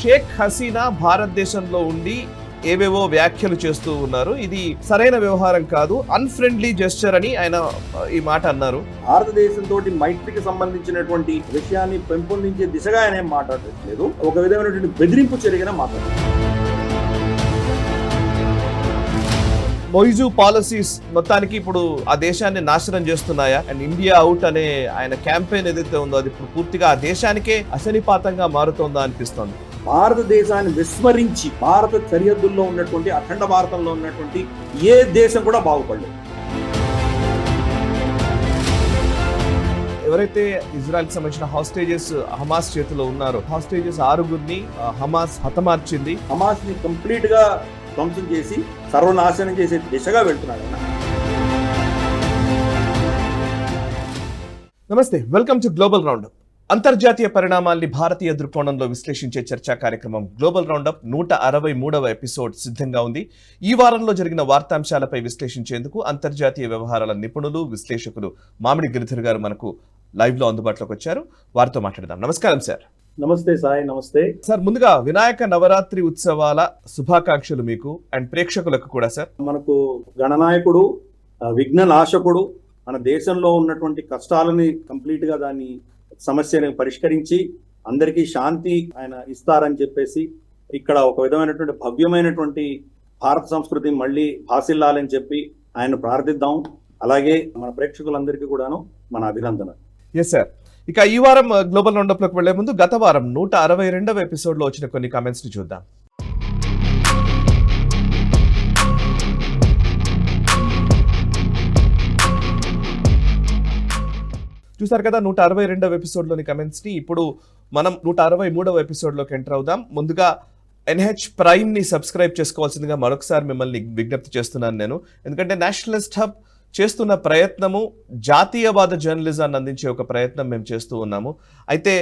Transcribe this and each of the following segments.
షేక్ హసీనా భారతదేశంలో ఉండి ఏవేవో వ్యాఖ్యలు చేస్తూ ఉన్నారు. ఇది సరైన వ్యవహారం కాదు, అన్ఫ్రెండ్లీ జెస్చర్ అని ఆయన ఈ మాట అన్నారు. భారతదేశంతో మైత్రికి సంబంధించినటువంటి విషయాన్ని పెంపొందించే దిశగా ఆయన ఏం మాట్లాడట్లేదు, ఒక విధమైనటువంటి బెదిరింపు చర్యగా మాట్లాడుతున్నారు. మొయిజు పాలసీస్ మొత్తానికి ఇప్పుడు ఆ దేశాన్ని నాశనం చేస్తున్నాయా, అండ్ ఇండియా అవుట్ అనే ఆయన క్యాంపెయిన్ ఏదైతే ఉందో అది ఇప్పుడు పూర్తిగా ఆ దేశానికే అశనిపాతంగా మారుతోందా అనిపిస్తోంది. భారతదేశాన్ని విస్మరించి భారత సరిహద్దుల్లో ఉన్నటువంటి అఖండ భారతంలో ఉన్నటువంటి ఏ దేశం కూడా బాగుపడలేదు. ఎవరైతే ఇజ్రాయెల్ సంబంధించిన హాస్టేజెస్ హమాస్ చేతిలో ఉన్నారో, హాస్టేజెస్ 6గురిని హమాస్ హతమార్చింది. హమాస్ ని కంప్లీట్ గా ధ్వంసం చేసి సర్వనాశనం చేసే దిశగా వెళ్తున్నాడు. నమస్తే, వెల్కమ్ టు గ్లోబల్ రౌండప్. అంతర్జాతీయ పరిణామాల్ని భారతీయ దృక్కోణంలో విశ్లేషించే చర్చా కార్యక్రమం గ్లోబల్ రౌండప్ 163వ ఎపిసోడ్ సిద్ధంగా ఉంది. ఈ వారంలో జరిగిన వార్తాంశాలపై విశ్లేషించేందుకు అంతర్జాతీయ వ్యవహారాల నిపుణులు, విశ్లేషకులు మామిడి గిరిధర్ గారు మనకు లైవ్ లో అందుబాటులోకి వచ్చారు. వారితో మాట్లాడదాం. నమస్కారం సార్. నమస్తే సాయి. నమస్తే సార్. ముందుగా వినాయక నవరాత్రి ఉత్సవాల శుభాకాంక్షలు మీకు అండ్ ప్రేక్షకులకు కూడా సార్. మనకు గణనాయకుడు, విఘ్న నాశకుడు, మన దేశంలో ఉన్నటువంటి కష్టాలని కంప్లీట్ గా దాన్ని సమస్యని పరిష్కరించి అందరికీ శాంతి ఆయన ఇస్తారని చెప్పేసి ఇక్కడ ఒక విధమైనటువంటి భవ్యమైనటువంటి భారత సంస్కృతి మళ్ళీ భాసిల్లాలని చెప్పి ఆయన ప్రార్థిద్దాం. అలాగే మన ప్రేక్షకులందరికీ కూడాను మన అభినందన. Yes sir. ఇక ఈ వారం గ్లోబల్ రౌండప్ లోకి వెళ్లే ముందు గత వారం 162వ ఎపిసోడ్ లో వచ్చిన కొన్ని కామెంట్స్ ని చూద్దాం. చూసారు కదా 162వ ఎపిసోడ్ లోని కమెంట్స్ ని. ఇప్పుడు మనం 163వ ఎపిసోడ్ లోకి ఎంటర్ అవుదాం. ముందుగా NH ప్రైమ్ ని సబ్స్క్రైబ్ చేసుకోవాల్సిందిగా మరొకసారి మిమ్మల్ని విజ్ఞప్తి చేస్తున్నాను నేను. ఎందుకంటే నేషనలిస్ట్ హబ్ చేస్తున్న ప్రయత్నము జాతీయవాద జర్నలిజాన్ని అందించే ఒక ప్రయత్నం మేము చేస్తూ ఉన్నాము. అయితే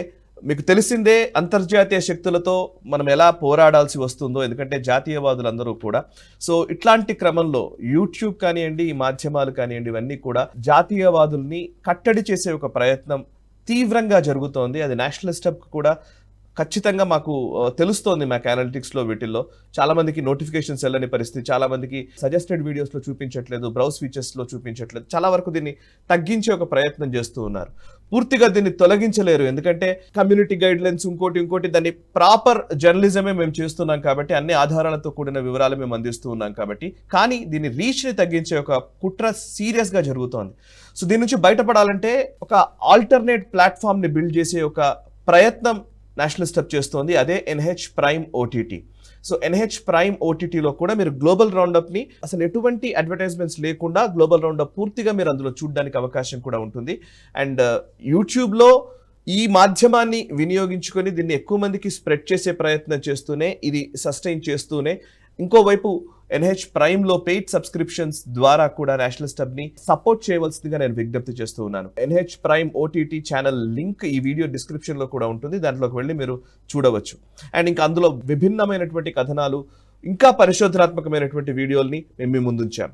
మీకు తెలిసిందే అంతర్జాతీయ శక్తులతో మనం ఎలా పోరాడాల్సి వస్తుందో, ఎందుకంటే జాతీయవాదులందరూ కూడా. సో ఇట్లాంటి క్రమంలో యూట్యూబ్ కానివ్వండి, ఈ మాధ్యమాలు కానివ్వండి, ఇవన్నీ కూడా జాతీయవాదుల్ని కట్టడి చేసే ఒక ప్రయత్నం తీవ్రంగా జరుగుతోంది. అది నేషనలిస్ట్ హబ్ కూడా ఖచ్చితంగా మాకు తెలుస్తోంది. మాకు అనలిటిక్స్లో వీటిల్లో చాలా మందికి నోటిఫికేషన్స్ వెళ్ళని పరిస్థితి, చాలా మందికి సజెస్టెడ్ వీడియోస్లో చూపించట్లేదు, బ్రౌజ్ ఫీచర్స్లో చూపించట్లేదు. చాలా వరకు దీన్ని తగ్గించే ఒక ప్రయత్నం చేస్తూ ఉన్నారు. పూర్తిగా దీన్ని తొలగించలేరు, ఎందుకంటే కమ్యూనిటీ గైడ్ లైన్స్ ఇంకోటి దాన్ని ప్రాపర్ జర్నలిజమే మేము చేస్తున్నాం కాబట్టి, అన్ని ఆధారాలతో కూడిన వివరాలు మేము అందిస్తూ ఉన్నాం కాబట్టి. కానీ దీన్ని రీచ్ని తగ్గించే ఒక కుట్ర సీరియస్గా జరుగుతోంది. సో దీని నుంచి బయటపడాలంటే ఒక ఆల్టర్నేట్ ప్లాట్ఫామ్ని బిల్డ్ చేసే ఒక ప్రయత్నం నేషనలిస్ట్ హబ్ చేస్తోంది. అదే NH prime OTT. So NH prime OTTలో కూడా మీరు గ్లోబల్ రౌండప్ని అసలు ఎటువంటి అడ్వర్టైజ్మెంట్స్ లేకుండా గ్లోబల్ రౌండప్ పూర్తిగా మీరు అందులో చూడడానికి అవకాశం కూడా ఉంటుంది. అండ్ యూట్యూబ్లో ఈ మాధ్యమాన్ని వినియోగించుకొని దీన్ని ఎక్కువ మందికి స్ప్రెడ్ చేసే ప్రయత్నం చేస్తూనే, ఇది సస్టైన్ చేస్తూనే, ఇంకోవైపు NH ప్రైమ్లో పెయిడ్ సబ్స్క్రిప్షన్స్ ద్వారా కూడా నేషనలిస్ట్ హబ్ని సపోర్ట్ చేయవలసిందిగా నేను విజ్ఞప్తి చేస్తూ ఉన్నాను. NH prime OTT channel link ఈ వీడియో డిస్క్రిప్షన్లో కూడా ఉంటుంది, దాంట్లోకి వెళ్ళి మీరు చూడవచ్చు. అండ్ ఇంకా అందులో విభిన్నమైనటువంటి కథనాలు, ఇంకా పరిశోధనాత్మకమైనటువంటి వీడియోల్ని మేము మీ ముందుంచాం.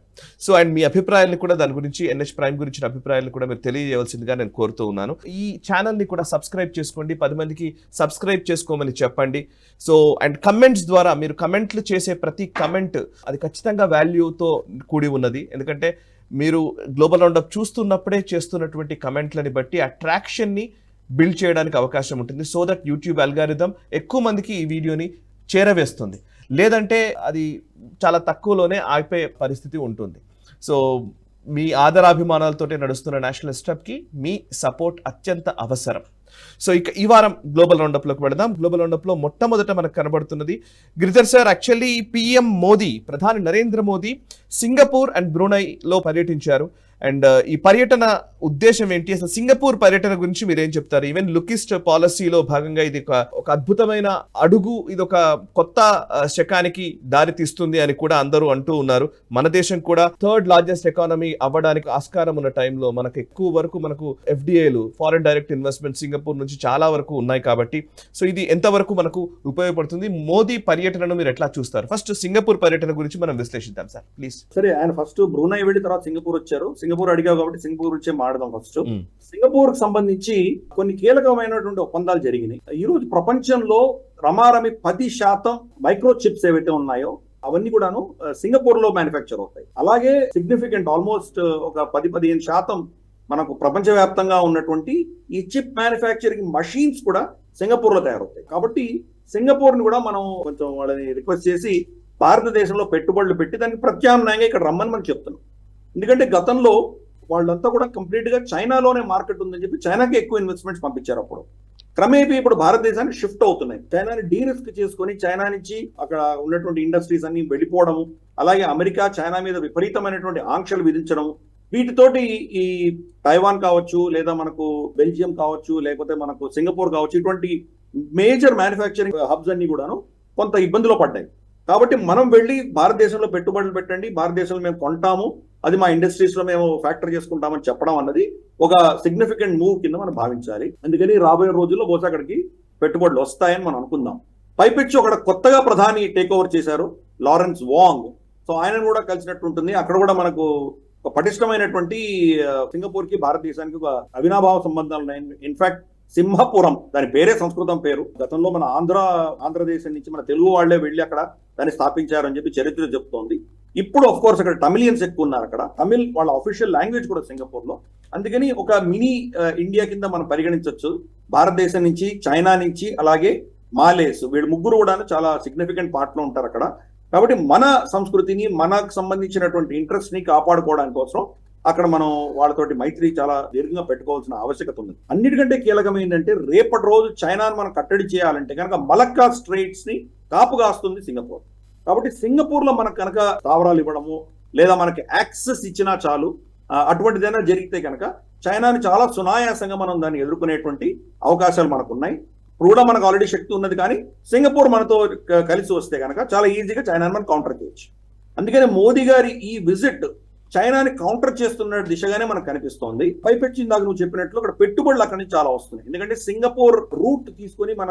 సో అండ్ మీ అభిప్రాయాన్ని కూడా దాని గురించి, NH ప్రైమ్ గురించిన అభిప్రాయాలను కూడా మీరు తెలియజేయవలసిందిగా నేను కోరుతూ ఉన్నాను. ఈ ఛానల్ని కూడా సబ్స్క్రైబ్ చేసుకోండి, 10 మందికి సబ్స్క్రైబ్ చేసుకోమని చెప్పండి. సో అండ్ కమెంట్స్ ద్వారా మీరు కమెంట్లు చేసే ప్రతి కమెంట్ అది ఖచ్చితంగా వాల్యూతో కూడి ఉన్నది. ఎందుకంటే మీరు గ్లోబల్ రౌండప్ చూస్తున్నప్పుడే చేస్తున్నటువంటి కమెంట్లని బట్టి అట్రాక్షన్ని బిల్డ్ చేయడానికి అవకాశం ఉంటుంది. సో దట్ యూట్యూబ్ అల్గారిథం ఎక్కువ మందికి ఈ వీడియోని చేరవేస్తుంది, లేదంటే అది చాలా తక్కువలోనే ఆగిపోయే పరిస్థితి ఉంటుంది. సో మీ ఆదరాభిమానాలతోటే నడుస్తున్న నేషనలిస్ట్ హబ్కి మీ సపోర్ట్ అత్యంత అవసరం. సో ఇక ఈ వారం గ్లోబల్ రౌండప్లోకి వెళదాం. గ్లోబల్ రౌండప్లో మొట్టమొదట మనకు కనబడుతున్నది Giridhar sir. Actually PM Modi, ప్రధాని నరేంద్ర మోదీ సింగపూర్ అండ్ బ్రూనైలో పర్యటించారు. అండ్ ఈ పర్యటన ఉద్దేశం ఏంటి, అసలు సింగపూర్ పర్యటన గురించి మీరేం చెప్తారు? ఈవెన్ లుకిస్ట్ పాలసీలో భాగంగా ఇది ఒక అద్భుతమైన అడుగు, ఇది ఒక కొత్త శకానికి దారి తీస్తుంది అని కూడా అందరూ అంటూ ఉన్నారు. మన దేశం కూడా 3rd లార్జెస్ట్ ఎకానమీ అవ్వడానికి ఆస్కారం ఉన్న టైంలో మనకు ఎక్కువ వరకు మనకు FDIలు, ఫారెన్ డైరెక్ట్ ఇన్వెస్ట్మెంట్ సింగపూర్ నుంచి చాలా వరకు ఉన్నాయి కాబట్టి, సో ఇది ఎంతవరకు మనకు ఉపయోగపడుతుంది? మోదీ పర్యటనను మీరు ఎట్లా చూస్తారు? ఫస్ట్ సింగపూర్ పర్యటన గురించి మనం విశ్లేషిద్దాం సార్, ప్లీజ్. సరే, ఆయన ఫస్ట్ బ్రూనై వెళ్ళి తర్వాత సింగపూర్ వచ్చారు. సింగపూర్ అడిగావు కాబట్టి సింగపూర్ వచ్చే మాట్లాడదాం. ఫస్ట్ సింగపూర్ కి సంబంధించి కొన్ని కీలకమైనటువంటి ఒప్పందాలు జరిగినాయి. ఈ రోజు ప్రపంచంలో రమారమి 10% మైక్రో చిప్స్ ఏవైతే ఉన్నాయో అవన్నీ కూడాను సింగపూర్ లో మ్యానుఫ్యాక్చర్ అవుతాయి. అలాగే సిగ్నిఫికెంట్ ఆల్మోస్ట్ ఒక 10-15% మనకు ప్రపంచవ్యాప్తంగా ఉన్నటువంటి ఈ చిప్ మ్యానుఫ్యాక్చరింగ్ మషీన్స్ కూడా సింగపూర్ లో తయారవుతాయి. కాబట్టి సింగపూర్ ని కూడా మనం కొంచెం వాళ్ళని రిక్వెస్ట్ చేసి భారతదేశంలో పెట్టుబడులు పెట్టి దానికి ప్రత్యామ్నాయంగా ఇక్కడ రమ్మని మనం చెప్తున్నాం. ఎందుకంటే గతంలో వాళ్ళంతా కూడా కంప్లీట్ గా చైనాలోనే మార్కెట్ ఉందని చెప్పి చైనాకి ఎక్కువ ఇన్వెస్ట్మెంట్స్ పంపించారు. అప్పుడు క్రమేపీ ఇప్పుడు భారతదేశానికి షిఫ్ట్ అవుతున్నాయి. చైనాని డీరిస్క్ చేసుకొని చైనా నుంచి అక్కడ ఉన్నటువంటి ఇండస్ట్రీస్ అన్ని వెళ్ళిపోవడము, అలాగే అమెరికా చైనా మీద విపరీతమైనటువంటి ఆంక్షలు విధించడం, వీటితోటి ఈ తైవాన్ కావచ్చు, లేదా మనకు బెల్జియం కావచ్చు, లేకపోతే మనకు సింగపూర్ కావచ్చు, ఇటువంటి మేజర్ మ్యానుఫ్యాక్చరింగ్ హబ్స్ అన్ని కూడాను కొంత ఇబ్బందిలో పడ్డాయి. కాబట్టి మనం వెళ్ళి భారతదేశంలో పెట్టుబడులు పెట్టండి, భారతదేశంలో మేము కొంటాము, అది మా ఇండస్ట్రీస్ లో మేము ఫ్యాక్టరీ చేసుకుంటామని చెప్పడం అన్నది ఒక సిగ్నిఫికెంట్ మూవ్ కింద మనం భావించాలి. అందుకని రాబోయే రోజుల్లో బహుశా అక్కడికి పెట్టుబడులు వస్తాయని మనం అనుకుందాం. పైపెచ్చి అక్కడ కొత్తగా ప్రధాని టేక్ ఓవర్ చేశారు, లారెన్స్ వాంగ్. సో ఆయనను కూడా కలిసినట్టు ఉంటుంది. అక్కడ కూడా మనకు ఒక పటిష్టమైనటువంటి సింగపూర్ కి భారతదేశానికి ఒక అవినాభావ సంబంధాలు ఉన్నాయి. ఇన్ఫాక్ట్ సింహపురం దాని పేరే సంస్కృతం పేరు. గతంలో మన ఆంధ్రదేశం నుంచి మన తెలుగు వాళ్లే వెళ్ళి అక్కడ దాన్ని స్థాపించారని చెప్పి చరిత్ర చెప్తోంది. ఇప్పుడు ఆఫ్ కోర్స్ అక్కడ తమిళియన్స్ ఎక్కువ ఉన్నారు. అక్కడ తమిళ్ వాళ్ళ అఫీషియల్ లాంగ్వేజ్ కూడా సింగపూర్ లో. అందుకని ఒక మినీ ఇండియా కింద మనం పరిగణించవచ్చు. భారతదేశం నుంచి, చైనా నుంచి, అలాగే మాలేస్, వీళ్ళు ముగ్గురు కూడా చాలా సిగ్నిఫికెంట్ పార్ట్ లో ఉంటారు అక్కడ. కాబట్టి మన సంస్కృతిని, మనకు సంబంధించినటువంటి ఇంట్రెస్ట్ ని కాపాడుకోవడానికి కోసం అక్కడ మనం వాళ్ళతోటి మైత్రి చాలా దీర్ఘంగా పెట్టుకోవాల్సిన ఆవశ్యకత ఉంది. అన్నిటికంటే కీలకం ఏంటంటే రేపటి రోజు చైనాను మనం కట్టడి చేయాలంటే కనుక మలక్కా స్ట్రైట్స్ ని కాపుగాస్తుంది సింగపూర్. కాబట్టి సింగపూర్ లో మనకు కనుక స్థావరాలు ఇవ్వడము, లేదా మనకి యాక్సెస్ ఇచ్చినా చాలు, అటువంటిదైనా జరిగితే కనుక చైనాని చాలా సునాయాసంగా మనం దాన్ని ఎదుర్కొనేటువంటి అవకాశాలు మనకు ఉన్నాయి. ఇప్పుడు కూడా మనకు ఆల్రెడీ శక్తి ఉన్నది, కానీ సింగపూర్ మనతో కలిసి వస్తే కనుక చాలా ఈజీగా చైనాని మనం కౌంటర్ చేయొచ్చు. అందుకని మోదీ గారి ఈ విజిట్ చైనాని కౌంటర్ చేస్తున్న దిశగానే మనకు కనిపిస్తోంది. పైపెచ్చి ఇందాక నువ్వు చెప్పినట్లు అక్కడ పెట్టుబడులు అక్కడి నుంచి చాలా వస్తున్నాయి. ఎందుకంటే సింగపూర్ రూట్ తీసుకొని మన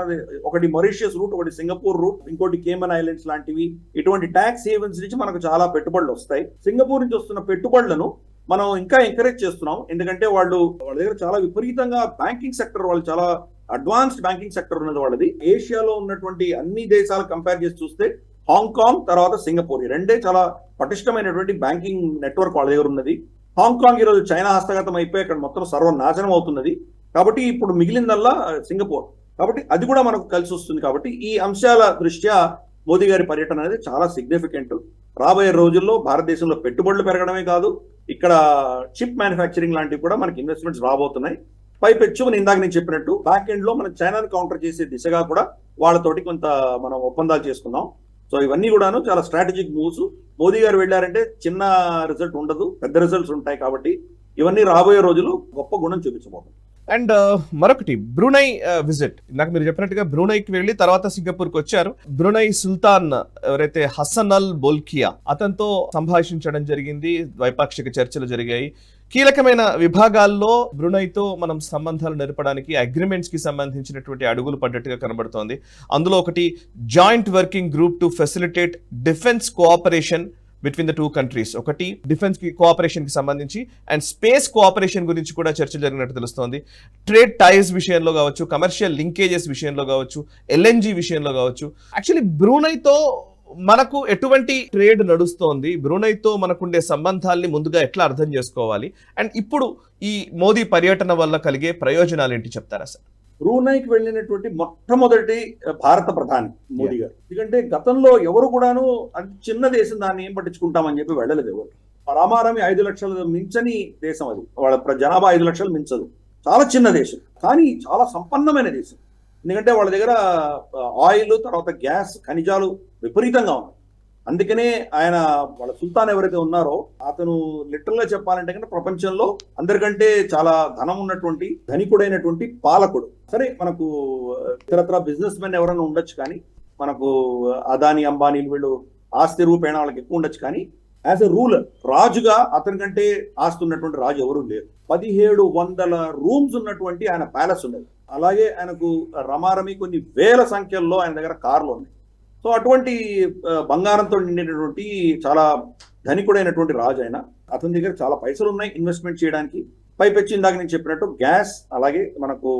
ఒకటి మొరీషియస్ రూట్, ఒకటి సింగపూర్ రూట్, ఇంకోటి కేమన్ ఐలాండ్స్ లాంటివి, ఇటువంటి ట్యాక్స్ హేవెన్స్ నుంచి మనకు చాలా పెట్టుబడులు వస్తాయి. సింగపూర్ నుంచి వస్తున్న పెట్టుబడులను మనం ఇంకా ఎంకరేజ్ చేస్తున్నాం. ఎందుకంటే వాళ్ళ దగ్గర చాలా విపరీతంగా బ్యాంకింగ్ సెక్టర్, వాళ్ళు చాలా అడ్వాన్స్డ్ బ్యాంకింగ్ సెక్టర్ ఉన్నది వాళ్ళది. ఏషియాలో ఉన్నటువంటి అన్ని దేశాలు కంపేర్ చేసి చూస్తే హాంకాంగ్ తర్వాత సింగపూర్, ఈ రెండే చాలా పటిష్టమైనటువంటి బ్యాంకింగ్ నెట్వర్క్ వాళ్ళ దగ్గర ఉన్నది. హాంకాంగ్ ఈరోజు చైనా హస్తగతం అయిపోయి అక్కడ మొత్తం సర్వనాశనం అవుతున్నది. కాబట్టి ఇప్పుడు మిగిలిందల్లా సింగపూర్. కాబట్టి అది కూడా మనకు కలిసి వస్తుంది. కాబట్టి ఈ అంశాల దృష్ట్యా మోదీ గారి పర్యటన అనేది చాలా సిగ్నిఫికెంట్. రాబోయే రోజుల్లో భారతదేశంలో పెట్టుబడులు పెరగడమే కాదు, ఇక్కడ చిప్ మ్యానుఫ్యాక్చరింగ్ లాంటివి కూడా మనకి ఇన్వెస్ట్మెంట్స్ రాబోతున్నాయి. పైపెచ్చు ఇందాక నేను చెప్పినట్టు బ్యాక్ ఎండ్ లో మనం చైనాని కౌంటర్ చేసే దిశగా కూడా వాళ్ళతోటి కొంత మనం ఒప్పందాలు చేసుకుందాం. సో ఇవన్నీ కూడాను చాలా స్ట్రాటజిక్ మూవ్స్. మోదీ గారు వెళ్ళారంటే చిన్న రిజల్ట్ ఉండదు, పెద్ద రిజల్ట్స్ ఉంటాయి. కాబట్టి ఇవన్నీ రాబోయే రోజులు గొప్ప గుణం చూపించబోతుంది. అండ్ మరొకటి బ్రూనై విజిట్. నాకు మీరు చెప్పినట్టుగా బ్రూనైకి వెళ్ళి తర్వాత సింగపూర్కి వచ్చారు. బ్రూనై సుల్తాన్ ఎవరైతే హసన్ అల్ బోల్కియా, అతనితో సంభాషించడం జరిగింది, ద్వైపాక్షిక చర్చలు జరిగాయి. కీలకమైన విభాగాల్లో బ్రూనైతో మనం సంబంధాలు నెరపడానికి అగ్రిమెంట్స్ కి సంబంధించినటువంటి అడుగులు పడ్డట్టుగా కనబడుతోంది. అందులో ఒకటి joint working group two facilitate defence cooperation between the two countries. ఒకటి డిఫెన్స్ కోఆపరేషన్ కి సంబంధించి అండ్ స్పేస్ కోఆపరేషన్ గురించి కూడా చర్చ జరిగినట్టు తెలుస్తోంది. ట్రేడ్ టైస్ విషయంలో కావచ్చు, కమర్షియల్ లింకేజెస్ విషయంలో కావచ్చు, ఎల్ఎన్జి విషయంలో కావచ్చు. యాక్చువల్లీ బ్రూనైతో మనకు ఎటువంటి ట్రేడ్ నడుస్తోంది, బ్రూనైతో మనకుండే సంబంధాల్ని ముందుగా ఎట్లా అర్థం చేసుకోవాలి, అండ్ ఇప్పుడు ఈ మోదీ పర్యటన వల్ల కలిగే ప్రయోజనాలు ఏంటి చెప్తారా సార్? బ్రూనైకి వెళ్ళినటువంటి మొట్టమొదటి భారత ప్రధాని మోదీ గారు. ఎందుకంటే గతంలో ఎవరు కూడాను అంత చిన్న దేశం, దాన్ని ఏం పట్టించుకుంటామని చెప్పి వెళ్ళలేదు ఎవరు. రామారామి 5 లక్షలు మించని దేశం అది, వాళ్ళ జనాభా 5 లక్షలు మించదు, చాలా చిన్న దేశం, కానీ చాలా సంపన్నమైన దేశం. ఎందుకంటే వాళ్ళ దగ్గర ఆయిల్, తర్వాత గ్యాస్, ఖనిజాలు విపరీతంగా ఉన్నాయి. అందుకనే ఆయన వాళ్ళ సుల్తాన్ ఎవరైతే ఉన్నారో అతను లిటరల్ గా చెప్పాలంటే కనుక ప్రపంచంలో అందరికంటే చాలా ధనం ఉన్నటువంటి ధనికుడైనటువంటి పాలకుడు. సరే మనకు ఇతరత్ర బిజినెస్ మెన్ ఎవరైనా ఉండొచ్చు, కానీ మనకు అదాని, అంబానీలు వీళ్ళు ఆస్తి రూపేణ వాళ్ళకి ఎక్కువ ఉండొచ్చు, కానీ యాజ్ ఎ రూలర్, రాజుగా అతని కంటే ఆస్తి ఉన్నటువంటి రాజు ఎవరు లేరు. 1700 రూమ్స్ ఉన్నటువంటి ఆయన ప్యాలెస్ ఉన్నది. అలాగే ఆయనకు రమారమి కొన్ని వేల సంఖ్యల్లో ఆయన దగ్గర కార్లు ఉన్నాయి. సో అటువంటి బంగారంతో నిండినటువంటి చాలా ధనికుడైనటువంటి రాజు ఆయన. అతని దగ్గర చాలా పైసలు ఉన్నాయి ఇన్వెస్ట్మెంట్ చేయడానికి. పైపెచ్చి ఇందాక నేను చెప్పినట్టు గ్యాస్, అలాగే మనకు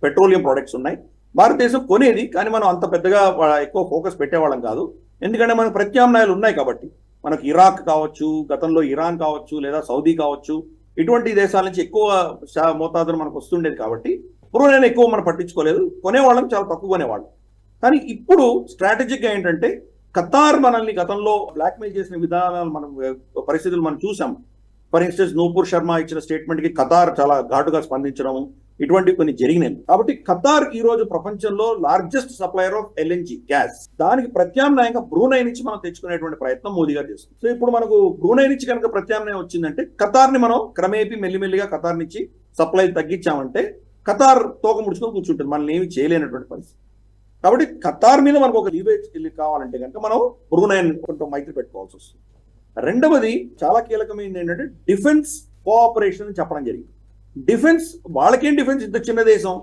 పెట్రోలియం ప్రొడక్ట్స్ ఉన్నాయి. భారతదేశం కొనేది, కానీ మనం అంత పెద్దగా ఎక్కువ ఫోకస్ పెట్టేవాళ్ళం కాదు. ఎందుకంటే మనకు ప్రత్యామ్నాయాలు ఉన్నాయి కాబట్టి. మనకు ఇరాక్ కావచ్చు, గతంలో ఇరాన్ కావచ్చు, లేదా సౌదీ కావచ్చు, ఇటువంటి దేశాల నుంచి ఎక్కువ మోతాదులు మనకు వస్తుండేది కాబట్టి బ్రూనైని ఎక్కువ మనం పట్టించుకోలేదు, కొనేవాళ్ళం చాలా తక్కువ కొనేవాళ్ళం. కానీ ఇప్పుడు స్ట్రాటజిక్గా ఏంటంటే ఖతార్ మనల్ని గతంలో బ్లాక్మెయిల్ చేసిన విధానాలు పరిస్థితులు మనం చూసాం. ఫర్ ఇన్స్టెన్స్ నూపూర్ శర్మ ఇచ్చిన స్టేట్మెంట్ కి ఖతార్ చాలా ఘాటుగా స్పందించడం, ఇటువంటి కొన్ని జరిగినాయి. కాబట్టి ఖతార్ ఈ రోజు ప్రపంచంలో largest supplier of LNG gas. దానికి ప్రత్యామ్నాయంగా బ్రూనై నుంచి మనం తెచ్చుకునేటువంటి ప్రయత్నం మోదీ గారు చేస్తుంది. సో ఇప్పుడు మనకు బ్రూనై నుంచి కనుక ప్రత్యామ్నాయం వచ్చిందంటే ఖతార్ ని మనం క్రమేపీ మెల్లిమెల్లిగా ఖతార్ నుంచి సప్లై తగ్గించామంటే ఖతార్ తోక ముడుచుకొని కూర్చుంటుంది, మనల్ని ఏమి చేయలేనటువంటి పరిస్థితి. కాబట్టి ఖతార్ మీద మనకు ఒక లీవేజ్ కావాలంటే కనుక మనం బ్రూనైని కొంత మైత్రి పెట్టుకోవాల్సి వస్తుంది. రెండవది చాలా కీలకమైనది ఏంటంటే డిఫెన్స్ కోఆపరేషన్ అని చెప్పడం జరిగింది. డిఫెన్స్, వాళ్ళకేం డిఫెన్స్, ఇంత చిన్న దేశం,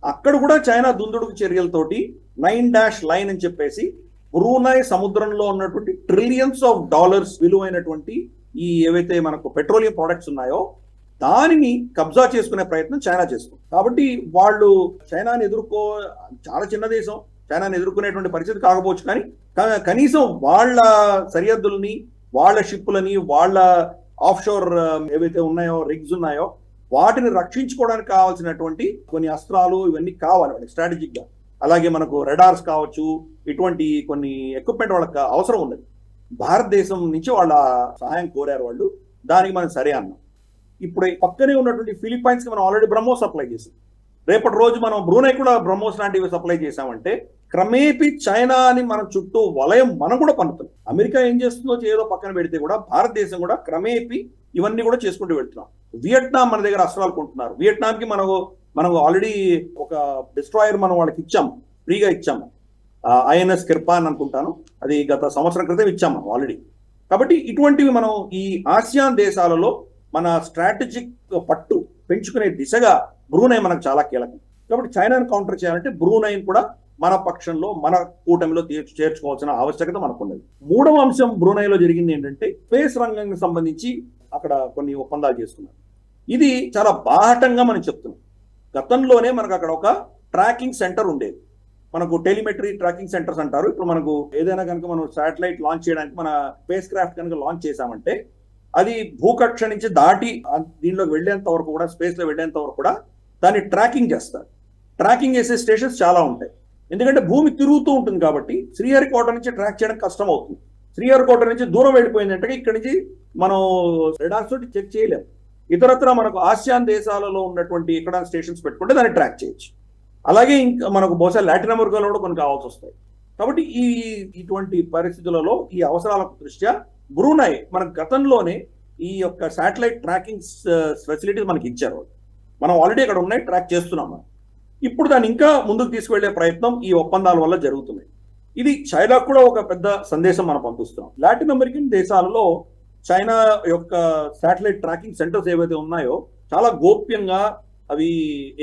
అక్కడ కూడా చైనా దుందుడుకు చర్యలతోటి 9 లైన్ అని చెప్పేసి బ్రూనై సముద్రంలో ఉన్నటువంటి ట్రిలియన్స్ ఆఫ్ డాలర్స్ విలువైనటువంటి ఈ ఏవైతే మనకు పెట్రోలియం ప్రొడక్ట్స్ ఉన్నాయో దానిని కబ్జా చేసుకునే ప్రయత్నం చైనా చేస్తుంది. కాబట్టి వాళ్ళు చైనాని చాలా చిన్న దేశం, చైనాని ఎదుర్కొనేటువంటి పరిస్థితి కాకపోవచ్చు, కానీ కనీసం వాళ్ళ సరిహద్దులని, వాళ్ళ షిప్పులని, వాళ్ళ ఆఫ్ షోర్ ఏవైతే ఉన్నాయో, రిగ్స్ ఉన్నాయో, వాటిని రక్షించుకోవడానికి కావాల్సినటువంటి కొన్ని అస్త్రాలు ఇవన్నీ కావాలి వాళ్ళకి స్ట్రాటజిక్ గా. అలాగే మనకు రెడార్స్ కావచ్చు, ఇటువంటి కొన్ని ఎక్విప్మెంట్ వాళ్ళకి అవసరం ఉన్నది. భారతదేశం నుంచి వాళ్ళ సహాయం కోరారు వాళ్ళు, దానికి మనం సరే అన్నాం. ఇప్పుడు పక్కనే ఉన్నటువంటి ఫిలిప్పైన్స్ కి మనం ఆల్రెడీ బ్రహ్మోస్ సప్లై చేసాం. రేపటి రోజు మనం బ్రూనై కూడా బ్రహ్మోస్ లాంటివి సప్లై చేసామంటే క్రమేపీ చైనాని మన చుట్టూ వలయం మనం కూడా పన్నుతున్నాం. అమెరికా ఏం చేస్తుందో ఏదో పక్కన పెడితే కూడా భారతదేశం కూడా క్రమేపీ ఇవన్నీ కూడా చేసుకుంటూ వెళ్తున్నాం. వియట్నాం మన దగ్గర అస్త్రాలు కొంటున్నారు. వియట్నాంకి మనం ఆల్రెడీ ఒక డిస్ట్రాయర్ మనం వాళ్ళకి ఇచ్చాము, ఫ్రీగా ఇచ్చాము. ఐఎన్ఎస్ కిర్పాన్ అనుకుంటాను, అది గత సంవత్సరం క్రితం ఇచ్చాము మనం ఆల్రెడీ. కాబట్టి ఇటువంటివి మనం ఈ ఆసియాన్ దేశాలలో మన స్ట్రాటజిక్ పట్టు పెంచుకునే దిశగా బ్రూనై మనకు చాలా కీలకం. కాబట్టి చైనాను కౌంటర్ చేయాలంటే బ్రూనైని కూడా మన పక్షంలో, మన కూటమిలో చేర్చుకోవాల్సిన ఆవశ్యకత మనకున్నది. మూడవ అంశం బ్రూనైలో జరిగింది ఏంటంటే స్పేస్ రంగానికి సంబంధించి అక్కడ కొన్ని ఒప్పందాలు చేసుకున్నారు. ఇది చాలా బాహటంగా మనం చెప్తున్నాం. గతంలోనే మనకు అక్కడ ఒక ట్రాకింగ్ సెంటర్ ఉండేది, మనకు టెలిమెట్రీ ట్రాకింగ్ సెంటర్స్ అంటారు. ఇప్పుడు మనకు ఏదైనా కనుక మనం శాటిలైట్ లాంచ్ చేయడానికి మన స్పేస్ క్రాఫ్ట్ కనుక లాంచ్ చేశామంటే అది భూకక్ష నుంచి దాటి దీనిలోకి వెళ్ళేంత వరకు కూడా, స్పేస్ లో వెళ్ళేంత వరకు కూడా దాన్ని ట్రాకింగ్ చేస్తారు. ట్రాకింగ్ చేసే స్టేషన్స్ చాలా ఉంటాయి, ఎందుకంటే భూమి తిరుగుతూ ఉంటుంది కాబట్టి శ్రీహరికోట నుంచి ట్రాక్ చేయడం కష్టం అవుతుంది. శ్రీహరికోట నుంచి దూరం వెళ్ళిపోయిందంటే ఇక్కడి నుంచి మనం రెడార్స్ తోటి చెక్ చేయలేము. ఇతరత్ర మనకు ఆసియాన్ దేశాలలో ఉన్నటువంటి ఎక్కడ స్టేషన్స్ పెట్టుకుంటే దాన్ని ట్రాక్ చేయొచ్చు. అలాగే ఇంకా మనకు బహుశా లాటిన్ అమెరికాలో కూడా కొన్ని కావాల్సి వస్తాయి. కాబట్టి ఇటువంటి పరిస్థితులలో ఈ అవసరాల దృష్ట్యా బ్రూనై మనకు గతంలోనే ఈ యొక్క శాటిలైట్ ట్రాకింగ్ ఫెసిలిటీస్ మనకి ఇచ్చారు. మనం ఆల్రెడీ అక్కడ ఉన్నాయి, ట్రాక్ చేస్తున్నాం. ఇప్పుడు దాన్ని ఇంకా ముందుకు తీసుకువెళ్లే ప్రయత్నం ఈ ఒప్పందాల వల్ల జరుగుతున్నాయి. ఇది చైనాకు కూడా ఒక పెద్ద సందేశం మనం పంపిస్తున్నాం. లాటిన్ అమెరికన్ దేశాలలో చైనా యొక్క శాటిలైట్ ట్రాకింగ్ సెంటర్స్ ఏవైతే ఉన్నాయో చాలా గోప్యంగా అవి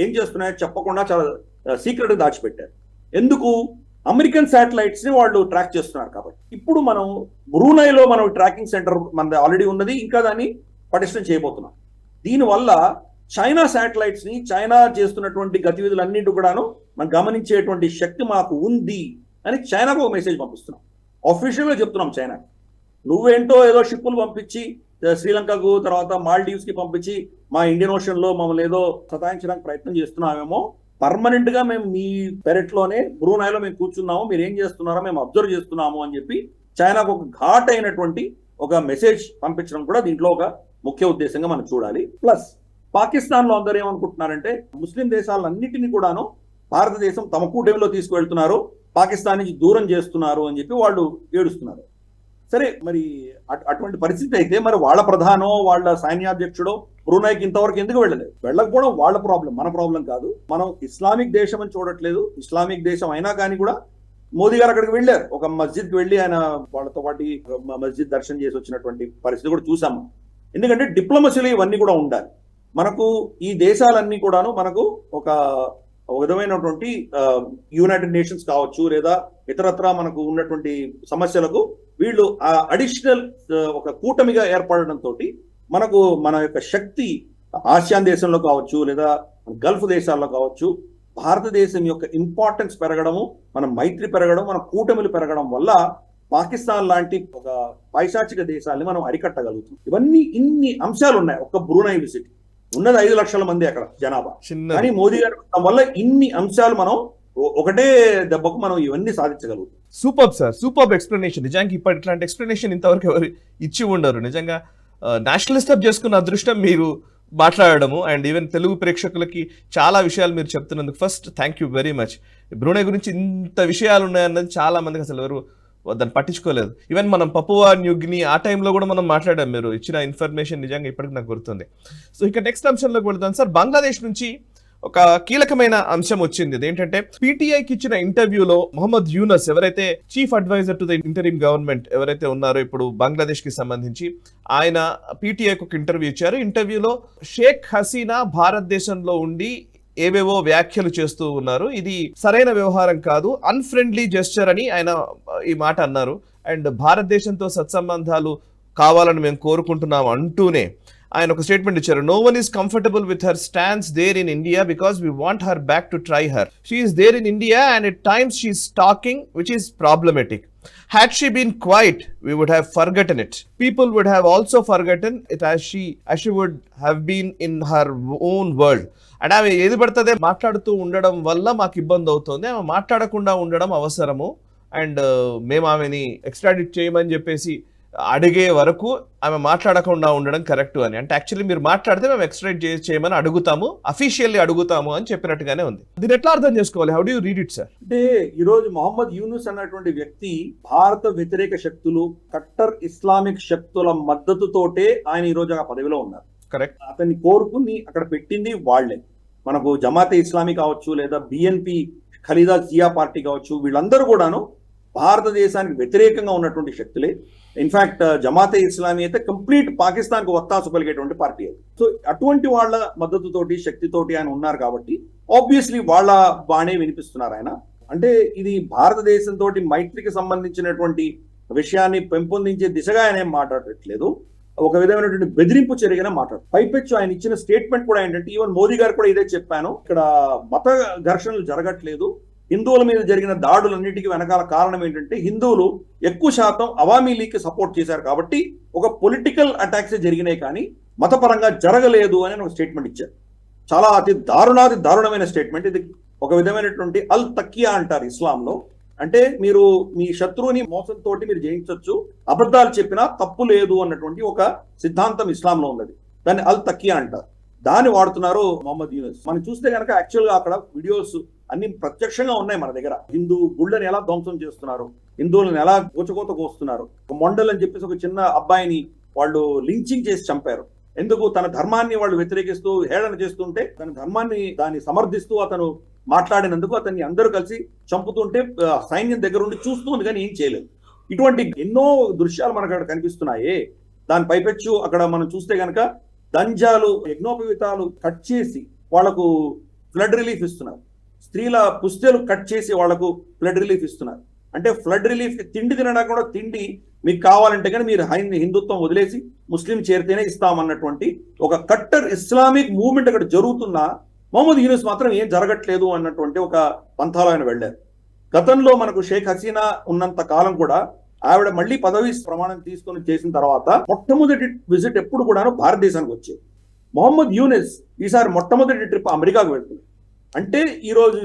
ఏం చేస్తున్నాయో చెప్పకుండా చాలా సీక్రెట్ గా దాచిపెట్టారు. ఎందుకు? అమెరికన్ శాటిలైట్స్ ని వాళ్ళు ట్రాక్ చేస్తున్నారు కాబట్టి. ఇప్పుడు మనం బ్రూనైలో మనం ట్రాకింగ్ సెంటర్ మన ఆల్రెడీ ఉన్నది, ఇంకా దాన్ని పటిష్టం చేయబోతున్నాం. దీనివల్ల చైనా శాటిలైట్స్ ని, చైనా చేస్తున్నటువంటి గతివిధులన్నింటి కూడాను మనం గమనించేటువంటి శక్తి మాకు ఉంది అని చైనాకు ఒక మెసేజ్ పంపిస్తున్నాం. అఫీషియల్ గా చెప్తున్నాం చైనా, నువ్వేంటో ఏదో షిప్పులు పంపించి శ్రీలంకకు, తర్వాత మాల్డీవ్స్ కి పంపించి మా ఇండియన్ ఓషన్ లో మమ్మల్ని ఏదో సతాయించడానికి ప్రయత్నం చేస్తున్నామేమో, పర్మనెంట్ గా మేము మీ పెరట్లోనే బ్రూనైలో మేము కూర్చున్నాము, మీరు ఏం చేస్తున్నారో మేము అబ్జర్వ్ చేస్తున్నాము అని చెప్పి చైనాకు ఒక ఘాట్ అయినటువంటి ఒక మెసేజ్ పంపించడం కూడా దీంట్లో ఒక ముఖ్య ఉద్దేశంగా మనం చూడాలి. ప్లస్ పాకిస్తాన్ లో అందరూ ఏమనుకుంటున్నారంటే ముస్లిం దేశాలన్నింటినీ కూడాను భారతదేశం తమ కూటమిలో తీసుకువెళ్తున్నారు, పాకిస్తాన్ నుంచి దూరం చేస్తున్నారు అని చెప్పి వాళ్ళు ఏడుస్తున్నారు. సరే, మరి అటువంటి పరిస్థితి అయితే మరి వాళ్ళ ప్రధానో వాళ్ళ సైన్యాధ్యక్షుడో బ్రూనైకి ఇంతవరకు ఎందుకు వెళ్ళలేదు? వెళ్ళకపోవడం వాళ్ళ ప్రాబ్లం, మన ప్రాబ్లం కాదు. మనం ఇస్లామిక్ దేశం అని చూడట్లేదు. ఇస్లామిక్ దేశం అయినా కానీ కూడా మోదీ గారు అక్కడికి వెళ్ళారు, ఒక మస్జిద్కి వెళ్ళి ఆయన వాళ్ళతో పాటు మస్జిద్ దర్శనం చేసి వచ్చినటువంటి పరిస్థితి కూడా చూసాము. ఎందుకంటే డిప్లొమసీలో ఇవన్నీ కూడా ఉండాలి. మనకు ఈ దేశాలన్నీ కూడాను మనకు ఒక విధమైనటువంటి యునైటెడ్ నేషన్స్ కావచ్చు, లేదా ఇతరత్రా మనకు ఉన్నటువంటి సమస్యలకు వీళ్ళు అడిషనల్ ఒక కూటమిగా ఏర్పడడంతో మనకు మన యొక్క శక్తి ఆసియాన్ దేశంలో కావచ్చు, లేదా గల్ఫ్ దేశాల్లో కావచ్చు, భారతదేశం యొక్క ఇంపార్టెన్స్ పెరగడము, మన మైత్రి పెరగడం, మన కూటమిలు పెరగడం వల్ల పాకిస్తాన్ లాంటి ఒక పైశాచిక దేశాలని మనం అరికట్టగలుగుతాం. ఇవన్నీ ఇన్ని అంశాలు ఉన్నాయి. ఒక్క బ్రూనై విజిట్ ఉన్నది 5 లక్షల మంది అక్కడ జనాభా, కానీ మోదీ గారు వల్ల ఇన్ని అంశాలు మనం ఒకటే దెబ్బకు మనం ఇవన్నీ సాధించగలుగుతాం. Super sir, super explanation. నిజానికి ఇప్పటి ఇట్లాంటి ఎక్స్ప్లెనేషన్ ఇంతవరకు ఎవరు ఇచ్చి ఉండరు. నిజంగా నేషనలిస్ట్ అప్ చేసుకున్న అదృష్టం మీరు మాట్లాడడము, అండ్ ఈవెన్ తెలుగు ప్రేక్షకులకి చాలా విషయాలు మీరు చెప్తున్నందుకు first thank you very much. Brunei గురించి ఇంత విషయాలు ఉన్నాయన్నది చాలా మందికి అసలు ఎవరు దాన్ని పట్టించుకోలేదు. ఈవెన్ మనం పపువా న్యూగిని ఆ టైంలో కూడా మనం మాట్లాడాం. మీరు ఇచ్చిన ఇన్ఫర్మేషన్ నిజంగా ఇప్పటికి నాకు గుర్తుంది. సో ఇక నెక్స్ట్ అంశంలోకి వెళ్తాం సార్. బంగ్లాదేశ్ నుంచి ఒక కీలకమైన అంశం వచ్చింది. అదేంటంటే పీటీఐకి ఇచ్చిన ఇంటర్వ్యూలో మొహమ్మద్ యూనస్ ఎవరైతే chief adviser to the interim government ఎవరైతే ఉన్నారో ఇప్పుడు బంగ్లాదేశ్ కి సంబంధించి, ఆయన పీటీఐకి ఒక ఇంటర్వ్యూ ఇచ్చారు. ఇంటర్వ్యూలో షేక్ హసీనా భారతదేశంలో ఉండి ఏవేవో వ్యాఖ్యలు చేస్తూ ఉన్నారు, ఇది సరైన వ్యవహారం కాదు, అన్ఫ్రెండ్లీ జెస్చర్ అని ఆయన ఈ మాట అన్నారు. అండ్ భారతదేశంతో సత్సంబంధాలు కావాలని మేము కోరుకుంటున్నాం అంటూనే ఆయన ఒక స్టేట్మెంట్ ఇచ్చారు. No one is comfortable with her stands there in India because we want her back to try her. She is there in India and at times she is talking which is problematic. Had she been quiet, we would have forgotten it. People would have also forgotten it as she would have been in her own world. And ఆమె ఏది పడుతుందే మాట్లాడుతూ ఉండడం వల్ల మాకు ఇబ్బంది అవుతుంది. ఆమె మాట్లాడకుండా ఉండడం అవసరము. అండ్ మేము ఆమెని ఎక్స్ట్రాడిట్ చేయమని చెప్పేసి అడిగే వరకు ఆమె మాట్లాడకుండా ఉండడం కరెక్ట్ అని. అంటే యాక్చువల్లీ మీరు మాట్లాడితే మేము ఎక్స్ట్రాడిట్ చేయమని అడుగుతాము, అఫీషియల్లీ అడుగుతాము అని చెప్పినట్టుగానే ఉంది. దీన్ని ఎట్లా అర్థం చేసుకోవాలి? How do you read it sir? అంటే ఈ రోజు మొహమ్మద్ యూనుస్ అన్నటువంటి వ్యక్తి భారత వ్యతిరేక శక్తులు, కట్టర్ ఇస్లామిక్ శక్తుల మద్దతుతోటే ఆయన ఈ రోజు ఆ పదవిలో ఉన్నారు. కరెక్ట్. అతన్ని కోరుకుని అక్కడ పెట్టింది వాళ్లే. మనకు జమాతే ఇస్లామీ కావచ్చు, లేదా బిఎన్పి ఖలీదా జియా పార్టీ కావచ్చు, వీళ్ళందరూ కూడాను భారతదేశానికి వ్యతిరేకంగా ఉన్నటువంటి శక్తులే. ఇన్ఫాక్ట్ జమాతే ఇస్లామీ అయితే కంప్లీట్ పాకిస్తాన్ కు ఒత్తాసు పలికేటువంటి పార్టీ అది. సో అటువంటి వాళ్ళ మద్దతుతోటి, శక్తితోటి ఆయన ఉన్నారు కాబట్టి ఆబ్వియస్లీ వాళ్ళ బాణే వినిపిస్తున్నారు ఆయన. అంటే ఇది భారతదేశంతో మైత్రికి సంబంధించినటువంటి విషయాన్ని పెంపొందించే దిశగా ఆయన ఏం మాట్లాడట్లేదు. ఒక విధమైనటువంటి బెదిరింపు చర్యగానే మాట్లాడు. పైపెచ్చు ఆయన ఇచ్చిన స్టేట్మెంట్ కూడా ఏంటంటే, ఈవెన్ మోదీ గారు కూడా ఇదే చెప్పాను, ఇక్కడ మత ఘర్షణలు జరగట్లేదు, హిందువుల మీద జరిగిన దాడులన్నిటికీ వెనకాల కారణం ఏంటంటే హిందువులు ఎక్కువ శాతం అవామీ లీగ్కి సపోర్ట్ చేశారు కాబట్టి ఒక పొలిటికల్ అటాక్స్ జరిగినాయి కానీ మతపరంగా జరగలేదు అని ఒక స్టేట్మెంట్ ఇచ్చారు. చాలా అతి దారుణమైన స్టేట్మెంట్ ఇది. ఒక విధమైనటువంటి అల్ తకియా అంటారు ఇస్లాంలో. అంటే మీరు మీ శత్రువుని మోసంతో మీరు జయించవచ్చు, అబద్ధాలు చెప్పినా తప్పు లేదు అన్నటువంటి ఒక సిద్ధాంతం ఇస్లాంలో ఉన్నది. దాన్ని అల్ తకియా అంటారు. దాన్ని వాడుతున్నారు మొహమ్మద్ యూనుస్. మనం చూస్తే కనుక యాక్చువల్గా అక్కడ వీడియోస్ అన్ని ప్రత్యక్షంగా ఉన్నాయి మన దగ్గర. హిందూ గుళ్ళని ఎలా ధ్వంసం చేస్తున్నారు, హిందువులను ఎలా గోచకోత కోస్తున్నారు. మొండల్ అని చెప్పేసి ఒక చిన్న అబ్బాయిని వాళ్ళు లించింగ్ చేసి చంపారు. ఎందుకు? తన ధర్మాన్ని వాళ్ళు వ్యతిరేకిస్తూ హేళన చేస్తుంటే తన ధర్మాన్ని దాన్ని సమర్థిస్తూ అతను మాట్లాడినందుకు అతన్ని అందరూ కలిసి చంపుతుంటే సైన్యం దగ్గర ఉండి చూస్తుంది కానీ ఏం చేయలేదు. ఇటువంటి ఎన్నో దృశ్యాలు మనకు అక్కడ కనిపిస్తున్నాయి. దాని పైపెచ్చు అక్కడ మనం చూస్తే కనుక దంజాలు, యజ్ఞోపవీతాలు కట్ చేసి వాళ్లకు ఫ్లడ్ రిలీఫ్ ఇస్తున్నారు. స్త్రీల పుస్తెలు కట్ చేసి వాళ్లకు ఫ్లడ్ రిలీఫ్ ఇస్తున్నారు. అంటే ఫ్లడ్ రిలీఫ్ తిండి తినడా కూడా తిండి మీకు కావాలంటే కానీ మీరు హిందుత్వం వదిలేసి ముస్లిం చేరితేనే ఇస్తామన్నటువంటి ఒక కట్టర్ ఇస్లామిక్ మూవ్మెంట్ అక్కడ జరుగుతున్నా మొహమ్మద్ యూనుస్ మాత్రం ఏం జరగట్లేదు అన్నటువంటి ఒక పంథాలో ఆయన వెళ్ళారు. గతంలో మనకు షేక్ హసీనా ఉన్నంత కాలం కూడా ఆవిడ మళ్ళీ పదవి ప్రమాణం తీసుకొని చేసిన తర్వాత మొట్టమొదటి విజిట్ ఎప్పుడు కూడాను భారతదేశానికి వచ్చేది. మొహమ్మద్ యూనుస్ ఈసారి మొట్టమొదటి ట్రిప్ అమెరికాకు వెళ్తుంది. అంటే ఈరోజు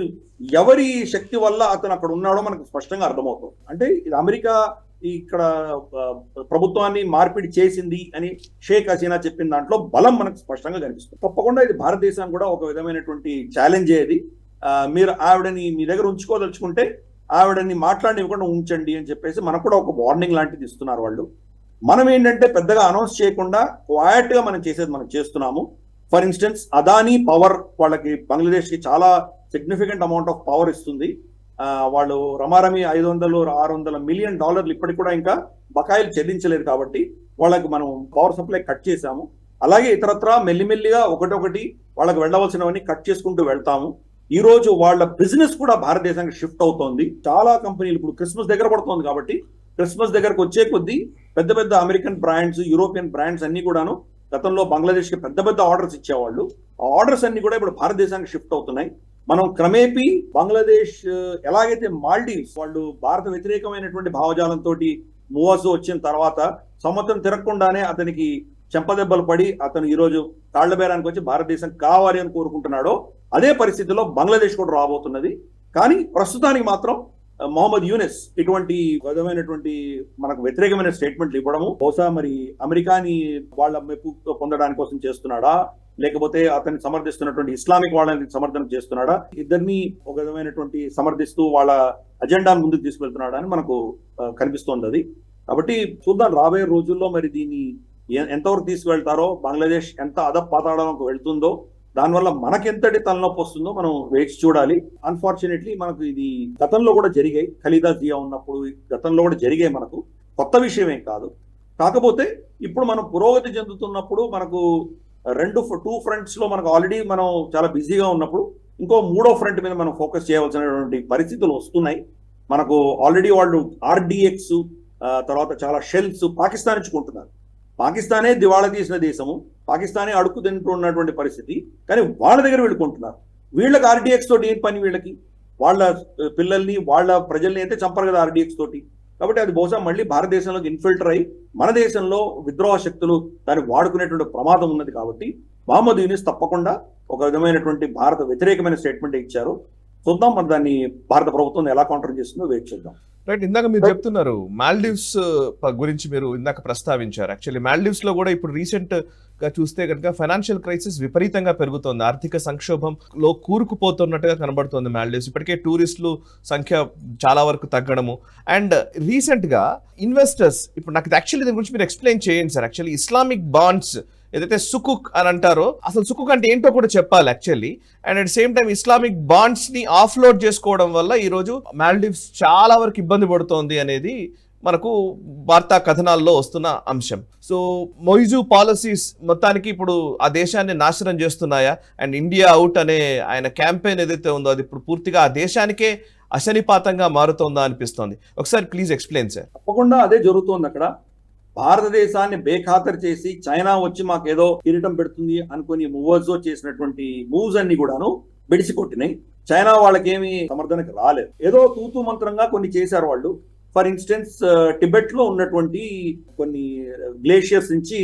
ఎవరి శక్తి వల్ల అతను అక్కడ ఉన్నాడో మనకు స్పష్టంగా అర్థమవుతుంది. అంటే ఇది అమెరికా ఇక్కడ ప్రభుత్వాన్ని మార్పిడి చేసింది అని షేక్ హసీనా చెప్పిన దాంట్లో బలం మనకు స్పష్టంగా కనిపిస్తుంది. తప్పకుండా ఇది భారతదేశానికి కూడా ఒక విధమైనటువంటి ఛాలెంజ్ ఏది. మీరు ఆవిడని మీ దగ్గర ఉంచుకోదలుచుకుంటే ఆవిడని మాట్లాడివ్వకుండా ఉంచండి అని చెప్పేసి మనకు కూడా ఒక వార్నింగ్ లాంటిది ఇస్తున్నారు వాళ్ళు. మనం ఏంటంటే పెద్దగా అనౌన్స్ చేయకుండా క్వైట్ గా మనం చేసేది మనం చేస్తున్నాము. ఫర్ ఇన్స్టెన్స్ అదానీ పవర్ వాళ్ళకి బంగ్లాదేశ్కి చాలా సిగ్నిఫికెంట్ అమౌంట్ ఆఫ్ పవర్ ఇస్తుంది. వాళ్ళు రమారమి $500-600 మిలియన్ ఇప్పటికి కూడా ఇంకా బకాయిలు చెల్లించలేదు కాబట్టి వాళ్ళకి మనం పవర్ సప్లై కట్ చేశాము. అలాగే ఇతరత్రా మెల్లిమెల్లిగా ఒకటొకటి వాళ్ళకి వెళ్ళవలసినవన్నీ కట్ చేసుకుంటూ వెళ్తాము. ఈ రోజు వాళ్ళ బిజినెస్ కూడా భారతదేశానికి షిఫ్ట్ అవుతోంది. చాలా కంపెనీలు ఇప్పుడు క్రిస్మస్ దగ్గర పడుతోంది కాబట్టి క్రిస్మస్ దగ్గరకు వచ్చే కొద్దీ పెద్ద పెద్ద అమెరికన్ బ్రాండ్స్, యూరోపియన్ బ్రాండ్స్ అన్ని కూడాను గతంలో బంగ్లాదేశ్కి పెద్ద పెద్ద ఆర్డర్స్ ఇచ్చేవాళ్ళు. ఆ ఆర్డర్స్ అన్ని కూడా ఇప్పుడు భారతదేశానికి షిఫ్ట్ అవుతున్నాయి. మనం క్రమేపీ బంగ్లాదేశ్ ఎలాగైతే మాల్డీవ్స్ వాళ్ళు భారత వ్యతిరేకమైనటువంటి భావజాలంతో మూవస్ వచ్చిన తర్వాత సంవత్సరం తిరగకుండానే అతనికి చెంపదెబ్బలు పడి అతను ఈరోజు కాళ్ల బేరానికి వచ్చి భారతదేశం కావాలి అని కోరుకుంటున్నాడో అదే పరిస్థితిలో బంగ్లాదేశ్ కూడా రాబోతున్నది. కానీ ప్రస్తుతానికి మాత్రం మొహమ్మద్ యూనిస్ ఇటువంటి విధమైనటువంటి మనకు వ్యతిరేకమైన స్టేట్మెంట్లు ఇవ్వడము బహుశా మరి అమెరికాని వాళ్ళ మెప్పు పొందడానికి కోసం చేస్తున్నాడా, లేకపోతే అతన్ని సమర్థిస్తున్నటువంటి ఇస్లామిక్ వాళ్ళని సమర్థన చేస్తున్నాడా, ఇద్దరిని ఒక విధమైనటువంటి సమర్థిస్తూ వాళ్ళ అజెండాను ముందుకు తీసుకెళ్తున్నాడా అని మనకు కనిపిస్తోంది అది. కాబట్టి చూద్దాం రాబోయే రోజుల్లో మరి దీన్ని ఎంతవరకు తీసుకువెళ్తారో, బంగ్లాదేశ్ ఎంత అధపాతాళంలోకి వెళ్తుందో, దానివల్ల మనకెంతటి తలనొప్పి వస్తుందో మనం వేచి చూడాలి. అన్ఫార్చునేట్లీ మనకు ఇది గతంలో కూడా జరిగాయి, ఖలీదా జియా ఉన్నప్పుడు గతంలో కూడా జరిగాయి, మనకు కొత్త విషయం ఏం కాదు. కాకపోతే ఇప్పుడు మనం పురోగతి చెందుతున్నప్పుడు మనకు టూ ఫ్రంట్స్ లో మనకు ఆల్రెడీ మనం చాలా బిజీగా ఉన్నప్పుడు ఇంకో మూడో ఫ్రంట్ మీద మనం ఫోకస్ చేయవలసినటువంటి పరిస్థితులు వస్తున్నాయి. మనకు ఆల్రెడీ వాళ్ళు ఆర్డిఎక్స్ తర్వాత చాలా షెల్స్ పాకిస్తాన్ నుంచి కొంటున్నారు. పాకిస్తానే దివాళా తీసిన దేశము, పాకిస్తానే అడుక్కు తింటున్నటువంటి పరిస్థితి, కానీ వాళ్ళ దగ్గర వెళ్ళుకుంటున్నారు. వీళ్ళకి ఆర్డిఎక్స్ తోటి ఏం పని? వీళ్ళకి వాళ్ళ పిల్లల్ని వాళ్ళ ప్రజల్ని అయితే చంపరు కదా ఆర్డిఎక్స్ తోటి. కాబట్టి అది బహుశా మళ్ళీ భారతదేశంలోకి ఇన్ఫిల్టర్ అయ్యి మన దేశంలో విద్రోహ శక్తులు దాన్ని వాడుకునేటువంటి ప్రమాదం ఉన్నది. కాబట్టి మహమ్మద్ యూనిస్ తప్పకుండా ఒక విధమైనటువంటి భారత వ్యతిరేకమైన స్టేట్మెంట్ ఇచ్చారు. చూద్దాం మరి దాన్ని భారత ప్రభుత్వం ఎలా కౌంటర్ చేస్తుందో వెయిట్ చేద్దాం. రైట్, ఇందాక మీరు చెప్తున్నారు మాల్దీవ్స్ గురించి మీరు ఇందాక ప్రస్తావించారు. యాక్చువల్లీ మాల్దీవ్స్ లో కూడా ఇప్పుడు రీసెంట్ గా చూస్తే కనుక ఫైనాన్షియల్ క్రైసిస్ విపరీతంగా పెరుగుతోంది, ఆర్థిక సంక్షోభంలో కూరుకుపోతున్నట్టుగా కనబడుతోంది మాల్దీవ్స్. ఇప్పటికే టూరిస్టులు సంఖ్య చాలా వరకు తగ్గడము అండ్ రీసెంట్ గా ఇన్వెస్టర్స్, ఇప్పుడు నాకు యాక్చువల్లీ దీని గురించి మీరు ఎక్స్ప్లెయిన్ చేయండి సార్. యాక్చువల్లీ ఇస్లామిక్ బాండ్స్ ఏదైతే సుకుక్ అని అంటారో, అసలు సుకుక్ అంటే ఏంటో కూడా చెప్పాలి actually. And at same time Islamic bonds ని ఆఫ్లోడ్ చేసుకోవడం వల్ల ఈ రోజు మాల్దీవ్స్ చాలా వరకు ఇబ్బంది పడుతోంది అనేది మనకు వార్తా కథనాల్లో వస్తున్న అంశం. సో మొయిజు పాలసీస్ మొత్తానికి ఇప్పుడు ఆ దేశాన్ని నాశనం చేస్తున్నాయా? అండ్ ఇండియా అవుట్ అనే ఆయన క్యాంపెయిన్ ఏదైతే ఉందో అది ఇప్పుడు పూర్తిగా ఆ దేశానికే అశనిపాతంగా మారుతోందా అనిపిస్తోంది. ఒకసారి ప్లీజ్ ఎక్స్ప్లెయిన్ సార్. తప్పకుండా అదే జరుగుతోంది. అక్కడ భారతదేశాన్ని బేఖాతరు చేసి చైనా వచ్చి మాకేదో కిరీటం పెడుతుంది అనుకుని మూవర్స్ చేసినటువంటి మూవ్స్ అన్ని కూడాను బెడిసి కొట్టినాయి. చైనా వాళ్ళకేమి సమర్థనకు రాలేదు, ఏదో తూతూ మంత్రంగా కొన్ని చేశారు వాళ్ళు. ఫర్ ఇన్స్టెన్స్ టిబెట్ లో ఉన్నటువంటి కొన్ని గ్లేషియర్స్ నుంచి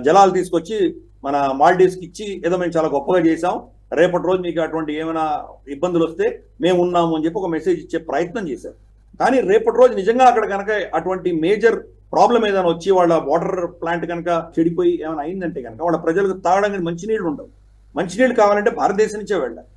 జలాలు తీసుకొచ్చి మన మాల్డీవ్స్ కి ఇచ్చి ఏదో మేము చాలా గొప్పగా చేసాం, రేపటి రోజు మీకు అటువంటి ఏమైనా ఇబ్బందులు వస్తే మేము ఉన్నాము అని చెప్పి ఒక మెసేజ్ ఇచ్చే ప్రయత్నం చేశారు. కానీ రేపటి రోజు నిజంగా అక్కడ కనుక అటువంటి మేజర్ ప్రాబ్లం ఏదైనా వచ్చి వాళ్ళ వాటర్ ప్లాంట్ కనుక చెడిపోయి ఏమైనా అయిందంటే కనుక వాళ్ళ ప్రజలకు తాగడానికి మంచినీళ్ళు ఉండవు. మంచినీళ్ళు కావాలంటే భారతదేశం నుంచే వెళ్ళాలి.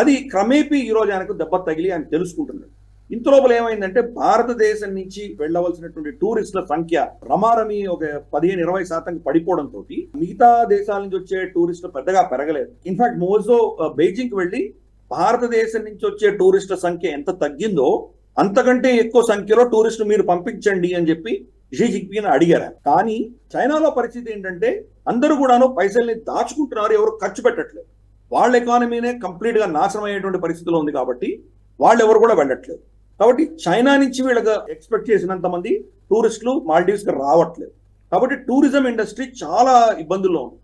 అది క్రమేపీ ఈ రోజు ఆయనకు దెబ్బ తగిలి ఆయన తెలుసుకుంటున్నాడు. ఇంతలోపల ఏమైందంటే భారతదేశం నుంచి వెళ్ళవలసినటువంటి టూరిస్టుల సంఖ్య రమారమి ఒక 15-20% పడిపోవడంతో మిగతా దేశాల నుంచి వచ్చే టూరిస్టులు పెద్దగా పెరగలేదు. ఇన్ఫాక్ట్ మోజో బెయిజింగ్ కి వెళ్ళి భారతదేశం నుంచి వచ్చే టూరిస్టుల సంఖ్య ఎంత తగ్గిందో అంతకంటే ఎక్కువ సంఖ్యలో టూరిస్టులు మీరు పంపించండి అని చెప్పి షీ జిన్పింగ్ అడిగారు. కానీ చైనాలో పరిస్థితి ఏంటంటే అందరూ కూడాను పైసల్ని దాచుకుంటున్నారు, ఎవరు ఖర్చు పెట్టట్లేదు. వాళ్ళ ఎకానమీనే కంప్లీట్ గా నాశనం అయ్యేటువంటి పరిస్థితిలో ఉంది కాబట్టి వాళ్ళు ఎవరు కూడా వెళ్ళట్లేదు. కాబట్టి చైనా నుంచి వీళ్ళకి ఎక్స్పెక్ట్ చేసినంత మంది టూరిస్టులు మాల్దీవ్స్ కి రావట్లేదు. కాబట్టి టూరిజం ఇండస్ట్రీ చాలా ఇబ్బందుల్లో ఉంది.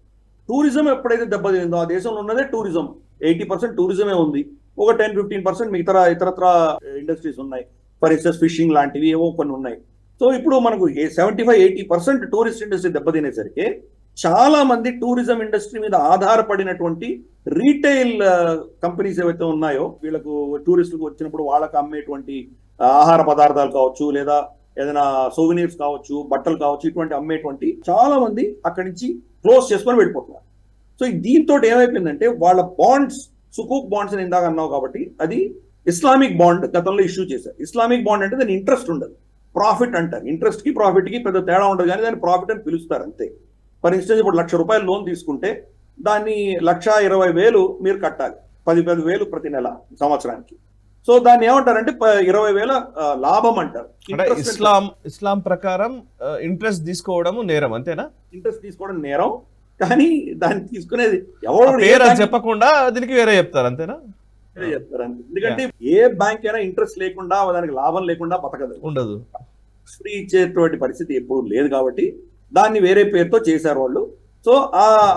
టూరిజం ఎప్పుడైతే దెబ్బతిందో, ఆ దేశంలో ఉన్నదే టూరిజం 80% టూరిజమే ఉంది, ఒక 10-15% మిగతా ఇతరత్ర ఇండస్ట్రీస్ ఉన్నాయి. ఫర్ ఇన్స్టెన్స్ ఫిషింగ్ లాంటివి ఏవో కొన్ని ఉన్నాయి. సో ఇప్పుడు మనకు 75-80% టూరిస్ట్ ఇండస్ట్రీ దెబ్బతినేసరికి చాలా మంది టూరిజం ఇండస్ట్రీ మీద ఆధారపడినటువంటి రీటైల్ కంపెనీస్ ఏవైతే ఉన్నాయో, వీళ్ళకు టూరిస్టులకు వచ్చినప్పుడు వాళ్ళకు అమ్మేటువంటి ఆహార పదార్థాలు కావచ్చు, లేదా ఏదైనా సోవినీర్స్ కావచ్చు, బట్టలు కావచ్చు, ఇటువంటి అమ్మేటువంటి చాలా మంది అక్కడి నుంచి క్లోజ్ చేసుకొని వెళ్ళిపోతున్నారు. సో దీంతో ఏమైపోయిందంటే వాళ్ళ బాండ్స్, సుకూక్ బాండ్స్ అని ఇందాక అన్నావు కాబట్టి అది ఇస్లామిక్ బాండ్ గతంలో ఇష్యూ చేశారు. ఇస్లామిక్ బాండ్ అంటే దాని ఇంట్రెస్ట్ ఉండదు, ప్రాఫిట్ అంటారు. ఇంట్రెస్ట్ కి ప్రాఫిట్ కి పెద్ద తేడా ఉండదు, కానీ దాన్ని ప్రాఫిట్ అని పిలుస్తారు అంతే. ఫర్ ఇన్స్టెన్స్ ఇప్పుడు ₹1,00,000 లోన్ తీసుకుంటే దాన్ని 1,20,000 మీరు కట్టాలి, 10,000 ప్రతి నెల సంవత్సరానికి. సో దాన్ని ఏమంటారంటే 20,000 లాభం అంటారు. ఇస్లాం ప్రకారం ఇంట్రెస్ట్ తీసుకోవడం నేరం, అంతేనా? ఇంట్రెస్ట్ తీసుకోవడం నేరం, కానీ దాన్ని తీసుకునేది ఎవరు చెప్పకుండా దీనికి వేరే చెప్తారు, అంతేనా? చెప్తారు అంతే. ఎందుకంటే ఏ బ్యాంక్ అయినా ఇంట్రెస్ట్ లేకుండా, దానికి లాభం లేకుండా బతకదు, ఉండదు. ఫ్రీ ఇచ్చేటువంటి పరిస్థితి ఎప్పుడు లేదు కాబట్టి దాన్ని వేరే పేరుతో చేశారు వాళ్ళు. సో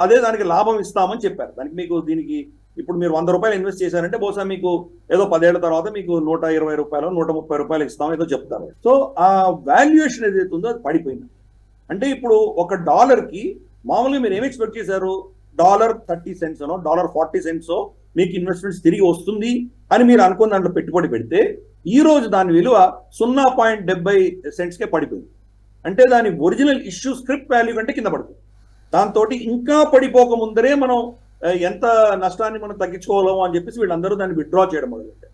అదే దానికి లాభం ఇస్తామని చెప్పారు. దానికి మీకు దీనికి ఇప్పుడు మీరు 100 రూపాయలు ఇన్వెస్ట్ చేశారంటే బహుశా మీకు ఏదో 10 ఏళ్ల తర్వాత మీకు 120 రూపాయలు 130 రూపాయలు ఇస్తాం ఏదో చెప్తారు. సో ఆ వాల్యుయేషన్ ఏదైతే ఉందో అది పడిపోయింది. అంటే ఇప్పుడు ఒక డాలర్కి మామూలుగా మీరు ఏమి ఎక్స్పెక్ట్ చేశారు, $30 $40 మీకు ఇన్వెస్ట్మెంట్స్ తిరిగి వస్తుంది అని మీరు అనుకున్న దాంట్లో పెట్టుబడి పెడితే ఈ రోజు దాని విలువ 0.70 పడిపోయింది. అంటే దాని ఒరిజినల్ ఇష్యూ స్క్రిప్ట్ వాల్యూ కంటే కింద పడుతుంది. దాంతో ఇంకా పడిపోక ముందరే మనం ఎంత నష్టాన్ని మనం తగ్గించుకోవాలో అని చెప్పేసి వీళ్ళందరూ దాన్ని విత్డ్రా చేయడం మొదలెట్టారు.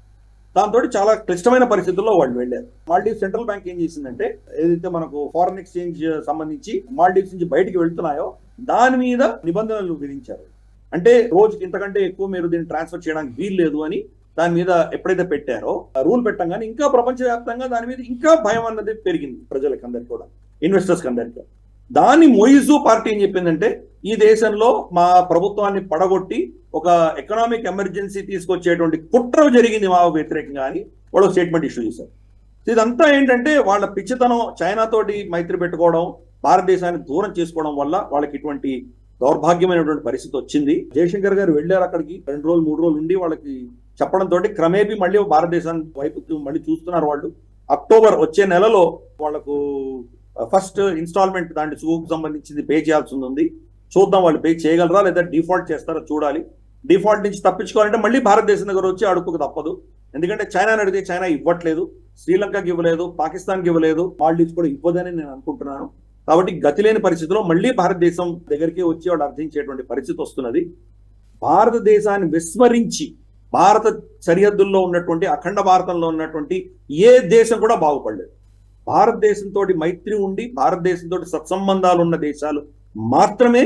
దాంతో చాలా క్లిష్టమైన పరిస్థితుల్లో వాళ్ళు వెళ్ళారు. మాల్డీవ్స్ సెంట్రల్ బ్యాంక్ ఏం చేసిందంటే ఏదైతే మనకు ఫారెన్ ఎక్స్చేంజ్ సంబంధించి మాల్డీవ్స్ నుంచి బయటికి వెళ్తున్నాయో దాని మీద నిబంధనలు విధించారు. అంటే రోజుకి ఇంతకంటే ఎక్కువ మీరు దీన్ని ట్రాన్స్ఫర్ చేయడానికి వీలు లేదు అని దాని మీద ఎప్పుడైతే పెట్టారో రూల్ పెట్టంగానే ఇంకా ప్రపంచవ్యాప్తంగా దాని మీద ఇంకా భయం అన్నది పెరిగింది ప్రజలకి అందరికి కూడా, ఇన్వెస్టర్స్కి అందరికీ. దాన్ని మొయిజు పార్టీ ఏం చెప్పిందంటే ఈ దేశంలో మా ప్రభుత్వాన్ని పడగొట్టి ఒక ఎకనామిక్ ఎమర్జెన్సీ తీసుకొచ్చేటువంటి కుట్ర జరిగింది మా వ్యతిరేకంగా అని వాళ్ళు స్టేట్మెంట్ ఇష్యూ చేశారు. ఇదంతా ఏంటంటే వాళ్ళ పిచ్చితనం, చైనాతోటి మైత్రి పెట్టుకోవడం, భారతదేశాన్ని దూరం చేసుకోవడం వల్ల వాళ్ళకి ఇటువంటి దౌర్భాగ్యమైనటువంటి పరిస్థితి వచ్చింది. జయశంకర్ గారు వెళ్ళారు అక్కడికి, 2 రోజులు 3 రోజులు ఉండి వాళ్ళకి చెప్పడంతో క్రమేపీ మళ్ళీ భారతదేశాన్ని వైపు మళ్ళీ చూస్తున్నారు వాళ్ళు. అక్టోబర్ వచ్చే నెలలో వాళ్లకు ఫస్ట్ ఇన్స్టాల్మెంట్ దాంట్లో సుగుకు సంబంధించింది పే చేయాల్సి ఉంది. చూద్దాం వాళ్ళు పే చేయగలరా లేదా డిఫాల్ట్ చేస్తారా చూడాలి. డిఫాల్ట్ నుంచి తప్పించుకోవాలంటే మళ్ళీ భారతదేశం దగ్గర వచ్చి అడుక్కు తప్పదు. ఎందుకంటే చైనాని అడిగితే చైనా ఇవ్వట్లేదు, శ్రీలంకకి ఇవ్వలేదు, పాకిస్తాన్కి ఇవ్వలేదు, మాల్డీవ్స్ కూడా ఇవ్వదని నేను అనుకుంటున్నాను. కాబట్టి గతి లేని పరిస్థితిలో మళ్ళీ భారతదేశం దగ్గరికి వచ్చి వాళ్ళు అర్థించేటువంటి పరిస్థితి వస్తున్నది. భారతదేశాన్ని విస్మరించి భారత సరిహద్దుల్లో ఉన్నటువంటి అఖండ భారతంలో ఉన్నటువంటి ఏ దేశం కూడా బాగుపడలేదు. భారతదేశంతో మైత్రి ఉండి భారతదేశంతో సత్సంబంధాలు ఉన్న దేశాలు మాత్రమే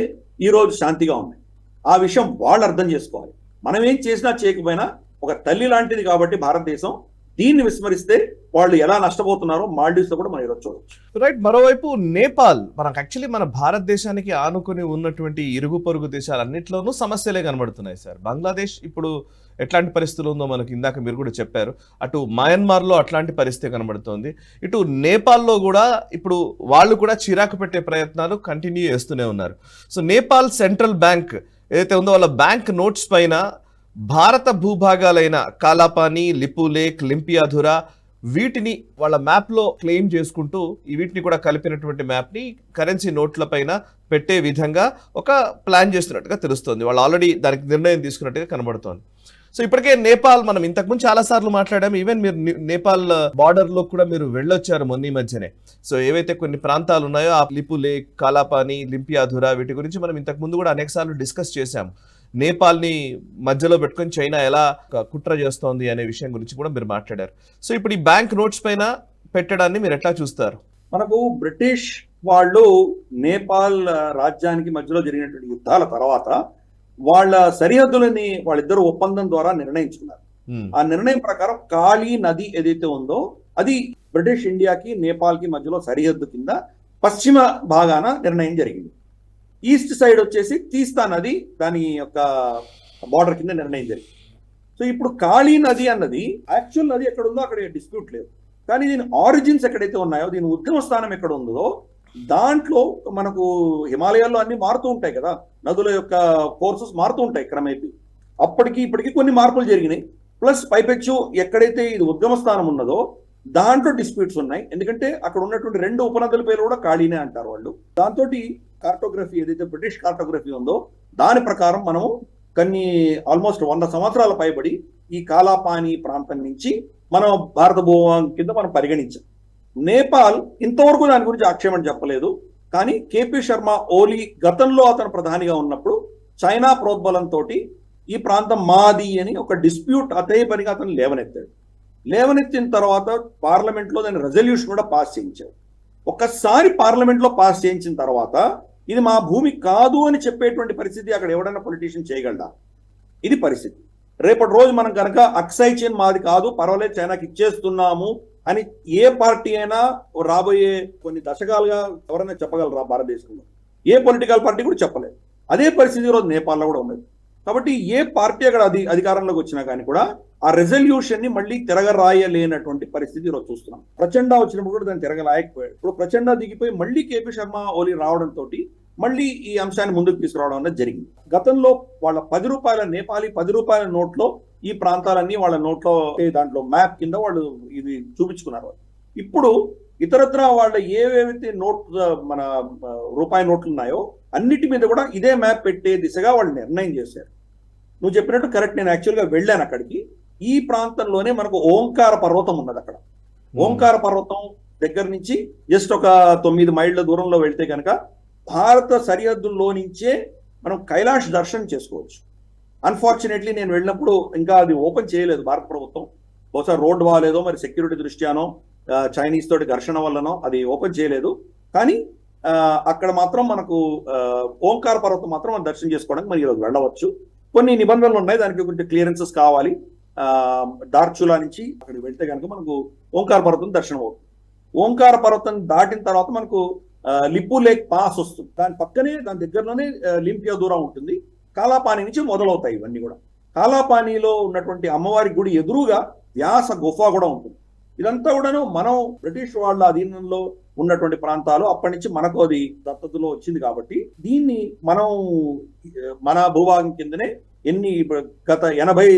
ఈరోజు శాంతిగా ఉన్నాయి. ఆ విషయం వాళ్ళు అర్థం చేసుకోవాలి. మనం ఏం చేసినా చేయకపోయినా ఒక తల్లి లాంటిది కాబట్టి భారతదేశం దీన్ని విస్మరిస్తే వాళ్ళు ఎలా నష్టపోతున్నారో మాల్డీవ్స్ లో కూడా మనం ఈరోజు చూడవచ్చు. రైట్. మరోవైపు నేపాల్, మనకు యాక్చువల్లీ మన భారతదేశానికి ఆనుకుని ఉన్నటువంటి ఇరుగు పొరుగు దేశాలన్నింటిలోనూ సమస్యలే కనబడుతున్నాయి సార్. బంగ్లాదేశ్ ఇప్పుడు ఎట్లాంటి పరిస్థితులు ఉందో మనకి ఇందాక మీరు కూడా చెప్పారు. అటు మయన్మార్లో అట్లాంటి పరిస్థితి కనబడుతోంది. ఇటు నేపాల్లో కూడా ఇప్పుడు వాళ్ళు కూడా చిరాకు పెట్టే ప్రయత్నాలు కంటిన్యూ చేస్తూనే ఉన్నారు. సో నేపాల్ సెంట్రల్ బ్యాంక్ ఏదైతే ఉందో వాళ్ళ బ్యాంక్ నోట్స్ పైన భారత భూభాగాలైన కాలాపాని, లిపులేక్, లింపియాధురా వీటిని వాళ్ళ మ్యాప్లో క్లెయిమ్ చేసుకుంటూ వీటిని కూడా కలిపినటువంటి మ్యాప్ని కరెన్సీ నోట్ల పైన పెట్టే విధంగా ఒక ప్లాన్ చేస్తున్నట్టుగా తెలుస్తోంది. వాళ్ళు ఆల్రెడీ దానికి నిర్ణయం తీసుకున్నట్టుగా కనబడుతోంది. సో ఇప్పటికే నేపాల్ మనం ఇంతకుముందు చాలాసార్లు మాట్లాడాము. ఈవెన్ మీరు నేపాల్ బార్డర్లో కూడా మీరు వెళ్ళొచ్చారు మొన్న ఈ మధ్యనే. సో ఏవైతే కొన్ని ప్రాంతాలు ఉన్నాయో ఆ లిపులేక్, కాలాపాని, లింపియాధురా వీటి గురించి మనం ఇంతకుముందు కూడా అనేకసార్లు డిస్కస్ చేశాము. నేపాల్ని మధ్యలో పెట్టుకొని చైనా ఎలా కుట్ర చేస్తోంది అనే విషయం గురించి కూడా మీరు మాట్లాడారు. సో ఇప్పుడు ఈ బ్యాంక్ నోట్స్ పైన పెట్టడాన్ని మీరు ఎట్లా చూస్తారు? మనకు బ్రిటిష్ వాళ్ళు నేపాల్ రాజ్యానికి మధ్యలో జరిగినటువంటి యుద్ధాల తర్వాత వాళ్ళ సరిహద్దులని వాళ్ళిద్దరు ఒప్పందం ద్వారా నిర్ణయించుకున్నారు. ఆ నిర్ణయం ప్రకారం కాళీ నది ఏదైతే ఉందో అది బ్రిటిష్ ఇండియాకి నేపాల్కి మధ్యలో సరిహద్దు కింద పశ్చిమ భాగాన నిర్ణయం జరిగింది. ఈస్ట్ సైడ్ వచ్చేసి తీస్తా నది దాని యొక్క బార్డర్ కింద నిర్ణయం జరిగింది. సో ఇప్పుడు కాళీ నది అన్నది యాక్చువల్ నది ఎక్కడ ఉందో అక్కడ డిస్ప్యూట్ లేదు. కానీ దీని ఆరిజిన్స్ ఎక్కడైతే ఉన్నాయో, దీని ఉద్గమ స్థానం ఎక్కడ ఉందో దాంట్లో మనకు హిమాలయాల్లో అన్ని మారుతూ ఉంటాయి కదా, నదుల యొక్క కోర్సెస్ మారుతూ ఉంటాయి క్రమేపీ. అప్పటికి ఇప్పటికి కొన్ని మార్పులు జరిగినాయి. ప్లస్ పైపెచ్చు ఎక్కడైతే ఇది ఉద్గమ స్థానం ఉన్నదో దాంట్లో డిస్ప్యూట్స్ ఉన్నాయి. ఎందుకంటే అక్కడ ఉన్నటువంటి 2 ఉపనదుల పేరు కూడా కాళీనే అంటారు వాళ్ళు. దాంతో కార్టోగ్రఫీ ఏదైతే బ్రిటిష్ కార్టోగ్రఫీ ఉందో దాని ప్రకారం మనము కొన్ని ఆల్మోస్ట్ 100 సంవత్సరాల పైబడి ఈ కాలాపాని ప్రాంతం నుంచి మనం భారత భూభాగం కింద మనం పరిగణించాం. నేపాల్ ఇంతవరకు దాని గురించి ఆక్షేపణ చెప్పలేదు. కానీ కేపీ శర్మ ఓలీ గతంలో అతను ప్రధానిగా ఉన్నప్పుడు చైనా ప్రోద్బలంతో ఈ ప్రాంతం మాది అని ఒక డిస్ప్యూట్ అదే పనిగా అతను లేవనెత్తాడు. లేవనెత్తిన తర్వాత పార్లమెంట్లో దాని రెజల్యూషన్ కూడా పాస్ చేయించాడు. ఒక్కసారి పార్లమెంట్లో పాస్ చేయించిన తర్వాత ఇది మా భూమి కాదు అని చెప్పేటువంటి పరిస్థితి అక్కడ ఎవడైనా పొలిటీషియన్ చేయగలడా? ఇది పరిస్థితి. రేపటి రోజు మనం కనుక అక్సై చైన్ మాది కాదు, పర్వాలేదు చైనాకి ఇచ్చేస్తున్నాము అని ఏ పార్టీ అయినా రాబోయే కొన్ని దశకాలుగా ఎవరైనా చెప్పగలరా? భారతదేశంలో ఏ పొలిటికల్ పార్టీ కూడా చెప్పలేదు. అదే పరిస్థితి ఈరోజు నేపాల్లో కూడా ఉన్నది. కాబట్టి ఏ పార్టీ అక్కడ అధికారంలోకి వచ్చినా కానీ కూడా ఆ రెజల్యూషన్ ని మళ్ళీ తిరగరాయలేనటువంటి పరిస్థితి ఈరోజు చూస్తున్నాం. ప్రచండ వచ్చినప్పుడు కూడా దాన్ని తిరగలాయకపోయాడు. ఇప్పుడు ప్రచండ దిగిపోయి మళ్ళీ కేపీ శర్మ ఓలీ రావడంతో మళ్ళీ ఈ అంశాన్ని ముందుకు తీసుకురావడం అనేది జరిగింది. గతంలో వాళ్ళ 10 రూపాయల నేపాలీ 10 రూపాయల నోట్లో ఈ ప్రాంతాలన్నీ వాళ్ళ నోట్లో దాంట్లో మ్యాప్ కింద వాళ్ళు ఇది చూపించుకున్నారు. ఇప్పుడు ఇతరత్ర వాళ్ళ ఏవేవైతే మన రూపాయి నోట్లు ఉన్నాయో అన్నిటి మీద కూడా ఇదే మ్యాప్ పెట్టే దిశగా వాళ్ళు నిర్ణయం చేశారు. నువ్వు చెప్పినట్టు కరెక్ట్. నేను యాక్చువల్గా వెళ్ళాను అక్కడికి. ఈ ప్రాంతంలోనే మనకు ఓంకార పర్వతం ఉన్నది. అక్కడ ఓంకార పర్వతం దగ్గర నుంచి జస్ట్ ఒక 9 మైళ్ళ దూరంలో వెళ్తే కనుక భారత సరిహద్దుల్లో నుంచే మనం కైలాష్ దర్శనం చేసుకోవచ్చు. అన్ఫార్చునేట్లీ నేను వెళ్ళినప్పుడు ఇంకా అది ఓపెన్ చేయలేదు భారత ప్రభుత్వం. బహుశా రోడ్ బాగాలేదో మరి సెక్యూరిటీ దృష్ట్యానో చైనీస్ తోటి ఘర్షణ వల్లనో అది ఓపెన్ చేయలేదు. కానీ అక్కడ మాత్రం మనకు ఓంకార పర్వతం మాత్రం మనం దర్శనం చేసుకోవడానికి మనం ఈరోజు వెళ్ళవచ్చు. కొన్ని నిబంధనలు ఉన్నాయి, దానికి కొంచెం క్లియరెన్సెస్ కావాలి. డార్చులా నుంచి అక్కడికి వెళ్తే కనుక మనకు ఓంకార పర్వతం దర్శనం అవుతుంది. ఓంకార పర్వతం దాటిన తర్వాత మనకు లిపు లేక్ పాస్ వస్తుంది. దాని పక్కనే దాని దగ్గరలోనే లింపియా దూరం ఉంటుంది. కాలాపాని నుంచి మొదలవుతాయి ఇవన్నీ కూడా. కాలాపానీలో ఉన్నటువంటి అమ్మవారి గుడి ఎదురుగా వ్యాస గుఫ కూడా ఉంటుంది. ఇదంతా కూడాను మనం బ్రిటిష్ వాళ్ళ అధీనంలో ఉన్నటువంటి ప్రాంతాలు. అప్పటి నుంచి మనకు అది దత్తతలో వచ్చింది కాబట్టి దీన్ని మనం మన భూభాగం కిందనే గత 80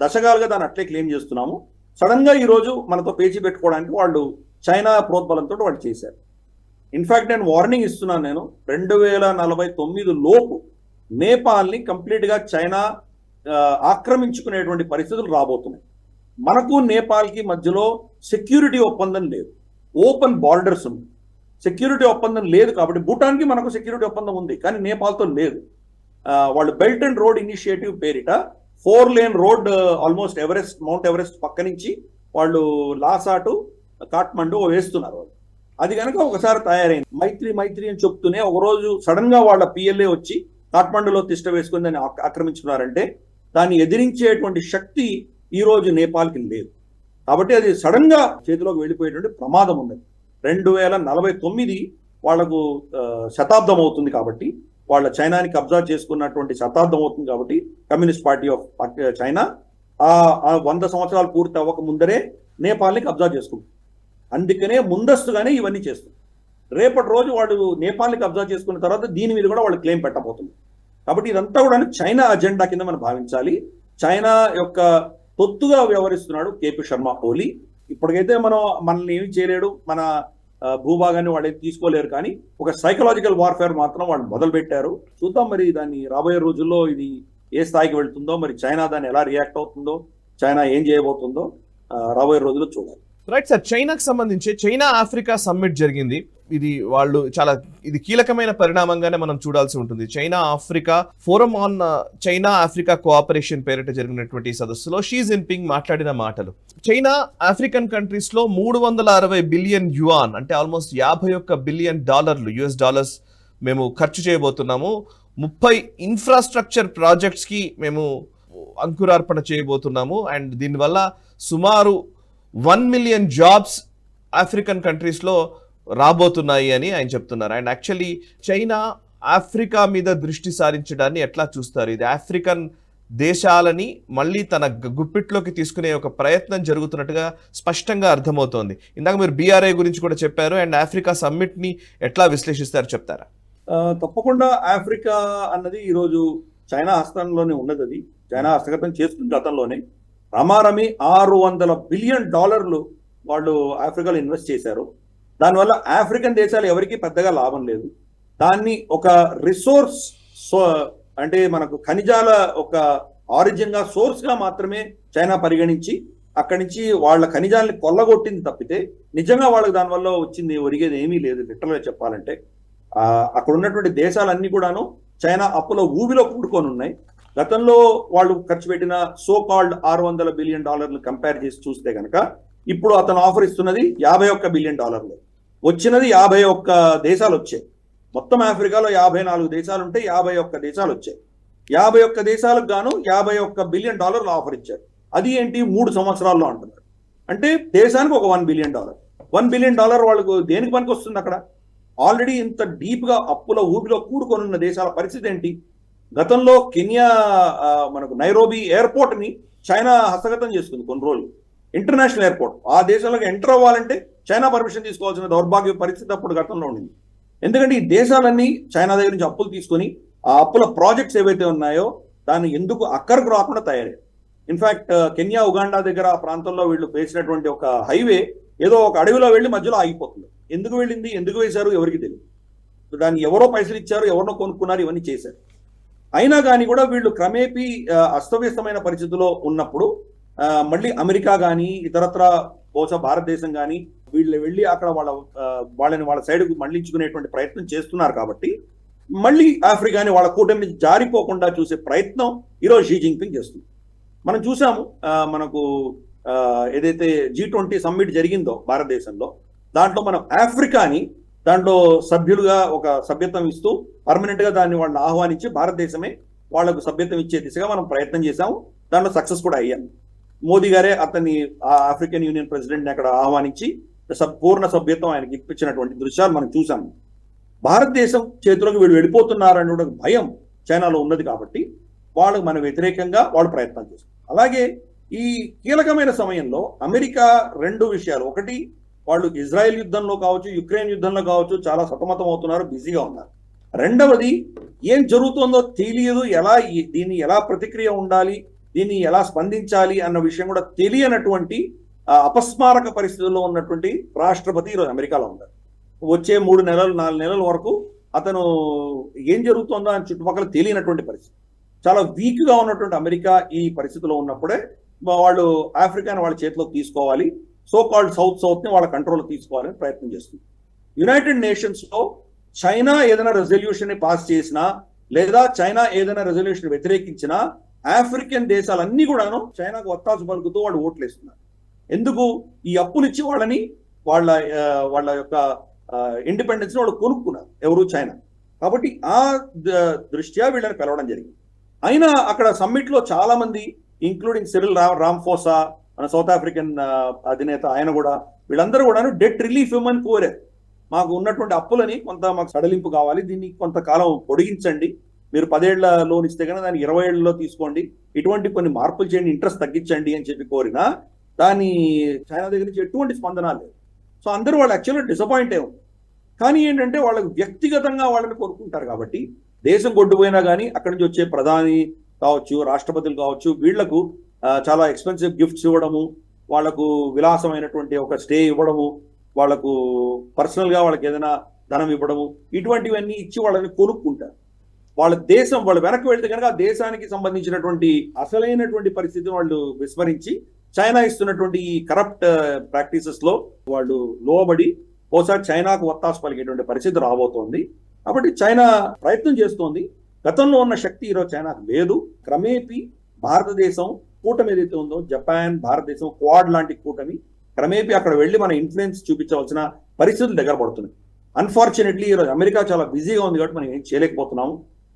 దశకాలుగా దాన్ని అట్లే క్లెయిమ్ చేస్తున్నాము. సడన్ గా ఈ రోజు మనతో పేచి పెట్టుకోవడానికి వాళ్ళు చైనా ప్రోద్బలంతో వాళ్ళు చేశారు. ఇన్ఫాక్ట్ నేను వార్నింగ్ ఇస్తున్నాను. నేను 2049 లోపు నేపాల్ని కంప్లీట్ గా చైనా ఆక్రమించుకునేటువంటి పరిస్థితులు రాబోతున్నాయి. మనకు నేపాల్కి మధ్యలో సెక్యూరిటీ ఒప్పందం లేదు, ఓపెన్ బార్డర్స్ ఉంది. సెక్యూరిటీ ఒప్పందం లేదు కాబట్టి భూటాన్కి మనకు సెక్యూరిటీ ఒప్పందం ఉంది, కానీ నేపాల్తో లేదు. వాళ్ళు బెల్ట్ అండ్ రోడ్ ఇనిషియేటివ్ పేరిట 4 lane road almost mount Everest పక్క నుంచి వాళ్ళు లాసా టు కాఠ్మండు వేస్తున్నారు. అది కనుక ఒకసారి తయారైంది. మైత్రి అని చెప్తూనే ఒకరోజు సడన్ గా వాళ్ళ పిఎల్ఏ వచ్చి కాఠ్మండులో తిష్ట వేసుకుని దాన్ని ఆక్రమించుకున్నారంటే దాన్ని ఎదిరించేటువంటి శక్తి ఈ రోజు నేపాల్కి లేదు. కాబట్టి అది సడన్ గా చేతిలోకి వెళ్ళిపోయేటువంటి ప్రమాదం ఉన్నది. 2049 వాళ్లకు శతాబ్దం అవుతుంది కాబట్టి, వాళ్ళ చైనాని కబ్జా చేసుకున్నటువంటి శతాబ్దం అవుతుంది కాబట్టి కమ్యూనిస్ట్ పార్టీ ఆఫ్ చైనా 100 సంవత్సరాలు పూర్తి అవ్వక ముందరే నేపాల్ని కబ్జా చేసుకుంటుంది. అందుకనే ముందస్తుగానే ఇవన్నీ చేస్తుంది. రేపటి రోజు వాళ్ళు నేపాల్ని కబ్జా చేసుకున్న తర్వాత దీని మీద కూడా వాళ్ళు క్లెయిమ్ పెట్టబోతుంది. కాబట్టి ఇదంతా కూడా చైనా అజెండా కింద మనం భావించాలి. చైనా యొక్క తొత్తుగా వ్యవహరిస్తున్నాడు కేపీ శర్మ ఓలీ. ఇప్పటికైతే మనల్ని ఏమి చేయలేడు, మన భూభాగాన్ని వాళ్ళు తీసుకోలేరు. కానీ ఒక సైకలాజికల్ వార్ఫేర్ మాత్రం వాళ్ళు మొదలు పెట్టారు. చూద్దాం మరి దాన్ని రాబోయే రోజుల్లో ఇది ఏ స్థాయికి వెళ్తుందో, మరి చైనా దాన్ని ఎలా రియాక్ట్ అవుతుందో, చైనా ఏం చేయబోతుందో రాబోయే రోజుల్లో చూడాలి. రైట్ సార్, చైనాకు సంబంధించి చైనా ఆఫ్రికా సమ్మిట్ జరిగింది. ఇది కీలకమైన పరిణామంగానే మనం చూడాల్సి ఉంటుంది. China Africa forum on China Africa cooperation పేరిట జరిగినటువంటి సదస్సులో షీ జిన్పింగ్ మాట్లాడిన మాటలు. చైనా ఆఫ్రికన్ కంట్రీస్ లో 360 బిలియన్ యువాన్ అంటే ఆల్మోస్ట్ $51 బిలియన్ US డాలర్స్ మేము ఖర్చు చేయబోతున్నాము. 30 ఇన్ఫ్రాస్ట్రక్చర్ ప్రాజెక్ట్స్ కి మేము అంకురార్పణ చేయబోతున్నాము. అండ్ దీనివల్ల సుమారు 1 మిలియన్ జాబ్స్ ఆఫ్రికన్ కంట్రీస్లో రాబోతున్నాయి అని ఆయన చెప్తున్నారు. అండ్ యాక్చువల్లీ చైనా ఆఫ్రికా మీద దృష్టి సారించడాన్ని ఎట్లా చూస్తారు? ఇది ఆఫ్రికన్ దేశాలని మళ్ళీ తన గుప్పిట్లోకి తీసుకునే ఒక ప్రయత్నం జరుగుతున్నట్టుగా స్పష్టంగా అర్థమవుతోంది. ఇందాక మీరు BRI గురించి కూడా చెప్పారు. అండ్ ఆఫ్రికా సమ్మిట్ని ఎట్లా విశ్లేషిస్తారు చెప్తారా? తప్పకుండా ఆఫ్రికా అన్నది ఈరోజు చైనా హస్తంలోనే ఉన్నది. అది చైనా హస్తగతం చేస్తుంది. గతంలోనే రమారమి $600 బిలియన్ వాళ్ళు ఆఫ్రికాలో ఇన్వెస్ట్ చేశారు. దానివల్ల ఆఫ్రికన్ దేశాలు ఎవరికి పెద్దగా లాభం లేదు. దాన్ని ఒక రిసోర్స్ అంటే మనకు ఖనిజాల ఒక ఆరిజిన్ గా సోర్స్ గా మాత్రమే చైనా పరిగణించి అక్కడి నుంచి వాళ్ళ ఖనిజాలని కొల్లగొట్టింది తప్పితే నిజంగా వాళ్ళకి దానివల్ల వచ్చింది ఒరిగేది ఏమీ లేదు. లిటరల్గా చెప్పాలంటే అక్కడ ఉన్నటువంటి దేశాలన్నీ కూడాను చైనా అప్పులో ఊబిలో కూడుకొని ఉన్నాయి. గతంలో వాళ్ళు ఖర్చు పెట్టిన సో కాల్డ్ $600 బిలియన్ కంపేర్ చేసి చూస్తే కనుక ఇప్పుడు అతను ఆఫర్ ఇస్తున్నది $51 బిలియన్. వచ్చినది 51 దేశాలు వచ్చాయి. మొత్తం ఆఫ్రికాలో 54 దేశాలు ఉంటే 51 దేశాలు వచ్చాయి. 51 దేశాలకు గాను $51 బిలియన్ ఆఫర్ ఇచ్చారు. అది ఏంటి 3 సంవత్సరాల్లో అంటున్నారు. అంటే దేశానికి ఒక $1 బిలియన్. $1 బిలియన్ వాళ్ళకు దేనికి పనికి వస్తుంది? అక్కడ ఆల్రెడీ ఇంత డీప్ గా అప్పుల ఊబిలో కూడుకొని ఉన్న దేశాల పరిస్థితి ఏంటి? గతంలో కెన్యా మనకు నైరోబీ ఎయిర్పోర్ట్ ని చైనా హస్తగతం చేసుకుంది కొన్ని రోజులు. ఇంటర్నేషనల్ ఎయిర్పోర్ట్ ఆ దేశంలోకి ఎంటర్ అవ్వాలంటే చైనా పర్మిషన్ తీసుకోవాల్సిన దౌర్భాగ్య పరిస్థితి అప్పుడు గతంలో ఉండింది. ఎందుకంటే ఈ దేశాలన్నీ చైనా దగ్గర నుంచి అప్పులు తీసుకొని ఆ అప్పుల ప్రాజెక్ట్స్ ఏవైతే ఉన్నాయో దాన్ని ఎందుకు అక్కరకు రాకుండా తయారయ్యాయి. ఇన్ఫాక్ట్ కెన్యా, ఉగాండా దగ్గర ఆ ప్రాంతంలో వీళ్ళు వేసినటువంటి ఒక హైవే ఏదో ఒక అడవిలో వెళ్ళి మధ్యలో ఆగిపోతుంది. ఎందుకు వెళ్ళింది, ఎందుకు వేశారు, ఎవరికి తెలియదు. దాన్ని ఎవరో పైసలు ఇచ్చారు, ఎవరినో కొనుక్కున్నారు, ఇవన్నీ చేశారు. అయినా కానీ కూడా వీళ్ళు క్రమేపీ అస్తవ్యస్తమైన పరిస్థితుల్లో ఉన్నప్పుడు మళ్ళీ అమెరికా కానీ ఇతరత్ర బహుశా భారతదేశం కానీ వీళ్ళు వెళ్ళి అక్కడ వాళ్ళని వాళ్ళ సైడ్కు మళ్లించుకునేటువంటి ప్రయత్నం చేస్తున్నారు. కాబట్టి మళ్ళీ ఆఫ్రికాని వాళ్ళ కూటమి నుంచి జారిపోకుండా చూసే ప్రయత్నం ఈరోజు షీ జిన్పింగ్ చేస్తుంది. మనం చూసాము, మనకు ఏదైతే G20 సమ్మిట్ జరిగిందో భారతదేశంలో, దాంట్లో మనం ఆఫ్రికాని దాంట్లో సభ్యులుగా ఒక సభ్యత్వం ఇస్తూ పర్మనెంట్ గా దాన్ని వాళ్ళని ఆహ్వానించి భారతదేశమే వాళ్లకు సభ్యత్వం ఇచ్చే దిశగా మనం ప్రయత్నం చేశాము. దాంట్లో సక్సెస్ కూడా అయ్యాము. మోదీ గారే అతన్ని ఆఫ్రికన్ యూనియన్ ప్రెసిడెంట్ ని అక్కడ ఆహ్వానించి పూర్ణ సభ్యత్వం ఆయనకి ఇప్పించినటువంటి దృశ్యాలు మనం చూసాము. భారతదేశం చేతిలోకి వీళ్ళు వెళ్ళిపోతున్నారనే భయం చైనాలో ఉన్నది కాబట్టి వాళ్ళకు మన వ్యతిరేకంగా వాళ్ళు ప్రయత్నాలు చేస్తారు. అలాగే ఈ కీలకమైన సమయంలో అమెరికా రెండు విషయాలు, ఒకటి వాళ్ళు ఇజ్రాయెల్ యుద్ధంలో కావచ్చు, యుక్రెయిన్ యుద్ధంలో కావచ్చు చాలా సతమతం అవుతున్నారు, బిజీగా ఉన్నారు. రెండవది ఏం జరుగుతుందో తెలియదు, దీన్ని ఎలా ప్రతిక్రియ ఉండాలి, దీన్ని ఎలా స్పందించాలి అన్న విషయం కూడా తెలియనటువంటి అపస్మారక పరిస్థితుల్లో ఉన్నటువంటి రాష్ట్రపతి ఈరోజు అమెరికాలో ఉన్నారు. వచ్చే 3 నెలలు 4 నెలల వరకు అతను ఏం జరుగుతుందో అని చుట్టుపక్కల తెలియనటువంటి పరిస్థితి. చాలా వీక్ గా ఉన్నటువంటి అమెరికా ఈ పరిస్థితిలో ఉన్నప్పుడే వాళ్ళు ఆఫ్రికాని వాళ్ళ చేతిలోకి తీసుకోవాలి, సో కాల్డ్ సౌత్ ని వాళ్ళ కంట్రోల్ తీసుకోవాలని ప్రయత్నం చేస్తుంది. యునైటెడ్ నేషన్స్ లో చైనా ఏదైనా రెజల్యూషన్ ని పాస్ చేసినా లేదా చైనా ఏదైనా రెజల్యూషన్ వ్యతిరేకించినా ఆఫ్రికన్ దేశాలన్నీ కూడాను చైనాకు ఒత్తాసు పలుకుతూ వాళ్ళు ఓట్లు వేస్తున్నారు. ఎందుకు? ఈ అప్పులు ఇచ్చి వాళ్ళని వాళ్ళ యొక్క ఇండిపెండెన్స్ ని వాళ్ళు కొనుక్కున్నారు, ఎవరు? చైనా. కాబట్టి ఆ దృష్ట్యా వీళ్ళని పిలవడం జరిగింది. అయినా అక్కడ సమ్మిట్ లో చాలా మంది, ఇంక్లూడింగ్ సిరిల్ రామ్ఫోసా, మన సౌత్ ఆఫ్రికన్ అధినేత, ఆయన కూడా, వీళ్ళందరూ కూడా డెట్ రిలీఫ్ ఇవ్వమని కోరారు. మాకు ఉన్నటువంటి అప్పులని కొంత మాకు సడలింపు కావాలి, దీన్ని కొంతకాలం పొడిగించండి, మీరు 10 ఏళ్ల లోన్ ఇస్తే కనుక దాన్ని 20 ఏళ్లలో తీసుకోండి, ఇటువంటి కొన్ని మార్పులు చేయండి, ఇంట్రెస్ట్ తగ్గించండి అని చెప్పి కోరినా దాని చైనా దగ్గర నుంచి ఎటువంటి స్పందన లేదు. సో అందరూ వాళ్ళు యాక్చువల్గా డిసప్పాయింట్ అయ్యారు. కానీ ఏంటంటే వాళ్ళకు వ్యక్తిగతంగా వాళ్ళని కోరుకుంటారు కాబట్టి దేశం కొట్టుపోయినా కానీ అక్కడి నుంచి వచ్చే ప్రధాని కావచ్చు, రాష్ట్రపతులు కావచ్చు, వీళ్లకు చాలా ఎక్స్పెన్సివ్ గిఫ్ట్స్ ఇవ్వడము, వాళ్లకు విలాసమైనటువంటి ఒక స్టే ఇవ్వడము, వాళ్లకు పర్సనల్ గా వాళ్ళకి ఏదైనా ధనం ఇవ్వడము, ఇటువంటివన్నీ ఇచ్చి వాళ్ళని కొనుక్కుంటారు. వాళ్ళ దేశం వాళ్ళు వెనక్కి వెళ్తే కనుక ఆ దేశానికి సంబంధించినటువంటి అసలైనటువంటి పరిస్థితిని వాళ్ళు విస్మరించి చైనా ఇస్తున్నటువంటి ఈ కరప్ట్ ప్రాక్టీసెస్ లో వాళ్ళు లోబడి బహుశా చైనాకు ఒత్తాసు పలికేటువంటి పరిస్థితి రాబోతోంది. కాబట్టి చైనా ప్రయత్నం చేస్తోంది. గతంలో ఉన్న శక్తి ఈరోజు చైనాకు లేదు. క్రమేపీ భారతదేశం కూటమి ఏదైతే ఉందో, జపాన్, భారతదేశం, క్వాడ్ లాంటి కూటమి క్రమేపీ అక్కడ వెళ్ళి మన ఇన్ఫ్లుయెన్స్ చూపించవలసిన పరిస్థితులు దగ్గర పడుతున్నాయి. అన్ఫార్చునేట్లీ ఈరోజు అమెరికా చాలా బిజీగా ఉంది కాబట్టి మనం ఏం చేయలేకపోతున్నాము.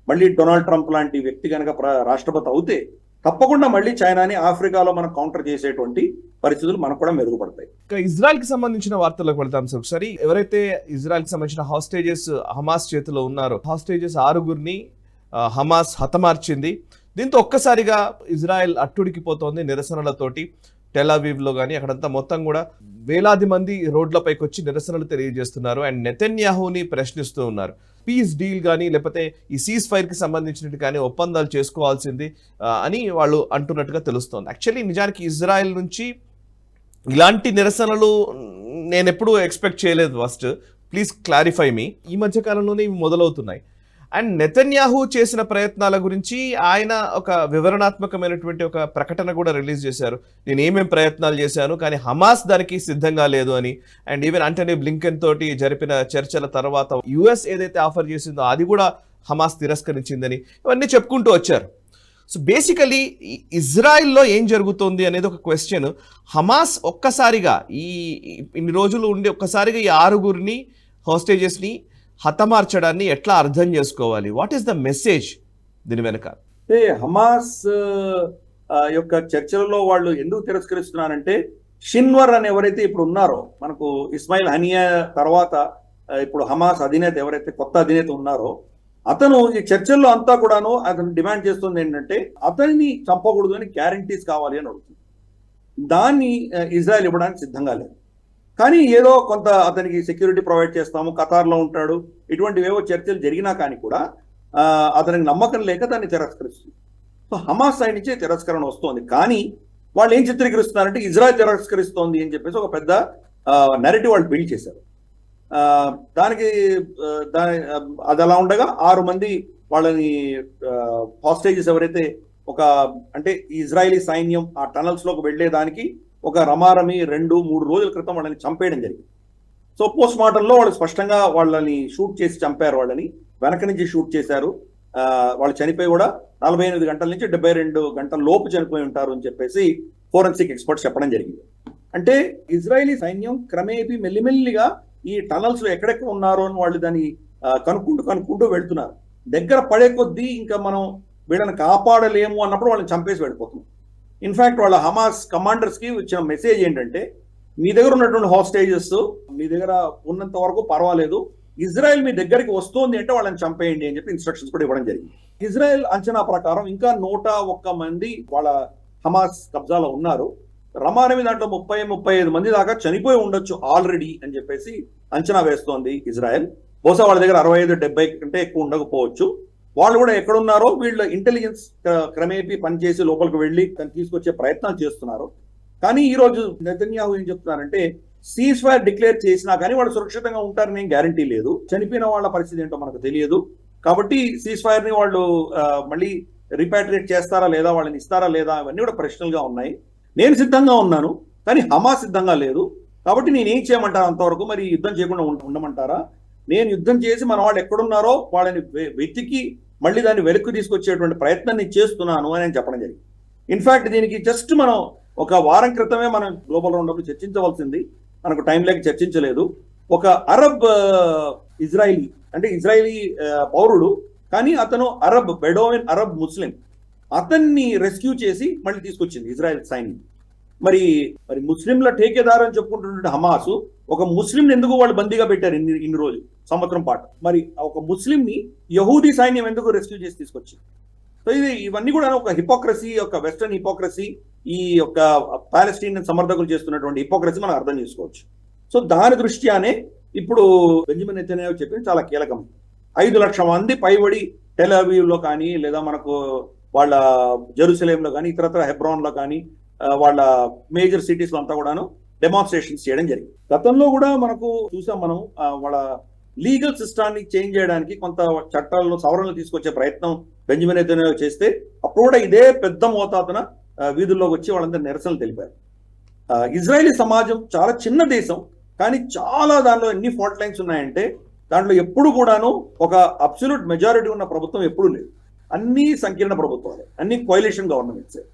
మళ్ళీ డొనాల్డ్ ట్రంప్ లాంటి వ్యక్తి కనుక రాష్ట్రపతి అవుతే తప్పకుండా మళ్ళీ చైనాని ఆఫ్రికాలో మనం కౌంటర్ చేసేటువంటి పరిస్థితులు మనకు కూడా మెరుగుపడతాయి. ఇజ్రాయెల్ కి సంబంధించిన వార్తలకు వెళ్తాం సార్. ఒకసారి ఎవరైతే ఇజ్రాయెల్ కి సంబంధించిన హాస్టేజెస్ హమాస్ చేతిలో ఉన్నారో, హాస్టేజెస్ 6గురిని హమాస్ హతమార్చింది. దీంతో ఒక్కసారిగా ఇజ్రాయెల్ అట్టుడికిపోతోంది నిరసనలతోటి. టెల్-అవీవ్ లో కానీ అక్కడంతా మొత్తం కూడా వేలాది మంది రోడ్లపైకి వచ్చి నిరసనలు తెలియజేస్తున్నారు అండ్ నెతన్యాహుని ప్రశ్నిస్తూ ఉన్నారు. పీస్ డీల్ కానీ లేకపోతే ఈ సీజ్ ఫైర్ కి సంబంధించినట్టు కానీ ఒప్పందాలు చేసుకోవాల్సింది అని వాళ్ళు అంటున్నట్టుగా తెలుస్తోంది. యాక్చువల్లీ నిజానికి ఇజ్రాయెల్ నుంచి ఇలాంటి నిరసనలు నేను ఎప్పుడూ ఎక్స్పెక్ట్ చేయలేదు. ఫస్ట్ ప్లీజ్ క్లారిఫై మీ. ఈ మధ్య కాలంలోనే ఇవి మొదలవుతున్నాయి. అండ్ నెతన్యాహు చేసిన ప్రయత్నాల గురించి ఆయన ఒక వివరణాత్మకమైనటువంటి ఒక ప్రకటన కూడా రిలీజ్ చేశారు. నేను ఏమేం ప్రయత్నాలు చేశాను కానీ హమాస్ దానికి సిద్ధంగా లేదు అని. అండ్ ఈవెన్ ఆంటనీ బ్లింకెన్ తోటి జరిపిన చర్చల తర్వాత యుఎస్ ఏదైతే ఆఫర్ చేసిందో అది కూడా హమాస్ తిరస్కరించిందని ఇవన్నీ చెప్పుకుంటూ వచ్చారు. సో బేసికలీ ఇజ్రాయిల్లో ఏం జరుగుతుంది అనేది ఒక క్వశ్చన్. హమాస్ ఒక్కసారిగా ఇన్ని రోజులు ఉండి ఒక్కసారిగా ఈ 6గురిని హాస్టేజెస్ని హతమార్చడాన్ని ఎట్లా అర్థం చేసుకోవాలి? వాట్ ఈస్ ద మెసేజ్ దీని వెనక? హమాస్ యొక్క చర్చలలో వాళ్ళు ఎందుకు తిరస్కరిస్తున్నారంటే, షిన్వర్ అని ఎవరైతే ఇప్పుడు ఉన్నారో, మనకు ఇస్మాయిల్ హనియా తర్వాత ఇప్పుడు హమాస్ అధినేత ఎవరైతే కొత్త అధినేత ఉన్నారో, అతను ఈ చర్చల్లో అంతా కూడాను అతను డిమాండ్ చేస్తుంది ఏంటంటే అతన్ని చంపకూడదు అని గ్యారంటీస్ కావాలి అని అడుగుతుంది. దాన్ని ఇజ్రాయెల్ ఇవ్వడానికి సిద్ధంగా లేదు. కానీ ఏదో కొంత అతనికి సెక్యూరిటీ ప్రొవైడ్ చేస్తాము, ఖతార్లో ఉంటాడు, ఇటువంటివేవో చర్చలు జరిగినా కానీ కూడా అతనికి నమ్మకం లేక దాన్ని తిరస్కరిస్తుంది. సో హమాస్ సైడ్ నుంచే తిరస్కరణ వస్తోంది. కానీ వాళ్ళు ఏం చిత్రీకరిస్తున్నారంటే ఇజ్రాయెల్ తిరస్కరిస్తోంది అని చెప్పేసి ఒక పెద్ద నెరేటివ్ వాళ్ళు బిల్డ్ చేశారు. దానికి అది అలా ఉండగా 6 మంది వాళ్ళని హాస్టేజెస్ ఎవరైతే అంటే ఇజ్రాయలీ సైన్యం ఆ టనల్స్ లోకి వెళ్లేదానికి ఒక రమారమి 2-3 రోజుల క్రితం వాళ్ళని చంపేయడం జరిగింది. సో పోస్ట్ మార్టంలో వాళ్ళు స్పష్టంగా వాళ్ళని షూట్ చేసి చంపారు, వాళ్ళని వెనక నుంచి షూట్ చేశారు. వాళ్ళు చనిపోయి కూడా 48 గంటల నుంచి 72 గంటల లోపు చనిపోయి ఉంటారు అని చెప్పేసి ఫోరెన్సిక్ ఎక్స్పర్ట్స్ చెప్పడం జరిగింది. అంటే ఇజ్రాయలీ సైన్యం క్రమేపీ మెల్లిమెల్లిగా ఈ టనల్స్ లో ఎక్కడెక్కడ ఉన్నారో అని వాళ్ళు దాన్ని కనుక్కుంటూ వెళ్తున్నారు. దగ్గర పడే కొద్దీ ఇంకా మనం వీళ్ళని కాపాడలేము అన్నప్పుడు వాళ్ళని చంపేసి వెళ్ళిపోతున్నాం. ఇన్ఫాక్ట్ వాళ్ళ హమాస్ కమాండర్స్ కి వచ్చిన మెసేజ్ ఏంటంటే, మీ దగ్గర ఉన్నటువంటి హాస్టేజెస్ మీ దగ్గర ఉన్నంత వరకు పర్వాలేదు, ఇజ్రాయెల్ మీ దగ్గరికి వస్తోంది అంటే వాళ్ళని చంపేయండి అని చెప్పి ఇన్స్ట్రక్షన్స్ కూడా ఇవ్వడం జరిగింది. ఇజ్రాయెల్ అంచనా ప్రకారం ఇంకా 101 మంది వాళ్ళ హమాస్ కబ్జాలో ఉన్నారు. రమారమి దాంట్లో 30-35 మంది దాకా చనిపోయి ఉండొచ్చు ఆల్రెడీ అని చెప్పేసి అంచనా వేస్తోంది ఇజ్రాయెల్. బహుశా వాళ్ళ దగ్గర 65-70 కంటే ఎక్కువ ఉండకపోవచ్చు. వాళ్ళు కూడా ఎక్కడున్నారో వీళ్ళ ఇంటెలిజెన్స్ క్రమేపీ పనిచేసి లోపలికి వెళ్ళి తను తీసుకొచ్చే ప్రయత్నాలు చేస్తున్నారు. కానీ ఈ రోజు నెతన్యాహు ఏం చెప్తున్నారంటే, సీజ్ ఫైర్ డిక్లేర్ చేసినా కానీ వాళ్ళు సురక్షితంగా ఉంటారని గ్యారంటీ లేదు, చనిపోయిన వాళ్ళ పరిస్థితి ఏంటో మనకు తెలియదు, కాబట్టి సీజ్ ఫైర్ ని వాళ్ళు మళ్ళీ రిపాట్రియేట్ చేస్తారా లేదా, వాళ్ళని ఇస్తారా లేదా, అవన్నీ కూడా ప్రశ్నలుగా ఉన్నాయి. నేను సిద్ధంగా ఉన్నాను కానీ హమాస్ సిద్ధంగా లేదు, కాబట్టి నేనేం చేయమంటారు అంతవరకు, మరి యుద్ధం చేయకుండా ఉండమంటారా, నేను యుద్ధం చేసి మన వాళ్ళు ఎక్కడున్నారో వాళ్ళని వెతికి మళ్ళీ దాన్ని వెనక్కి తీసుకొచ్చేటువంటి ప్రయత్నాన్ని చేస్తున్నాను అని చెప్పడం జరిగింది. ఇన్ఫాక్ట్ దీనికి జస్ట్ మనం ఒక వారం క్రితమే మనం గ్లోబల్ రౌండప్ చర్చించవలసింది, మనకు టైం లేక చర్చించలేదు. ఒక అరబ్ ఇజ్రాయిలీ, అంటే ఇజ్రాయిలీ పౌరుడు కానీ అతను బెడోవిన్ అరబ్ ముస్లిం, అతన్ని రెస్క్యూ చేసి మళ్ళీ తీసుకొచ్చింది ఇజ్రాయెల్ సైన్యం. మరి ముస్లింల ఠేకేదారు అని చెప్పుకుంటున్న హమాసు ఒక ముస్లింని ఎందుకు వాళ్ళు బందీగా పెట్టారు ఇన్ని రోజులు, సంవత్సరం పాటు? మరి ఒక ముస్లింని యహూదీ సైన్యం ఎందుకు రెస్క్యూ చేసి తీసుకొచ్చింది? సో ఇవన్నీ కూడా ఒక హిపోక్రసీ, ఒక వెస్టర్న్ హిపోక్రసీ, ఈ యొక్క పాలెస్టీన్ సమర్థకులు చేస్తున్నటువంటి హిపోక్రసీ మనం అర్థం చేసుకోవచ్చు. సో దాని దృష్ట్యానే ఇప్పుడు బెంజమిన్ నెతన్యాహు చెప్పింది చాలా కీలకం. 5 లక్షల మంది పైబడి టెల్ అవీవ్ లో కానీ, లేదా మనకు వాళ్ళ జెరూసలేంలో కానీ, ఇతరత్ర హెబ్రాన్ లో కానీ, వాళ్ళ మేజర్ సిటీస్ లో అంతా కూడాను డెమాన్స్ట్రేషన్స్ చేయడం జరిగింది. గతంలో కూడా మనకు చూసాం మనం, వాళ్ళ లీగల్ సిస్టాన్ని చేంజ్ చేయడానికి కొంత చట్టాలను సవరణలు తీసుకొచ్చే ప్రయత్నం బెంజమిన్ నెతన్యాహు చేస్తే అప్పుడు కూడా ఇదే పెద్ద మోతాదున వీధుల్లోకి వచ్చి వాళ్ళందరూ నిరసనలు తెలిపారు. ఇజ్రాయలీ సమాజం చాలా చిన్న దేశం, కానీ చాలా దానిలో ఎన్ని ఫాల్ట్ లైన్స్ ఉన్నాయంటే దాంట్లో ఎప్పుడు కూడాను ఒక అబ్సల్యూట్ మెజారిటీ ఉన్న ప్రభుత్వం ఎప్పుడూ లేదు. అన్ని సంకీర్ణ ప్రభుత్వాలే, అన్ని కోయలేషన్ గవర్నమెంట్సే.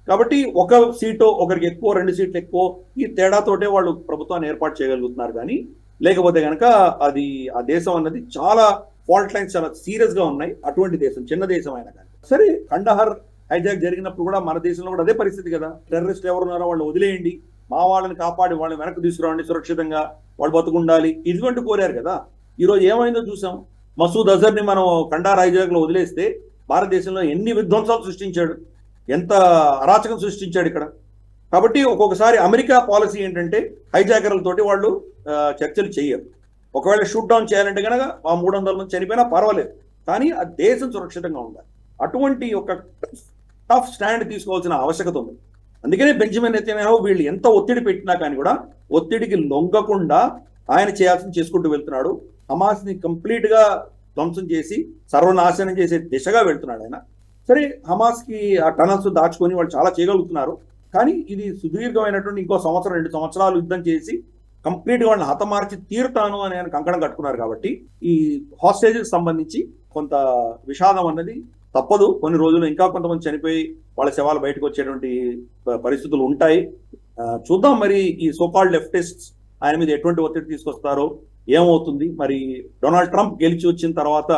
కాబట్టి ఒక సీటు ఒకరికి ఎక్కువ, 2 సీట్లు ఎక్కువ, ఈ తేడాతోటే వాళ్ళు ప్రభుత్వాన్ని ఏర్పాటు చేయగలుగుతున్నారు. కానీ లేకపోతే కనుక అది ఆ దేశం అన్నది చాలా ఫాల్ట్ లైన్స్ చాలా సీరియస్ గా ఉన్నాయి. అటువంటి దేశం, చిన్న దేశం అయినా కానీ. సరే, కండహార్ హైజాక్ జరిగినప్పుడు కూడా మన దేశంలో కూడా అదే పరిస్థితి కదా. టెర్రరిస్ట్ ఎవరున్నారో వాళ్ళు వదిలేయండి, మా వాళ్ళని కాపాడి వాళ్ళని వెనక్కి తీసుకురావండి, సురక్షితంగా వాళ్ళు బతుకుండాలి, ఇటువంటి కోరారు కదా. ఈరోజు ఏమైందో చూసాం. మసూద్ అజర్ ని మనం కండహార్ హైజాక్ లో వదిలేస్తే భారతదేశంలో ఎన్ని విధ్వంసాలు సృష్టించాడు, ఎంత అరాచకం సృష్టించాడు ఇక్కడ. కాబట్టి ఒక్కొక్కసారి అమెరికా పాలసీ ఏంటంటే హైజాకర్లతోటి వాళ్ళు చర్చలు చేయరు. ఒకవేళ షూట్ డౌన్ చేయాలంటే కనుక ఆ 300 మంది చనిపోయినా పర్వాలేదు, కానీ ఆ దేశం సురక్షితంగా ఉండాలి. అటువంటి ఒక టఫ్ స్టాండ్ తీసుకోవాల్సిన ఆవశ్యకత ఉంది. అందుకనే బెంజమిన్ నెతన్యాహు వీళ్ళు ఎంత ఒత్తిడి పెట్టినా కానీ కూడా ఒత్తిడికి లొంగకుండా ఆయన చేయాల్సింది చేసుకుంటూ వెళ్తున్నాడు. హమాస్ ని కంప్లీట్ గా ధ్వంసం చేసి సర్వనాశనం చేసే దిశగా వెళ్తున్నాడు ఆయన. సరే, హమాస్ కి ఆ టనల్స్ దాచుకొని వాళ్ళు చాలా చేయగలుగుతున్నారు, కానీ ఇది సుదీర్ఘమైనటువంటి ఇంకో 1-2 సంవత్సరాలు యుద్ధం చేసి కంప్లీట్ గా వాళ్ళని హతమార్చి తీరుతాను అని ఆయన కంకణం కట్టుకున్నారు. కాబట్టి ఈ హాస్టేజెస్ సంబంధించి కొంత విషాదం అన్నది తప్పదు. కొన్ని రోజులు ఇంకా కొంతమంది చనిపోయి వాళ్ళ శవాలు బయటకు వచ్చేటువంటి పరిస్థితులు ఉంటాయి. చూద్దాం మరి ఈ సోకాల్డ్ లెఫ్టిస్ట్స్ ఆయన మీద ఎటువంటి ఒత్తిడి తీసుకొస్తారో, ఏమవుతుంది. మరి డొనాల్డ్ ట్రంప్ గెలిచి వచ్చిన తర్వాత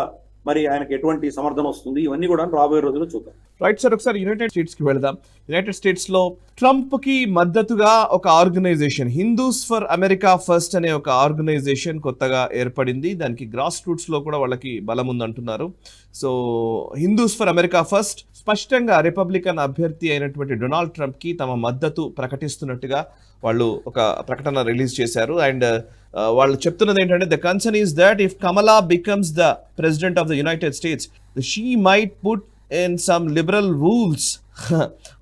మరి ఆయనకి ఎటువంటి సమర్థన వస్తుంది, ఇవన్నీ కూడా రాబోయే రోజుల్లో చూద్దాం. రైట్ సార్, ఒకసారి యునైటెడ్ స్టేట్స్ కి వెళదాం. యునైటెడ్ స్టేట్స్ లో ట్రంప్ కి మద్దతుగా ఒక organisation, Hindus for America First అనే ఒక ఆర్గనైజేషన్ కొత్తగా ఏర్పడింది. దానికి గ్రాస్ రూట్స్ లో కూడా వాళ్ళకి బలం ఉందంటున్నారు. So Hindus for America first స్పష్టంగా రిపబ్లికన్ అభ్యర్థి అయినటువంటి డొనాల్డ్ ట్రంప్ కి తమ మద్దతు ప్రకటిస్తున్నట్టుగా వాళ్ళు ఒక ప్రకటన రిలీజ్ చేశారు. అండ్ వాళ్ళు చెప్తున్నది ఏంటంటే, the concern is that if Kamala becomes the president of the United states, she might put in some liberal rules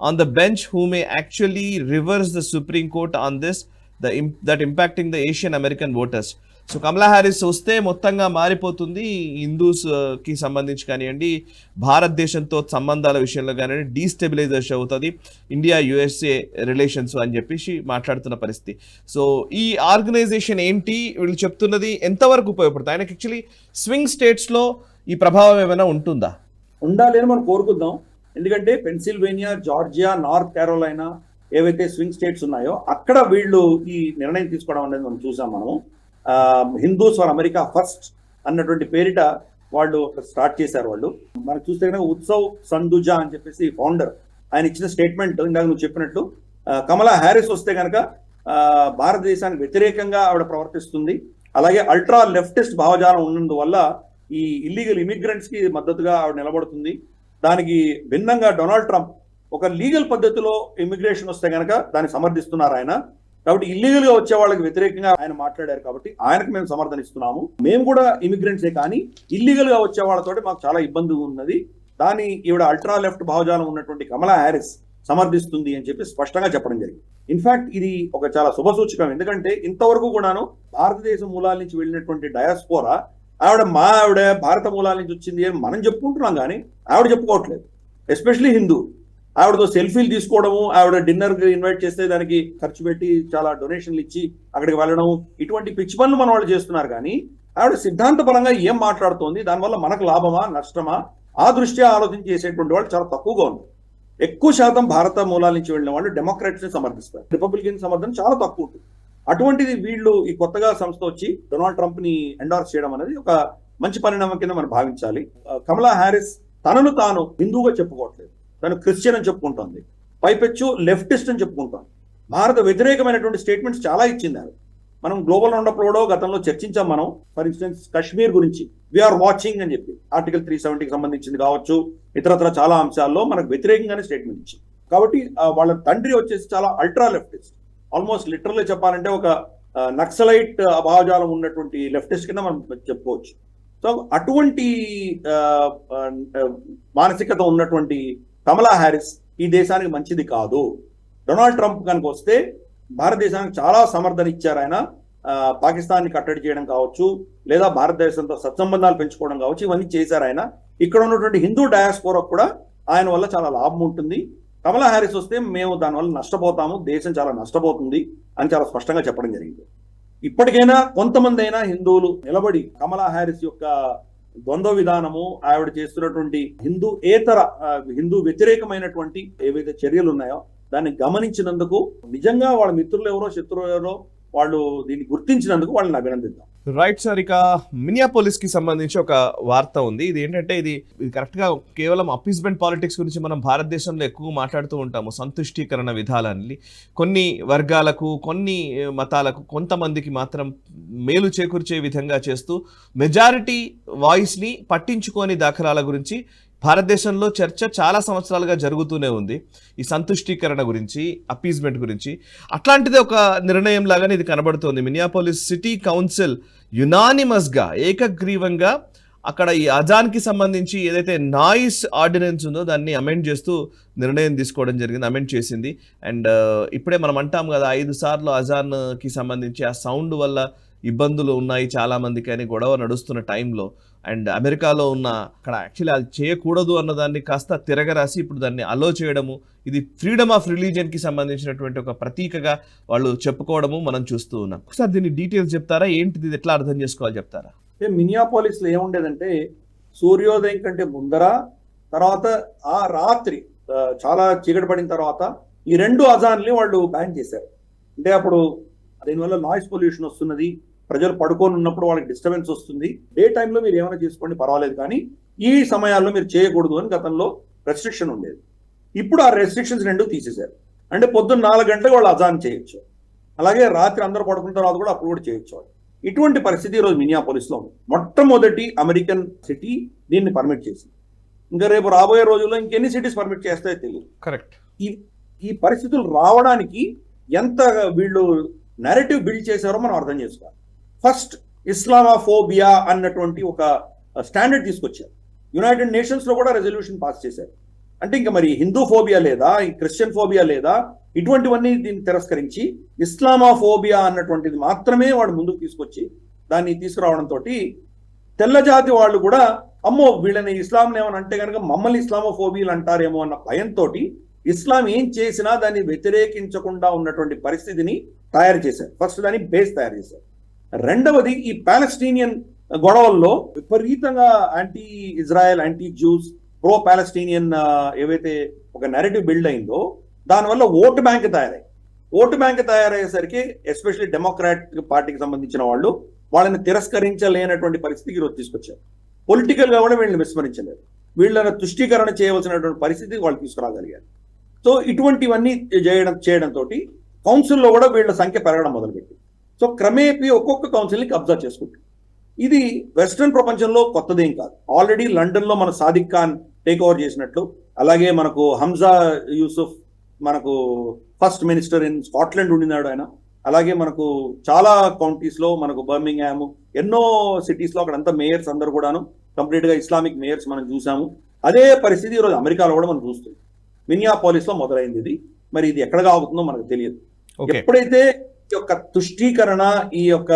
on the bench who may actually reverse the Supreme Court on this, that impacting the Asian American voters. So Kamala Harris వస్తే మొత్తంగా మారిపోతుంది, Hindus కి సంబంధించి కానివ్వండి, భారతదేశంతో సంబంధాల విషయంలో కానివ్వండి డీస్టెబిలైజేషన్ అవుతుంది ఇండియా యుఎస్ఏ రిలేషన్స్ అని చెప్పేసి మాట్లాడుతున్న పరిస్థితి. సో ఈ ఆర్గనైజేషన్ ఏంటి, వీళ్ళు చెప్తున్నది ఎంతవరకు ఉపయోగపడుతుంది? ఆయనకి యాక్చువల్లీ స్వింగ్ స్టేట్స్లో ఈ ప్రభావం ఏమైనా ఉంటుందా? ఉండాలి అని మనం కోరుకుందాం. ఎందుకంటే పెన్సిల్వేనియా, జార్జియా, నార్త్ క్యారోలైనా ఏవైతే స్వింగ్ స్టేట్స్ ఉన్నాయో అక్కడ వీళ్ళు ఈ నిర్ణయం తీసుకోవడం అనేది మనం చూసాం. మనము హిందూస్ ఫర్ అమెరికా ఫస్ట్ అన్నటువంటి పేరిట వాళ్ళు స్టార్ట్ చేశారు. వాళ్ళు మనకు చూస్తే కనుక ఉత్సవ్ సందుజా అని చెప్పేసి ఫౌండర్, ఆయన ఇచ్చిన స్టేట్మెంట్ ఇందాక నువ్వు చెప్పినట్టు కమలా హ్యారిస్ వస్తే కనుక భారతదేశానికి వ్యతిరేకంగా ఆవిడ ప్రవర్తిస్తుంది, అలాగే అల్ట్రా లెఫ్టిస్ట్ భావజాలం ఉన్నందువల్ల ఈ ఇల్లీగల్ ఇమిగ్రెంట్స్ కి మద్దతుగా ఆవిడ నిలబడుతుంది. దానికి భిన్నంగా డొనాల్డ్ ట్రంప్ ఒక లీగల్ పద్ధతిలో ఇమిగ్రేషన్ వస్తే కనుక దాన్ని సమర్థిస్తున్నారు ఆయన. కాబట్టి ఇల్లీగల్ గా వచ్చే వాళ్ళకి వ్యతిరేకంగా ఆయన మాట్లాడారు కాబట్టి ఆయనకు మేము సమర్థనిస్తున్నాము. మేము కూడా ఇమిగ్రెంట్సే, కానీ ఇల్లీగల్ గా వచ్చే వాళ్ళతోటి మాకు చాలా ఇబ్బంది ఉన్నది, దాన్ని ఈవిడ అల్ట్రా లెఫ్ట్ భావజాలం ఉన్నటువంటి కమలా హ్యారిస్ సమర్థిస్తుంది అని చెప్పి స్పష్టంగా చెప్పడం జరిగింది. ఇన్ఫాక్ట్ ఇది ఒక చాలా శుభసూచకం. ఎందుకంటే ఇంతవరకు కూడాను భారతదేశ మూలాల నుంచి వెళ్ళినటువంటి డయాస్పోరా ఆవిడ భారత మూలాల నుంచి వచ్చింది అని మనం చెప్పుకుంటున్నాం, కానీ ఆవిడ చెప్పుకోవట్లేదు. ఎస్పెషలీ హిందూ. ఆవిడతో సెల్ఫీలు తీసుకోవడము, ఆవిడ డిన్నర్ ఇన్వైట్ చేస్తే దానికి ఖర్చు పెట్టి చాలా డొనేషన్లు ఇచ్చి అక్కడికి వెళ్ళడం, ఇటువంటి పిచ్చి పనులు మన వాళ్ళు చేస్తున్నారు. కానీ ఆవిడ సిద్ధాంత పరంగా ఏం మాట్లాడుతోంది, దానివల్ల మనకు లాభమా నష్టమా, ఆ దృష్ట్యా ఆలోచన చేసేటువంటి వాళ్ళు చాలా తక్కువగా ఉంది. ఎక్కువ శాతం భారత మూలాల నుంచి వెళ్ళిన వాళ్ళు డెమోక్రాట్స్ ని సమర్థిస్తారు, రిపబ్లికన్ సమర్థన చాలా తక్కువ ఉంటుంది. అటువంటిది వీళ్ళు ఈ కొత్తగా సంస్థ వచ్చి డొనాల్డ్ ట్రంప్ ని ఎండార్స్ చేయడం అనేది ఒక మంచి పరిణామం కింద మనం భావించాలి. కమలా హ్యారిస్ తనను తాను హిందూగా చెప్పుకోవట్లేదు, తను క్రిస్టియన్ అని చెప్పుకుంటోంది, పైపెచ్చు లెఫ్టిస్ట్ అని చెప్పుకుంటోంది. భారత వ్యతిరేకమైనటువంటి స్టేట్మెంట్స్ చాలా ఇచ్చింది. మనం గ్లోబల్ రౌండప్ లో గతంలో చర్చించాం. మనం ఫర్ ఇన్స్టెన్స్ కాశ్మీర్ గురించి వీఆర్ వాచింగ్ అని చెప్పి ఆర్టికల్ 370కి సంబంధించింది కావచ్చు, ఇతరత్ర చాలా అంశాల్లో మనకు వ్యతిరేకంగానే స్టేట్మెంట్ ఇచ్చింది. కాబట్టి వాళ్ళ తండ్రి వచ్చేసి చాలా అల్ట్రా లెఫ్టిస్ట్, ఆల్మోస్ట్ లిటరల్లీ చెప్పాలంటే ఒక నక్సలైట్ భావజాలం ఉన్నటువంటి లెఫ్టిస్ట్ కింద మనం చెప్పుకోవచ్చు. సో అటువంటి మానసికత ఉన్నటువంటి కమలా హ్యారిస్ ఈ దేశానికి మంచిది కాదు. డొనాల్డ్ ట్రంప్ కనుక వస్తే భారతదేశానికి చాలా సమర్థన ఇచ్చారు ఆయన. పాకిస్తాన్ని కట్టడి చేయడం కావచ్చు, లేదా భారతదేశంతో సత్సంబంధాలు పెంచుకోవడం కావచ్చు, ఇవన్నీ చేశారు ఆయన. ఇక్కడ ఉన్నటువంటి హిందూ డయాస్పోరా కూడా ఆయన వల్ల చాలా లాభం ఉంటుంది. కమలా హ్యారిస్ వస్తే మేము దానివల్ల నష్టపోతాము, దేశం చాలా నష్టపోతుంది అని చాలా స్పష్టంగా చెప్పడం జరిగింది. ఇప్పటికైనా కొంతమంది అయినా హిందువులు నిలబడి కమలా హ్యారిస్ యొక్క ద్వంద్వ విధానము, ఆవిడ చేస్తున్నటువంటి హిందూ వ్యతిరేకమైనటువంటి ఏవైతే చర్యలు ఉన్నాయో దాన్ని గమనించినందుకు, నిజంగా వాళ్ళ మిత్రులు ఎవరో శత్రువులు ఎవరో వాళ్ళు దీన్ని గుర్తించినందుకు వాళ్ళని అభినందిద్దాం. రైట్ సార్, ఇక మినియాపోలిస్ కి సంబంధించి ఒక వార్త ఉంది. ఇది ఏంటంటే ఇది కరెక్ట్ గా కేవలం అపీస్మెంట్ పాలిటిక్స్ గురించి మనం భారతదేశంలో ఎక్కువ మాట్లాడుతూ ఉంటాము. సంతుష్టీకరణ విధానాన్ని కొన్ని వర్గాలకు, కొన్ని మతాలకు, కొంతమందికి మాత్రం మేలు చేకూర్చే విధంగా చేస్తూ మెజారిటీ వాయిస్ ని పట్టించుకోని దాఖలాల గురించి భారతదేశంలో చర్చ చాలా సంవత్సరాలుగా జరుగుతూనే ఉంది. ఈ సంతుష్టీకరణ గురించి, అపీస్మెంట్ గురించి. అట్లాంటిది ఒక నిర్ణయం లాగానే ఇది కనబడుతోంది. మినియాపోలిస్ సిటీ కౌన్సిల్ యునానిమస్గా, ఏకగ్రీవంగా అక్కడ ఈ అజాన్కి సంబంధించి ఏదైతే నాయిస్ ఆర్డినెన్స్ ఉందో దాన్ని అమెండ్ చేస్తూ నిర్ణయం తీసుకోవడం జరిగింది, అమెండ్ చేసింది. అండ్ ఇప్పుడే మనం అంటాం కదా, 5 సార్లు అజాన్కి సంబంధించి ఆ సౌండ్ వల్ల ఇబ్బందులు ఉన్నాయి చాలామందికి అని గొడవ నడుస్తున్న టైంలో, అండ్ అమెరికాలో ఉన్న అక్కడ యాక్చువల్లీ అది చేయకూడదు అన్నదాన్ని కాస్త తిరగరాసి ఇప్పుడు దాన్ని అలో చేయడము, ఇది ఫ్రీడమ్ ఆఫ్ రిలీజియన్కి సంబంధించినటువంటి ఒక ప్రతీకగా వాళ్ళు చెప్పుకోవడము మనం చూస్తూ ఉన్నాం. ఒకసారి దీన్ని డీటెయిల్స్ చెప్తారా, ఏంటిది, ఇది ఎట్లా అర్థం చేసుకోవాలి చెప్తారా? మినియాపోలిస్ లో ఏముండేదంటే, సూర్యోదయం కంటే ముందర, తర్వాత ఆ రాత్రి చాలా చీకటి పడిన తర్వాత ఈ 2 అజాన్లు వాళ్ళు బ్యాన్ చేశారు. అంటే అప్పుడు దీనివల్ల నాయిస్ పొల్యూషన్ వస్తున్నది, ప్రజలు పడుకొని ఉన్నప్పుడు వాళ్ళకి డిస్టర్బెన్స్ వస్తుంది, డే టైంలో మీరు ఏమైనా చేసుకోండి పర్వాలేదు, కానీ ఈ సమయాల్లో మీరు చేయకూడదు అని గతంలో రెస్ట్రిక్షన్ ఉండేది. ఇప్పుడు ఆ రెస్ట్రిక్షన్స్ రెండు తీసేశారు. అంటే పొద్దున్న 4 గంటలకు వాళ్ళు అజాన్ చేయొచ్చు, అలాగే రాత్రి అందరూ పడుకున్న తర్వాత కూడా అప్పుడు కూడా చేయొచ్చు. ఇటువంటి పరిస్థితి ఈరోజు మినియాపోలిస్లో ఉంది. మొట్టమొదటి అమెరికన్ సిటీ దీన్ని పర్మిట్ చేసింది. ఇంకా రేపు రాబోయే రోజుల్లో ఇంకెన్ని సిటీస్ పర్మిట్ చేస్తాయో తెలియదు. కరెక్ట్. ఈ పరిస్థితులు రావడానికి ఎంత వీళ్ళు నెరేటివ్ బిల్డ్ చేశారో మనం అర్థం చేసుకోవాలి. ఫస్ట్ ఇస్లామోఫోబియా అన్నటువంటి ఒక స్టాండర్డ్ తీసుకొచ్చారు. యునైటెడ్ నేషన్స్ లో కూడా రెజల్యూషన్ పాస్ చేశారు. అంటే ఇంకా మరి హిందూ ఫోబియా లేదా, క్రిస్టియన్ ఫోబియా లేదా, ఇటువంటివన్నీ దీన్ని తిరస్కరించి ఇస్లామోఫోబియా అన్నటువంటిది మాత్రమే వాడు ముందుకు తీసుకొచ్చి దాన్ని తీసుకురావడంతో తెల్లజాతి వాళ్ళు కూడా అమ్మో వీళ్ళని ఇస్లాం ఏమని అంటే కనుక మమ్మల్ని ఇస్లామోఫోబియాలు అంటారేమో అన్న భయంతో ఇస్లాం ఏం చేసినా దాన్ని వ్యతిరేకించకుండా ఉన్నటువంటి పరిస్థితిని తయారు చేశారు. ఫస్ట్ దాన్ని బేస్ తయారు చేశారు. రెండవది ఈ పాలస్తీనియన్ గొడవల్లో విపరీతంగా anti Israel, anti juice, pro Palestinian ఏవైతే ఒక నెరేటివ్ బిల్డ్ అయిందో దానివల్ల ఓటు బ్యాంక్ తయారై, ఓటు బ్యాంక్ తయారయ్యేసరికి ఎస్పెషల్లీ డెమోక్రాటిక్ పార్టీకి సంబంధించిన వాళ్ళు వాళ్ళని తిరస్కరించలేనటువంటి పరిస్థితికి ఈరోజు తీసుకొచ్చారు. పొలిటికల్ గా కూడా వీళ్ళని విస్మరించలేదు, వీళ్ళని తుష్టీకరణ చేయవలసినటువంటి పరిస్థితికి వాళ్ళు తీసుకురాగలిగారు. సో ఇటువంటివన్నీ చేయడంతో కౌన్సిల్లో కూడా వీళ్ళ సంఖ్య పెరగడం మొదలుపెట్టి, సో క్రమేపీ ఒక్కొక్క కౌన్సిల్ని కబ్జా చేసుకుంటారు. ఇది వెస్ట్రన్ ప్రపంచంలో కొత్తదేం కాదు. ఆల్రెడీ లండన్ లో మన సాదిక్ ఖాన్ టేక్ ఓవర్ చేసినట్లు, అలాగే మనకు హంజా యూసుఫ్ మనకు ఫస్ట్ మినిస్టర్ ఇన్ స్కాట్లాండ్ ఉండినాడు ఆయన. అలాగే మనకు చాలా కౌంటీస్ లో మనకు బర్మింగ్హామ్, ఎన్నో సిటీస్ లో అక్కడంతా మేయర్స్ అందరూ కూడాను కంప్లీట్ గా ఇస్లామిక్ మేయర్స్ మనం చూసాము. అదే పరిస్థితి ఈరోజు అమెరికాలో కూడా మనం చూస్తుంది. మినియాపోలిస్ లో మొదలైంది ఇది. మరి ఇది ఎక్కడ ఆగుతుందో మనకు తెలియదు. ఎప్పుడైతే ఈ యొక్క తుష్టీకరణ, ఈ యొక్క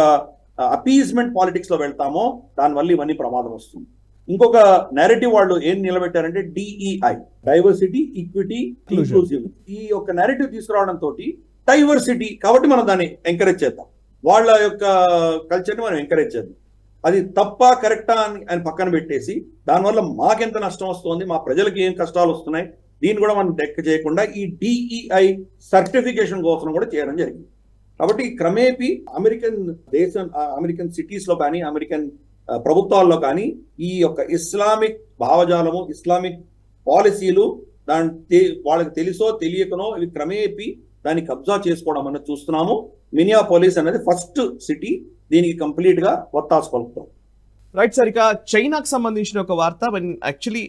అపీజ్మెంట్ పాలిటిక్స్ లో వెళ్తామో దానివల్ల ఇవన్నీ ప్రమాదం వస్తుంది. ఇంకొక నెరేటివ్ వాళ్ళు ఏం నిలబెట్టారంటే DEI, డైవర్సిటీ, ఈక్విటీ, ఇంక్లూజివ్. ఈ యొక్క నెరేటివ్ తీసుకురావడంతో డైవర్సిటీ కాబట్టి మనం దాన్ని ఎంకరేజ్ చేద్దాం, వాళ్ళ యొక్క కల్చర్ని మనం ఎంకరేజ్ చేద్దాం. అది తప్ప కరెక్టా అని పక్కన పెట్టేసి దానివల్ల మాకెంత నష్టం వస్తుంది, మా ప్రజలకి ఏం కష్టాలు వస్తున్నాయి, దీన్ని కూడా మనం లెక్క చేయకుండా ఈ DEI సర్టిఫికేషన్ కోసం కూడా చేయడం జరిగింది. కాబట్టి క్రమేపీ అమెరికన్ సిటీస్ లో కానీ, అమెరికన్ ప్రభుత్వాల్లో కానీ ఈ యొక్క ఇస్లామిక్ భావజాలము, ఇస్లామిక్ పాలసీలు వాళ్ళకి తెలుసో తెలియకనో ఇవి క్రమేపీ దాన్ని కబ్జా చేసుకోవడం అన్నది చూస్తున్నాము. మినియాపోలిస్ అనేది ఫస్ట్ సిటీ దీనికి కంప్లీట్ గా ఒత్తాసు పలుకుతాం. రైట్ సార్, ఇక చైనాకు సంబంధించిన ఒక వార్త. యాక్చువల్లీ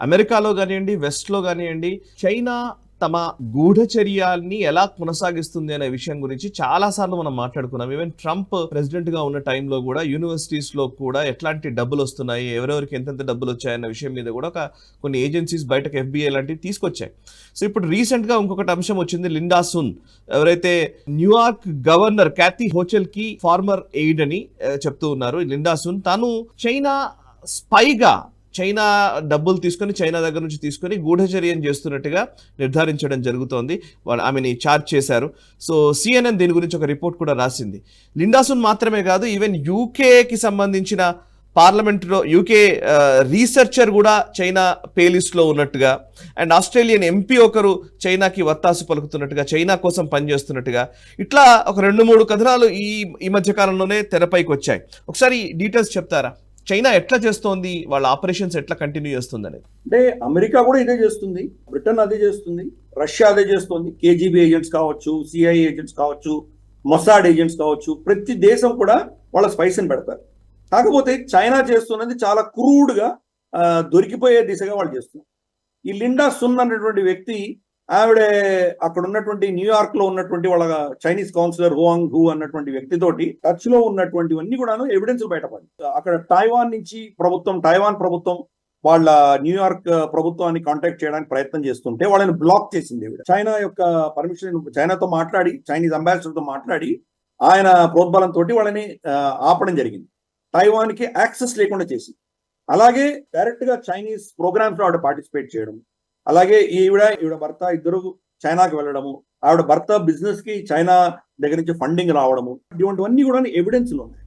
అమెరికాలో కానివ్వండి, వెస్ట్లో కానివ్వండి, చైనా తమ గూఢచర్యాల్ని ఎలా కొనసాగిస్తుంది అనే విషయం గురించి చాలా సార్లు మనం మాట్లాడుకున్నాం. ఈవెన్ ట్రంప్ ప్రెసిడెంట్ గా ఉన్న టైంలో కూడా యూనివర్సిటీస్ లో కూడా ఎట్లాంటి డబ్బులు వస్తున్నాయి, ఎవరెవరికి ఎంతెంత డబ్బులు వచ్చాయన్న విషయం మీద కూడా కొన్ని ఏజెన్సీస్ బయటకు FBI లాంటివి తీసుకొచ్చాయి. సో ఇప్పుడు రీసెంట్ గా ఇంకొకటి అంశం వచ్చింది. లిండా సున్ ఎవరైతే న్యూయార్క్ గవర్నర్ క్యాథీ హోచెల్ కి ఫార్మర్ ఎయిడ్ అని చెప్తూ ఉన్నారు. లిండా సున్ తాను చైనా స్పైగా, చైనా డబ్బులు తీసుకొని, చైనా దగ్గర నుంచి తీసుకొని గూఢచర్యం చేస్తున్నట్టుగా నిర్ధారించడం జరుగుతోంది. ఆమెని ఛార్జ్ చేశారు. సో CNN దీని గురించి ఒక రిపోర్ట్ కూడా రాసింది. లిండా సున్ మాత్రమే కాదు, ఈవెన్ యూకేకి సంబంధించిన పార్లమెంట్లో యూకే రీసెర్చర్ కూడా చైనా పేలిస్ట్లో ఉన్నట్టుగా, అండ్ ఆస్ట్రేలియన్ MP ఒకరు చైనాకి వత్తాసు పలుకుతున్నట్టుగా, చైనా కోసం పనిచేస్తున్నట్టుగా, ఇట్లా ఒక 2-3 కథనాలు ఈ మధ్య కాలంలోనే తెరపైకి వచ్చాయి. ఒకసారి డీటెయిల్స్ చెప్తారా? చైనా ఎట్లా చేస్తోంది, వాళ్ళ ఆపరేషన్స్ ఎట్లా కంటిన్యూ చేస్తుంది అనేది? అంటే అమెరికా కూడా ఇదే చేస్తుంది, బ్రిటన్ అదే చేస్తుంది, రష్యా అదే చేస్తుంది. KGB ఏజెంట్స్ కావచ్చు, CIA ఏజెంట్స్ కావచ్చు, మొసాడ్ ఏజెంట్స్ కావచ్చు, ప్రతి దేశం కూడా వాళ్ళ స్పైస్ని పెడతారు. కాకపోతే చైనా చేస్తున్నది చాలా క్రూడ్గా దొరికిపోయే దిశగా వాళ్ళు చేస్తున్నారు. ఈ లిండా సున్ అన్నటువంటి వ్యక్తి, ఆవిడ అక్కడ ఉన్నటువంటి న్యూయార్క్ లో ఉన్నటువంటి వాళ్ళ చైనీస్ కౌన్సిలర్ హువాంగ్ హూ అన్నటువంటి వ్యక్తితోటి టచ్ లో ఉన్నటువంటివన్నీ కూడా ఎవిడెన్స్ బయటపడి, అక్కడ టైవాన్ ప్రభుత్వం వాళ్ళ న్యూయార్క్ ప్రభుత్వాన్ని కాంటాక్ట్ చేయడానికి ప్రయత్నం చేస్తుంటే వాళ్ళని బ్లాక్ చేసింది. చైనా యొక్క పర్మిషన్, చైనాతో మాట్లాడి, చైనీస్ అంబాసిడర్ తో మాట్లాడి ఆయన ప్రోద్బలంతో వాళ్ళని ఆపడం జరిగింది. టైవాన్ కి యాక్సెస్ లేకుండా చేసింది. అలాగే డైరెక్ట్ గా చైనీస్ ప్రోగ్రామ్స్ లో ఆవిడ పార్టిసిపేట్ చేయడం, అలాగే ఈవిడ భర్త ఇద్దరు చైనాకి వెళ్ళడము, ఆవిడ భర్త బిజినెస్ కి చైనా దగ్గర నుంచి ఫండింగ్ రావడము, ఇటువంటివన్నీ కూడా ఎవిడెన్స్లు ఉన్నాయి.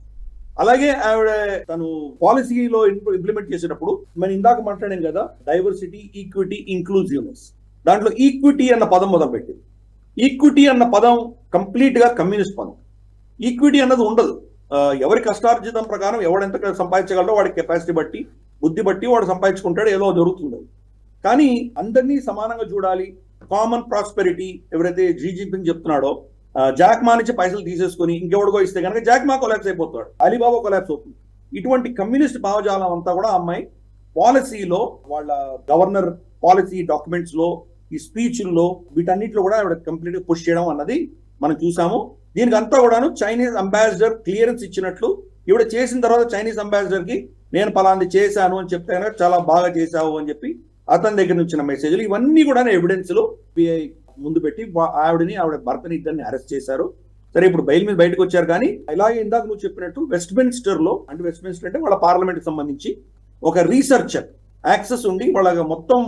అలాగే ఆవిడ తను పాలసీలో ఇంప్లిమెంట్ చేసేటప్పుడు మనం ఇందాక మాట్లాడాం కదా, డైవర్సిటీ, ఈక్విటీ, ఇంక్లూజివ్నెస్, దాంట్లో ఈక్విటీ అన్న పదం మొదలుపెట్టింది. ఈక్విటీ అన్న పదం కంప్లీట్ గా కమ్యూనిస్ట్ పదం. ఈక్విటీ అన్నది ఉండదు. ఎవరి కష్టార్జితం ప్రకారం ఎవడెంత సంపాదించగలడో వాడి కెపాసిటీ బట్టి బుద్ధి బట్టి వాడు సంపాదించుకుంటాడు, ఏదో జరుగుతుంది. కానీ అందరినీ సమానంగా చూడాలి, కామన్ ప్రాస్పెరిటీ ఎవరైతే జీ జిన్పింగ్ చెప్తున్నాడో, జాక్ మా నుంచి పైసలు తీసేసుకుని ఇంకెవడికో ఇస్తే కనుక జాక్ మా కొలాప్స్ అయిపోతాడు, అలీబాబా కొలాప్స్ అవుతుంది. ఇటువంటి కమ్యూనిస్ట్ భావజాలం అంతా కూడా అమ్మాయి పాలసీలో, వాళ్ళ గవర్నర్ పాలసీ డాక్యుమెంట్స్ లో, ఈ స్పీచ్ల్లో, వీటన్నిటిలో కూడా ఆవిడ కంప్లీట్ గా పుష్ చేయడం అన్నది మనం చూసాము. దీనికి అంతా కూడాను చైనీస్ అంబాసిడర్ క్లియరెన్స్ ఇచ్చినట్లు, ఈవిడ చేసిన తర్వాత చైనీస్ అంబాసిడర్ కి నేను పలాంటి చేశాను అని చెప్తే కనుక చాలా బాగా చేశావు అని చెప్పి అతని దగ్గర నుంచి మెసేజ్లు, ఇవన్నీ కూడా ఎవిడెన్స్ లో పిఐ ముందు పెట్టి ఆవిడ భర్తని ఇద్దరిని అరెస్ట్ చేశారు. సరే, ఇప్పుడు బెయిల్ మీద బయటకు వచ్చారు. కానీ ఇలాగే ఇందాక నువ్వు చెప్పినట్టు వెస్ట్మిన్స్టర్ లో, అంటే వెస్ట్మిన్స్టర్ అంటే వాళ్ళ పార్లమెంట్ కి సంబంధించి ఒక రీసెర్చర్ యాక్సెస్ ఉండి వాళ్ళ మొత్తం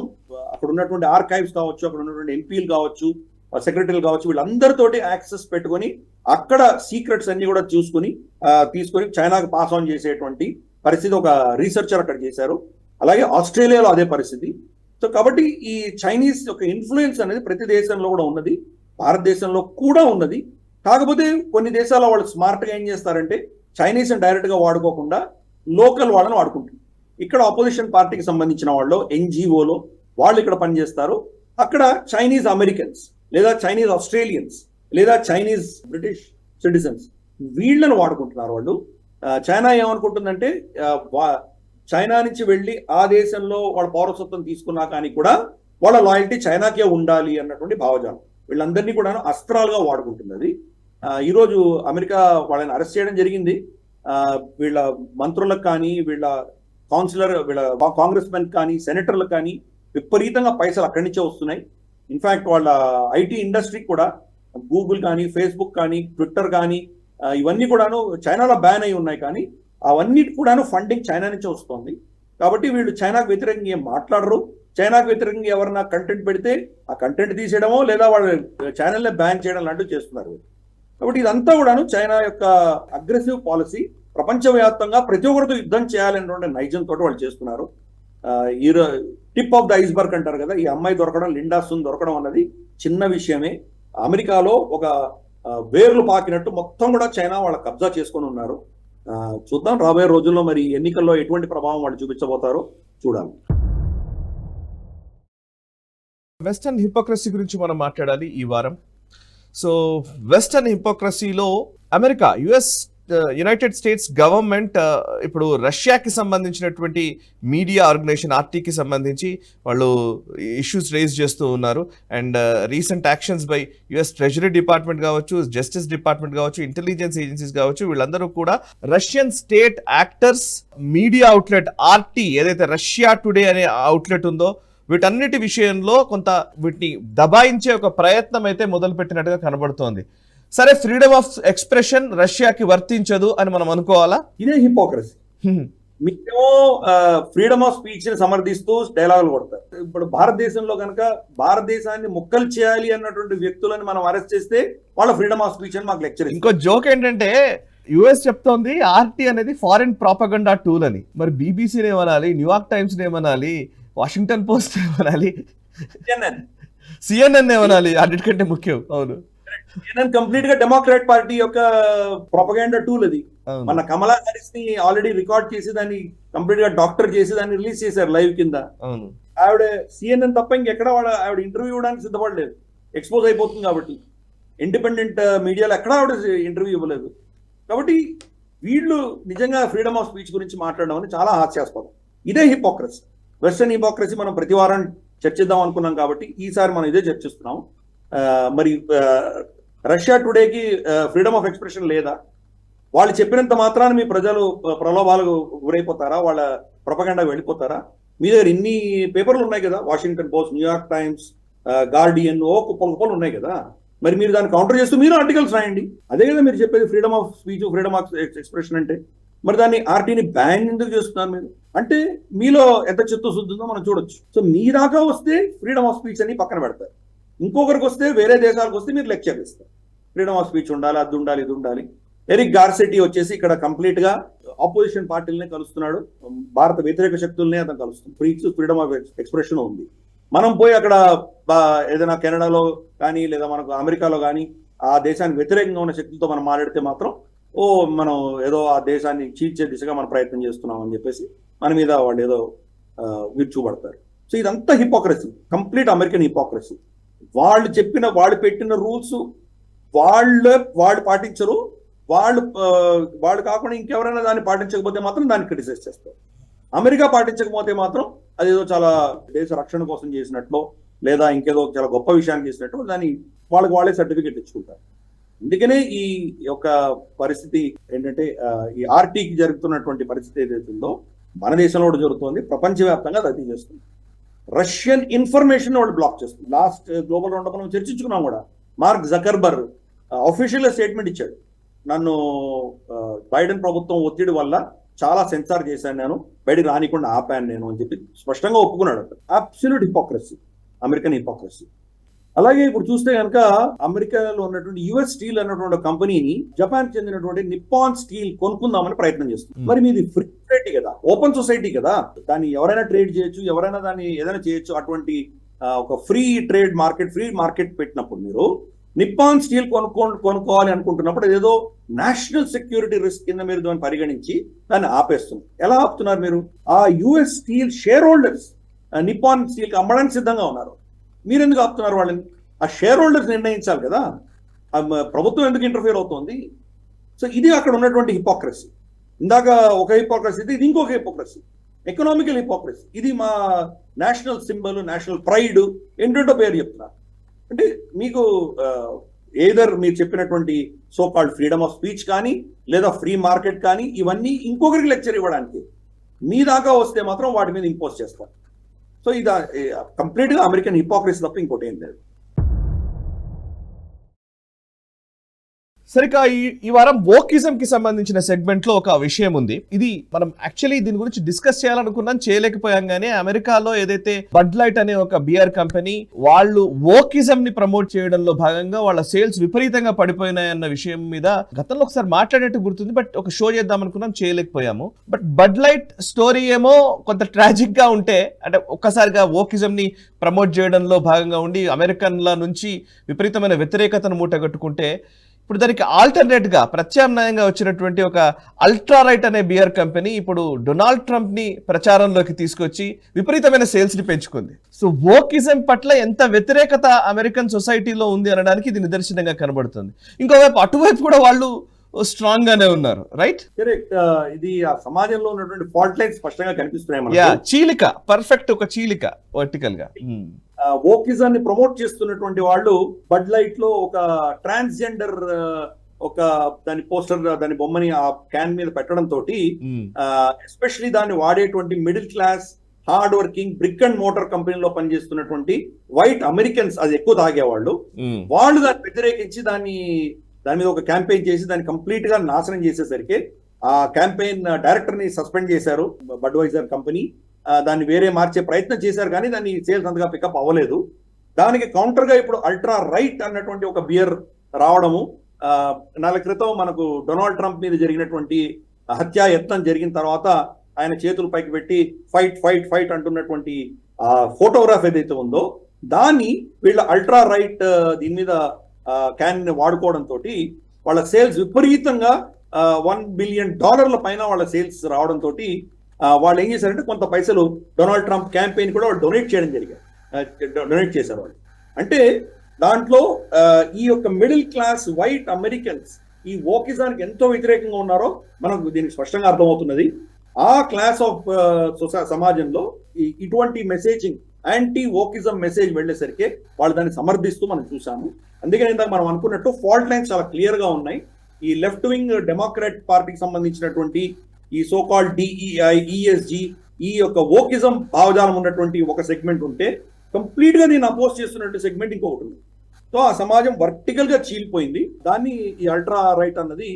అక్కడ ఉన్నటువంటి ఆర్కైవ్స్ కావచ్చు, అక్కడ ఉన్నటువంటి ఎంపీలు కావచ్చు, సెక్రటరీలు కావచ్చు, వీళ్ళందరితోటి యాక్సెస్ పెట్టుకొని అక్కడ సీక్రెట్స్ అన్ని కూడా తీసుకొని చైనాకు పాస్ ఆన్ చేసేటువంటి పరిస్థితి ఒక రీసెర్చర్ అక్కడ చేశారు. అలాగే ఆస్ట్రేలియాలో అదే పరిస్థితి. సో కాబట్టి ఈ చైనీస్ యొక్క ఇన్ఫ్లుయెన్స్ అనేది ప్రతి దేశంలో కూడా ఉన్నది, భారతదేశంలో కూడా ఉన్నది. కాకపోతే కొన్ని దేశాల వాళ్ళు స్మార్ట్ గా ఏం చేస్తారంటే చైనీస్ డైరెక్ట్ గా వాడుకోకుండా లోకల్ వాళ్ళని వాడుకుంటారు. ఇక్కడ ఆపోజిషన్ పార్టీకి సంబంధించిన వాళ్ళు ఎన్జిఓలో వాళ్ళు ఇక్కడ పనిచేస్తారు. అక్కడ చైనీస్ అమెరికన్స్ లేదా చైనీస్ ఆస్ట్రేలియన్స్ లేదా చైనీస్ బ్రిటిష్ సిటిజన్స్ వీళ్ళని వాడుకుంటున్నారు వాళ్ళు. చైనా ఏమనుకుంటుందంటే చైనా నుంచి వెళ్ళి ఆ దేశంలో వాళ్ళ పౌరసత్వం తీసుకున్నా కానీ కూడా వాళ్ళ లాయల్టీ చైనాకే ఉండాలి అన్నటువంటి భావజాలం వీళ్ళందరినీ కూడా అస్త్రాలుగా వాడుకుంటున్నది. ఈరోజు అమెరికా వాళ్ళని అరెస్ట్ చేయడం జరిగింది. వీళ్ళ మంత్రులకు కానీ, వీళ్ళ కాంగ్రెస్ మెన్ కానీ, సెనేటర్లకు కానీ విపరీతంగా పైసలు అక్కడి నుంచే వస్తున్నాయి. ఇన్ఫాక్ట్ వాళ్ళ ఐటీ ఇండస్ట్రీ కూడా గూగుల్ కానీ, ఫేస్బుక్ కానీ, ట్విట్టర్ కానీ ఇవన్నీ కూడాను చైనాలో బ్యాన్ అయి ఉన్నాయి. కానీ అవన్నీ కూడాను ఫండింగ్ చైనా నుంచే వస్తుంది. కాబట్టి వీళ్ళు చైనాకు వ్యతిరేకంగా ఏం మాట్లాడరు. చైనాకు వ్యతిరేకంగా ఎవరైనా కంటెంట్ పెడితే ఆ కంటెంట్ తీసేయడమో లేదా వాళ్ళ ఛానల్ని బ్యాన్ చేయడం లాంటివి చేస్తున్నారు. కాబట్టి ఇదంతా కూడాను చైనా యొక్క అగ్రెసివ్ పాలసీ. ప్రపంచవ్యాప్తంగా ప్రతి ఒక్కరితో యుద్ధం చేయాలనేటువంటి నైజంతో వాళ్ళు చేస్తున్నారు. ఈ టిప్ ఆఫ్ ద ఐస్బర్గ్ అంటారు కదా, ఈ అమ్మాయి దొరకడం, లిండా సున్ దొరకడం అన్నది చిన్న విషయమే. అమెరికాలో ఒక వేర్లు పాకినట్టు మొత్తం కూడా చైనా వాళ్ళ కబ్జా చేసుకొని ఉన్నారు. చూద్దాం రాబోయే రోజుల్లో మరి ఎన్నికల్లో ఎటువంటి ప్రభావం వాళ్ళు చూపించబోతారో చూడాలి. వెస్టర్న్ హిపోక్రసీ గురించి మనం మాట్లాడాలి ఈ వారం. సో వెస్టర్న్ హిపోక్రసీలో అమెరికా, యునైటెడ్ స్టేట్స్ గవర్నమెంట్ ఇప్పుడు రష్యాకి సంబంధించినటువంటి మీడియా ఆర్గనైజేషన్ ఆర్టీకి సంబంధించి వాళ్ళు ఇష్యూస్ రేజ్ చేస్తూ ఉన్నారు. And recent actions by US treasury department కావచ్చు, జస్టిస్ డిపార్ట్మెంట్ కావచ్చు, ఇంటెలిజెన్స్ ఏజెన్సీస్ కావచ్చు, వీళ్ళందరూ కూడా Russian state actors media outlet RT, ఏదైతే రష్యా టుడే అనే అవుట్లెట్ ఉందో, వీటన్నిటి విషయంలో కొంత వీటిని దబాయించే ఒక ప్రయత్నం అయితే మొదలుపెట్టినట్టుగా కనబడుతోంది. సరే, ఫ్రీడమ్ ఆఫ్ ఎక్స్ప్రెషన్ రష్యాకి వర్తించదు అని మనం అనుకోవాలా? ఇదే హిపోక్రసీ. మీకేమో ఫ్రీడమ్ ఆఫ్ స్పీచ్ ని సమర్థిస్తూ డైలాగులు కొడతారు. ఇప్పుడు భారతదేశంలో కనుక భారతదేశాన్ని ముక్కలు చేయాలి అన్నటువంటి వ్యక్తులను మనం అరెస్ట్ చేస్తే వాళ్ళ ఫ్రీడమ్ ఆఫ్ స్పీచ్ అని మాకు లెక్చర్. ఇంకో జోక్ ఏంటంటే యుఎస్ చెప్తోంది ఆర్టీ అనేది ఫారిన్ ప్రాపగండా టూల్ అని. మరి బీబీసీని ఏమనాలి, న్యూయార్క్ టైమ్స్ ఏమనాలి, వాషింగ్టన్ పోస్ట్ ఏమనాలి, సిఎన్ఎన్ ఏమనాలి? అన్నిటికంటే ముఖ్యం. అవును, సిఎన్ఎన్ కంప్లీట్ గా డెమోక్రాట్ పార్టీ యొక్క ప్రొపగండా టూల్ అది. మన కమలా హారిస్ ని ఆల్రెడీ రికార్డ్ చేసి దాన్ని కంప్లీట్ గా డాక్టర్ చేసి దాన్ని రిలీజ్ చేశారు లైవ్ కింద. ఆవిడ సిఎన్ఎన్ తప్ప ఇంకెక్కడ ఆవిడ ఇంటర్వ్యూ ఇవ్వడానికి సిద్ధపడలేదు, ఎక్స్పోజ్ అయిపోతుంది కాబట్టి. ఇండిపెండెంట్ మీడియాలో ఎక్కడ ఆవిడ ఇంటర్వ్యూ ఇవ్వలేదు. కాబట్టి వీళ్ళు నిజంగా ఫ్రీడమ్ ఆఫ్ స్పీచ్ గురించి మాట్లాడడం అని చాలా హాస్యాస్పదం. ఇదే హిపోక్రసీ, వెస్టర్న్ హిపోక్రసీ. మనం ప్రతి వారం చర్చిద్దాం అనుకున్నాం కాబట్టి ఈసారి మనం ఇదే చర్చిస్తున్నాం. మరి రష్యా టుడేకి ఫ్రీడమ్ ఆఫ్ ఎక్స్ప్రెషన్ లేదా? వాళ్ళు చెప్పినంత మాత్రాన మీ ప్రజలు ప్రలోభాలకు గురైపోతారా? వాళ్ళ ప్రొపగండా వెళ్ళిపోతారా? మీ దగ్గర ఇన్ని పేపర్లు ఉన్నాయి కదా, Washington post, New York times, Guardian, కుప్పలు ఉన్నాయి కదా. మరి మీరు దాన్ని కౌంటర్ చేస్తూ మీరు ఆర్టికల్స్ రాయండి. అదే కదా మీరు చెప్పేది freedom of speech, freedom of expression అంటే. మరి దాన్ని ఆర్టీని బ్యాన్ ఎందుకు చేస్తున్నారు మీరు? అంటే మీలో ఎంత చిత్తశుద్ధి ఉందో మనం చూడొచ్చు. సో మీ దాకా వస్తే ఫ్రీడమ్ ఆఫ్ స్పీచ్ అని పక్కన పెడతారు, ఇంకొకరికి వస్తే, వేరే దేశాలకు వస్తే మీరు లెక్చర్ ఇస్తారు. ఫ్రీడమ్ ఆఫ్ స్పీచ్ ఉండాలి, అది ఉండాలి, ఇది ఉండాలి. ఎరిక్ గార్సెటీ వచ్చేసి ఇక్కడ కంప్లీట్ గా ఆపోజిషన్ పార్టీలనే కలుస్తున్నాడు, భారత వ్యతిరేక శక్తులనే అతను కలుస్తుంది. ఫ్రీడమ్ ఆఫ్ ఎక్స్ప్రెషన్ ఉంది. మనం పోయి అక్కడ ఏదైనా కెనడాలో కానీ లేదా మనకు అమెరికాలో కానీ ఆ దేశానికి వ్యతిరేకంగా ఉన్న శక్తులతో మనం మాట్లాడితే మాత్రం మనం ఏదో ఆ దేశాన్ని చీల్చే దిశగా మనం ప్రయత్నం చేస్తున్నాం అని చెప్పేసి మన మీద వాళ్ళు ఏదో విరుచుపడతారు. సో ఇదంతా హిపోక్రసీ, కంప్లీట్ అమెరికన్ హిపోక్రసీ. వాళ్ళు పెట్టిన రూల్స్ వాళ్ళు పాటించరు. వాళ్ళు కాకుండా ఇంకెవరైనా దాన్ని పాటించకపోతే మాత్రం దాన్ని క్రిటిసైజ్ చేస్తారు. అమెరికా పాటించకపోతే మాత్రం అదేదో చాలా దేశ రక్షణ కోసం చేసినట్లు లేదా ఇంకేదో చాలా గొప్ప విషయాన్ని చేసినట్టు దాన్ని వాళ్ళే సర్టిఫికేట్ ఇచ్చుకుంటారు. అందుకనే ఈ యొక్క పరిస్థితి ఏంటంటే ఈ ఆర్టీకి జరుగుతున్నటువంటి పరిస్థితి ఏదైతే ఉందో మన దేశంలో కూడా జరుగుతుంది, ప్రపంచవ్యాప్తంగా అది చేస్తుంది. రష్యన్ ఇన్ఫర్మేషన్ వాళ్ళు బ్లాక్ చేస్తుంది. లాస్ట్ గ్లోబల్ రౌండప్ మనం చర్చించుకున్నాం కూడా. మార్క్ జకర్బర్గ్ అఫీషియల్ స్టేట్మెంట్ ఇచ్చాడు, నన్ను బైడెన్ ప్రభుత్వం ఒత్తిడి వల్ల చాలా సెన్సార్ చేశాను, నేను బయటికి రానికుండా ఆపాను నేను అని చెప్పి స్పష్టంగా ఒప్పుకున్నాడు. Absolute hypocrisy, American hypocrisy. అలాగే ఇప్పుడు చూస్తే కనుక అమెరికాలో ఉన్నటువంటి యుఎస్ స్టీల్ అన్నటువంటి కంపెనీని జపాన్ చెందినటువంటి నిప్పాన్ స్టీల్ కొనుక్కుందామని ప్రయత్నం చేస్తుంది. మరి మీది ఫ్రీ సొసైటీ కదా, ఓపెన్ సొసైటీ కదా, దాన్ని ఎవరైనా ట్రేడ్ చేయొచ్చు, ఎవరైనా దాన్ని ఏదైనా చేయొచ్చు. అటువంటి ఒక free trade market, free market పెట్టినప్పుడు మీరు నిప్పాన్ స్టీల్ కొనుక్కోవాలి అనుకుంటున్నప్పుడు ఏదో నేషనల్ సెక్యూరిటీ రిస్క్ కింద మీరు దాన్ని పరిగణించి దాన్ని ఆపేస్తుంది. ఎలా ఆపుతున్నారు మీరు? ఆ US steel share holders Nippon steel అమ్మడానికి సిద్ధంగా ఉన్నారు. మీరు ఎందుకు ఆపుతున్నారు వాళ్ళని? ఆ షేర్ హోల్డర్స్ నిర్ణయించాలి కదా, ప్రభుత్వం ఎందుకు ఇంటర్ఫియర్ అవుతుంది? సో ఇది అక్కడ ఉన్నటువంటి హిపోక్రసీ. ఇందాక ఒక హిపోక్రసీ, ఇది ఇంకొక హిపోక్రసీ, ఎకనామికల్ హిపోక్రసీ. ఇది మా నేషనల్ సింబల్, నేషనల్ ప్రైడ్, ఏంటంటో పేరు చెప్తున్నారు. అంటే మీకు ఏదర్ మీరు చెప్పినటువంటి so called freedom of speech కానీ లేదా ఫ్రీ మార్కెట్ కానీ ఇవన్నీ ఇంకొకరికి లెక్చర్ ఇవ్వడానికి మీ దాకా వస్తే మాత్రం వాటి మీద ఇంపోజ్ చేస్తారు. సో ఇది కంప్లీట్ గా అమెరికన్ హిపోక్రసీ తప్ప ఇంకోటి ఏం లేదు. సరిగా ఈ వారం వోకిజం కి సంబంధించిన సెగ్మెంట్ లో ఒక విషయం ఉంది. ఇది మనం యాక్చువల్లీ దీని గురించి డిస్కస్ చేయాలనుకున్నాం, చేయలేకపోయాం. కానీ అమెరికాలో ఏదైతే బడ్ లైట్ అనే ఒక బియర్ కంపెనీ వాళ్ళు వోకిజం ని ప్రమోట్ చేయడంలో భాగంగా వాళ్ళ సేల్స్ విపరీతంగా పడిపోయినాయన్న విషయం మీద గతంలో ఒకసారి మాట్లాడేట్టు గుర్తుంది, బట్ ఒక షో చేద్దాం అనుకున్నాం, చేయలేకపోయాము. బట్ బడ్ లైట్ స్టోరీ ఏమో కొంత ట్రాజిక్ గా ఉంటే, అంటే ఒక్కసారిగా వోకిజం ని ప్రమోట్ చేయడంలో భాగంగా ఉండి అమెరికన్ల నుంచి విపరీతమైన వ్యతిరేకతను మూటగట్టుకుంటే, ఇప్పుడు దానికి ఆల్టర్నేట్ గా ప్రత్యామ్నాయంగా వచ్చినటువంటి ఒక అల్ట్రా రైట్ అనే బియర్ కంపెనీ ఇప్పుడు డొనాల్డ్ ట్రంప్ ని ప్రచారంలోకి తీసుకొచ్చి విపరీతమైన సేల్స్ ని పెంచుకుంది. సో వోకిజం పట్ల ఎంత వ్యతిరేకత అమెరికన్ సొసైటీలో ఉంది అనడానికి ఇది నిదర్శనంగా కనబడుతుంది. ఇంకోవైపు అటువైపు కూడా వాళ్ళు స్ట్రాంగ్ గానే ఉన్నారు, రైట్? కరెక్ట్. ఇది ఆ సమాజంలో ఉన్నటువంటి ఫాల్ట్ లైన్స్ స్పష్టంగా కనిపిస్తున్నాయి. చీలిక, పర్ఫెక్ట్ ఒక చీలిక వర్టికల్ గా. వోకిజాన్ని ప్రమోట్ చేస్తున్నటువంటి వాళ్ళు బడ్ లైట్ లో ఒక ట్రాన్స్జెండర్ ఒక దాని పోస్టర్, దాని బొమ్మని ఆ క్యాన్ మీద పెట్టడం తోటి ఎస్పెషలీ దాన్ని వాడేటువంటి middle class hard working brick and motor కంపెనీలో పనిచేస్తున్నటువంటి వైట్ అమెరికన్స్ అది ఎక్కువ తాగేవాళ్ళు, వాళ్ళు దాన్ని వ్యతిరేకించి దాని మీద ఒక క్యాంపెయిన్ చేసి దాన్ని కంప్లీట్ గా నాశనం చేసేసరికి ఆ క్యాంపెయిన్ డైరెక్టర్ ని సస్పెండ్ చేశారు బడ్వైజర్ కంపెనీ. దాన్ని వేరే మార్చే ప్రయత్నం చేశారు కానీ దాన్ని సేల్స్ అంతగా పికప్ అవ్వలేదు. దానికి కౌంటర్ గా ఇప్పుడు అల్ట్రా రైట్ అన్నటువంటి ఒక బియర్ రావడము. 4 క్రితం మనకు డొనాల్డ్ ట్రంప్ మీద జరిగినటువంటి హత్యా యత్నం జరిగిన తర్వాత ఆయన చేతులు పైకి పెట్టి ఫైట్ ఫైట్ ఫైట్ అంటున్నటువంటి ఫోటోగ్రాఫ్ ఏదైతే ఉందో దాన్ని వీళ్ళ అల్ట్రా రైట్ దీని మీద క్యాన్ వాడుకోవడం తోటి వాళ్ళ సేల్స్ విపరీతంగా $1 బిలియన్ పైన వాళ్ళ సేల్స్ రావడం తోటి వాళ్ళు ఏం చేశారంటే కొంత పైసలు డొనాల్డ్ ట్రంప్ క్యాంపెయిన్ కూడా వాళ్ళు డొనేట్ చేశారు వాళ్ళు. అంటే దాంట్లో ఈ యొక్క మిడిల్ క్లాస్ వైట్ అమెరికన్స్ ఈ వోకిజానికి ఎంతో వ్యతిరేకంగా ఉన్నారో మనకు దీనికి స్పష్టంగా అర్థమవుతున్నది. ఆ క్లాస్ ఆఫ్ సమాజంలో ఇటువంటి మెసేజింగ్, యాంటీ వోకిజం మెసేజ్ వెళ్ళేసరికి వాళ్ళు దాన్ని సమర్థిస్తూ మనం చూసాము. అందుకని ఇందాక మనం అనుకున్నట్టు ఫాల్ట్ లైన్స్ చాలా క్లియర్ గా ఉన్నాయి. ఈ లెఫ్ట్ వింగ్ డెమోక్రాట్ పార్టీకి సంబంధించినటువంటి ఈ సోకాల్ DEI, ESG ఈ యొక్క వోకిజం భావజాలం ఉన్నటువంటి ఒక సెగ్మెంట్ ఉంటే కంప్లీట్ గా దీన్ని అపోజ్ చేస్తున్నట్టు సెగ్మెంట్ ఇంకొకటి ఉంది. సో ఆ సమాజం వర్టికల్ గా చీలిపోయింది. దాన్ని ఈ అల్ట్రా రైట్ అన్నది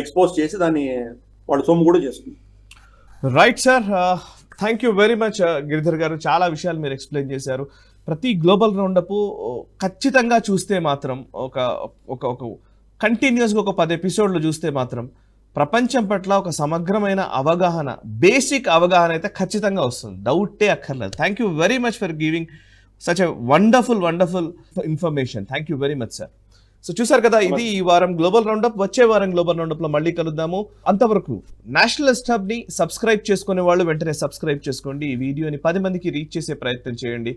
ఎక్స్పోజ్ చేసి దాన్ని వాళ్ళు సొమ్ము కూడా చేస్తుంది. Right sir, thank you very much Giridhar గారు. చాలా విషయాలు మీరు ఎక్స్ప్లెయిన్ చేశారు. ప్రతి గ్లోబల్ రౌండప్ ఖచ్చితంగా చూస్తే మాత్రం ఒక కంటిన్యూస్గా ఒక 10 ఎపిసోడ్లు చూస్తే మాత్రం ప్రపంచం పట్ల ఒక సమగ్రమైన అవగాహన, బేసిక్ అవగాహన అయితే ఖచ్చితంగా వస్తుంది, డౌటే అక్కర్లేదు. Thank you very much for giving such a wonderful information. Thank you very much sir. So చూసారు కదా, ఇది ఈ వారం గ్లోబల్ రౌండప్. వచ్చే వారం గ్లోబల్ రౌండప్ లో మళ్ళీ కలుద్దాము. అంతవరకు నేషనలిస్ట్ హబ్ ని సబ్స్క్రైబ్ చేసుకునే వాళ్ళు వెంటనే సబ్స్క్రైబ్ చేసుకోండి. ఈ వీడియోని 10 మందికి రీచ్ చేసే ప్రయత్నం చేయండి.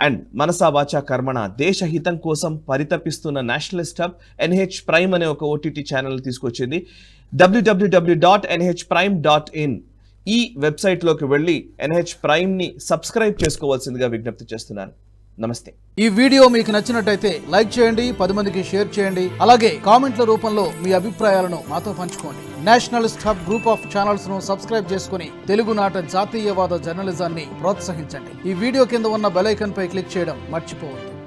అండ్ మనసా వాచా కర్మణ దేశ హితం కోసం పరితపిస్తున్న నేషనలిస్ట్ హబ్ NH ప్రైమ్ అనే ఒక OTT ఛానల్ తీసుకొచ్చింది. www.nhprime.in ఈ వెబ్సైట్ లోకి వెళ్ళి NH ప్రైమ్ ని సబ్స్క్రైబ్ చేసుకోవాల్సిందిగా విజ్ఞప్తి చేస్తున్నాను. నమస్తే. ఈ వీడియో మీకు నచ్చినట్టయితే లైక్ చేయండి, 10 మందికి షేర్ చేయండి. అలాగే కామెంట్ల రూపంలో మీ అభిప్రాయాలను మాతో పంచుకోండి. Nationalist hub group of channels ను సబ్స్క్రైబ్ చేసుకుని తెలుగునాట జాతీయవాద జర్నలిజాన్ని ప్రోత్సహించండి. ఈ వీడియో కింద ఉన్న బెల్ ఐకాన్ పై క్లిక్ చేయడం మర్చిపోవద్దు.